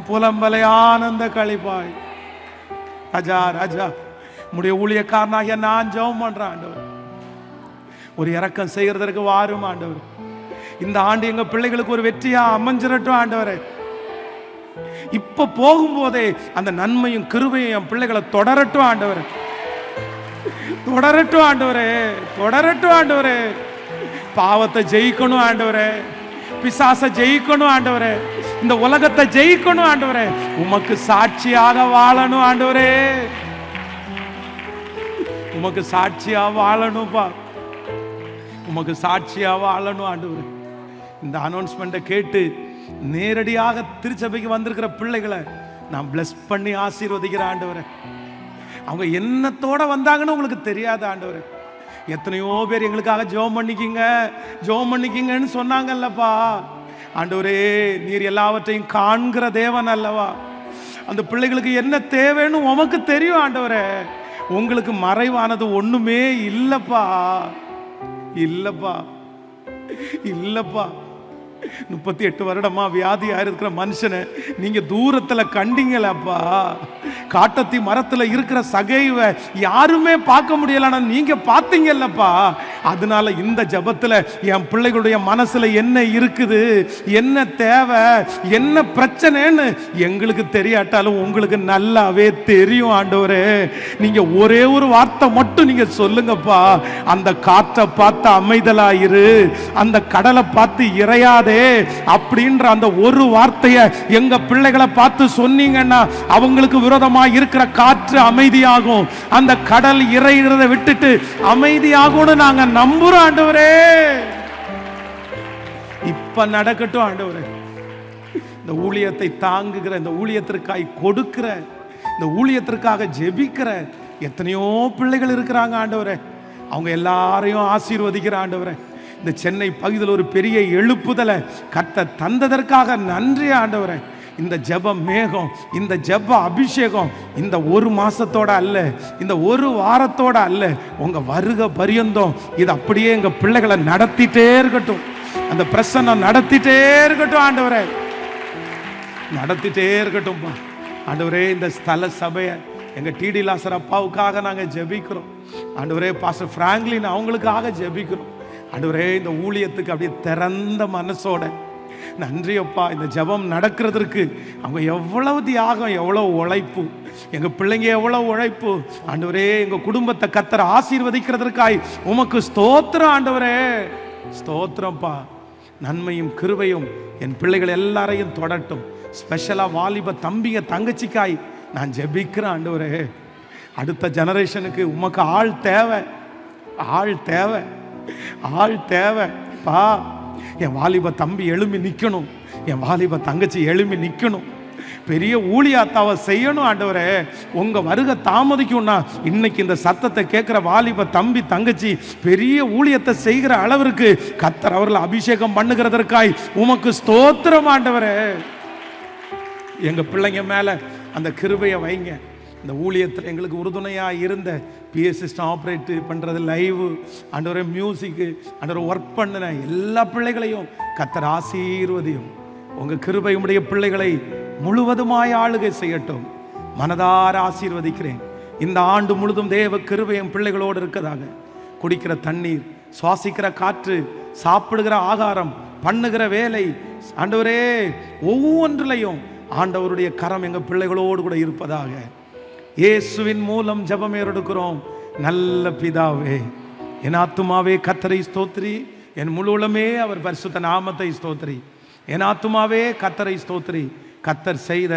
புலம்பலை ஆனந்த களிப்பாய். ராஜா ராஜா, உம்முடைய ஊழியக்காரனாகிய நான் ஜெபம் பண்றேன் ஆண்டவர், ஒரு இரக்கம் செய்யறதற்கு வாரும் ஆண்டவர். இந்த ஆண்டு எங்க பிள்ளைகளுக்கு ஒரு வெற்றியா அமைஞ்சிரட்டும் ஆண்டவரே. இப்ப போகும்போதே அந்த நன்மையும் கிருபையும் என் பிள்ளைகளை தொடரட்டும் ஆண்டவரே, தொடரட்டும் ஆண்டவரே, தொடரட்டும் ஆண்டவரே. பாவத்தை ஜெயிக்கணும் ஆண்டவரே, பிசாசை ஜெயிக்கணும் ஆண்டவரே, இந்த உலகத்தை ஜெயிக்கணும் ஆண்டவரே, உமக்கு சாட்சியாக வாழணும் ஆண்டவரே, உமக்கு சாட்சியா வாழணும்பா, உமக்கு சாட்சியா வாழணும் ஆண்டவரே. இந்த அனௌன்ஸ்மெண்ட்டை கேட்டு நேரடியாக திருச்சபைக்கு வந்திருக்கிற பிள்ளைகளை நான் பிளஸ் பண்ணி ஆசீர்வதிக்கிறேன் ஆண்டவரே. அவங்க என்னத்தோட வந்தாங்கன்னு உங்களுக்கு தெரியாது ஆண்டவரே. எத்தனையோ பேர் எங்களுக்காக ஜெபம் பண்ணிக்கிங்கன்னு சொன்னாங்கல்லப்பா ஆண்டவரே. நீர் எல்லாவற்றையும் காண்கிற தேவன் அல்லவா, அந்த பிள்ளைகளுக்கு என்ன தேவைன்னு உமக்கு தெரியும் ஆண்டவரே. உங்களுக்கு மறைவானது ஒண்ணுமே இல்லப்பா, இல்லப்பா, இல்லப்பா. 38 வருடமா வியாதியா இருக்கிற மனுஷனை நீங்க தூரத்துல கண்டீங்களப்பா. காட்டத்தி மரத்துல இருக்கிற சகைவை யாருமே பார்க்க முடியலன்னா நீங்க பார்த்தீங்கல்லப்பா. அதனால இந்த ஜபத்துல என் பிள்ளைகளுடைய மனசுல என்ன இருக்குது, என்ன தேவை, என்ன பிரச்சனைன்னு எங்களுக்கு தெரியாட்டாலும் உங்களுக்கு நல்லாவே தெரியும் ஆண்டவரே. நீங்க ஒரே ஒரு வார்த்தை மட்டும் நீங்க சொல்லுங்கப்பா. அந்த காற்றை பார்த்து அமைதலாயிரு, அந்த கடலை பார்த்து இறையாதே அப்படின்ற அந்த ஒரு வார்த்தையை எங்க பிள்ளைகளை பார்த்து சொன்னீங்கன்னா அவங்களுக்கு விரோதமா இருக்கிற காற்று அமைதியாகும், அந்த கடல் இறைகிறத விட்டுட்டு அமைதியாகும்னு நாங்க நம்புறோம் ஆண்டவரே. இப்ப நடக்கட்டும் ஆண்டவரே. இந்த ஊழியத்தை தாங்குகிற, இந்த ஊழியத்திற்காய் கொடுக்கிற, இந்த ஊழியத்திற்காக ஜெபிக்கிற எத்தனையோ பிள்ளைகள் இருக்கிறாங்க ஆண்டவரே. அவங்க எல்லாரையும் ஆசீர்வதிக்கிற ஆண்டவரே. இந்த சென்னை பகுதியில் ஒரு பெரிய எழுப்புதலை கர்த்தர் தந்ததற்காக நன்றி ஆண்டவரே. இந்த ஜெப மேகம், இந்த ஜெப அபிஷேகம் இந்த ஒரு மாசத்தோட அல்ல, இந்த ஒரு வாரத்தோட அல்ல, உங்க வருகை பரியந்தம் இது அப்படியே எங்க பிள்ளைகளை நடத்திட்டே இருக்கட்டும். அந்த பிரசன்னம் நடத்திட்டே இருக்கட்டும் ஆண்டவரே, நடத்திட்டே இருக்கட்டும் ஆண்டவரே. இந்த ஸ்தல சபையை எங்க டிடி லாசர் அப்பாவுக்காக நாங்க ஜெபிக்கிறோம் ஆண்டவரே. பாஸ்டர் பிராங்க்லின் அவங்களுக்காக ஜெபிக்கிறோம் ஆண்டவரே. இந்த ஊழியத்துக்கு அப்படியே திறந்த மனசோட நன்றி அப்பா. இந்த ஜெபம் நடக்கிறதுக்கு அவங்க எவ்வளவு தியாகம், எவ்வளவு உழைப்பு, எங்க பிள்ளைங்க எவ்வளவு உழைப்பு ஆண்டவரே. எங்க குடும்பத்தை கர்த்தர் ஆசீர்வதிக்கிறதுக்காய் உமக்கு ஸ்தோத்திரம் ஆண்டவரே, ஸ்தோத்திரம்ப்பா. நன்மையும் கிருபையும் என் பிள்ளைகள் எல்லாரையும் தொடட்டும். ஸ்பெஷலா வாலிப தம்பிங்க தங்கச்சிக்காய் நான் ஜெபிக்கிறேன் ஆண்டவரே. அடுத்த ஜெனரேஷனுக்கு உமக்கு ஆள் தேவை, ஆள் தேவை, ஆள் தேவை பா. என் வாலிப தம்பி எழும்பி நிற்கணும், என் வாலிப தங்கச்சி எழும்பி நிற்கணும், பெரிய ஊழியாத்தாவை செய்யணும் ஆண்டவரே. உங்க வருகை தாமதிக்கும்னா இன்னைக்கு இந்த சத்தத்தை கேட்கிற வாலிப தம்பி தங்கச்சி பெரிய ஊழியத்தை செய்கிற அளவிற்கு கர்த்தர் அவர்களை அபிஷேகம் பண்ணுகிறதற்காய் உமக்கு ஸ்தோத்திரம் ஆண்டவரே. எங்க பிள்ளைங்க மேல அந்த கிருபையை வைங்க. இந்த ஊழியத்தில் எங்களுக்கு உறுதுணையாக இருந்த பிஎஸ் சிஸ்டம் ஆப்ரேட் பண்ணுறது, லைவ் ஆண்டவரே, மியூசிக்கு ஆண்டவரை ஒர்க் பண்ணின எல்லா பிள்ளைகளையும் கர்த்தர் ஆசீர்வதியும். உங்கள் கிருபை உடைய பிள்ளைகளை முழுவதுமாய் ஆளுகை செய்யட்டும். மனதார ஆசீர்வதிக்கிறேன். இந்த ஆண்டு முழுதும் தேவ கிருபை என் பிள்ளைகளோடு இருக்கதாக. குடிக்கிற தண்ணீர், சுவாசிக்கிற காற்று, சாப்பிடுகிற ஆகாரம், பண்ணுகிற வேலை ஆண்டவரே ஒவ்வொன்றிலையும் ஆண்டவருடைய கரம் எங்கள் பிள்ளைகளோடு கூட இருப்பதாக. இயேசுவின் மூலம் ஜெபம் ஏறெடுக்கிறோம் நல்ல பிதாவே. என் ஆத்துமாவே கர்த்தரை ஸ்தோத்திரி, என் முழு உளமே அவர் பரிசுத்த நாமத்தை ஸ்தோத்திரி. என் ஆத்துமாவே கர்த்தரை ஸ்தோத்திரி. கர்த்தர் செய்த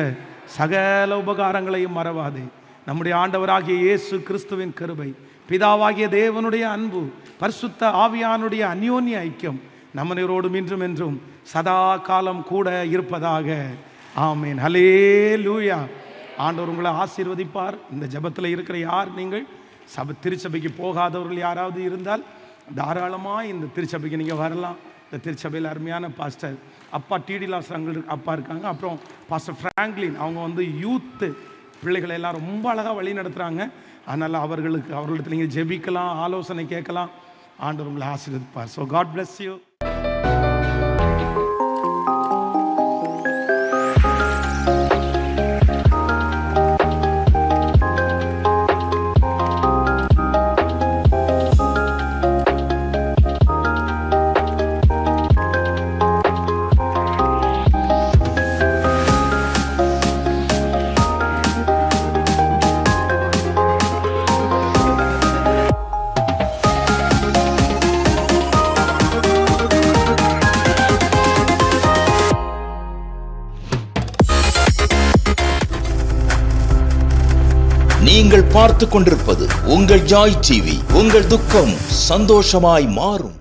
சகல உபகாரங்களையும் மறவாதே. நம்முடைய ஆண்டவராகிய இயேசு கிறிஸ்துவின் கிருபை, பிதாவாகிய தேவனுடைய அன்பு, பரிசுத்த ஆவியானுடைய அந்யோன்ய ஐக்கியம் நம்மனோடும் இன்றும் என்றும் சதா காலம் கூட இருப்பதாக. ஆமேன். ஹல்லேலூயா. ஆண்டவர் உங்களை ஆசீர்வதிப்பார். இந்த ஜெபத்தில் இருக்கிற யார் நீங்கள் திருச்சபைக்கு போகாதவர்கள் யாராவது இருந்தால் தாராளமாக இந்த திருச்சபைக்கு நீங்கள் வரலாம். இந்த திருச்சபையில் அருமையான பாஸ்டர் அப்பா டிடி லாஸ் அப்பா இருக்காங்க. அப்புறம் பாஸ்டர் ஃப்ராங்க்லின், அவங்க வந்து யூத்து பிள்ளைகளை எல்லாம் ரொம்ப அழகாக வழி நடத்துகிறாங்க. அதனால் அவர்களுக்கு நீங்கள் ஜெபிக்கலாம், ஆலோசனை கேட்கலாம். ஆண்டவர் உங்களை ஆசீர்வதிப்பார். So God bless you. நீங்கள் பார்த்துக் கொண்டிருப்பது உங்கள் ஜாய் டிவி. உங்கள் துக்கம் சந்தோஷமாய் மாறும்.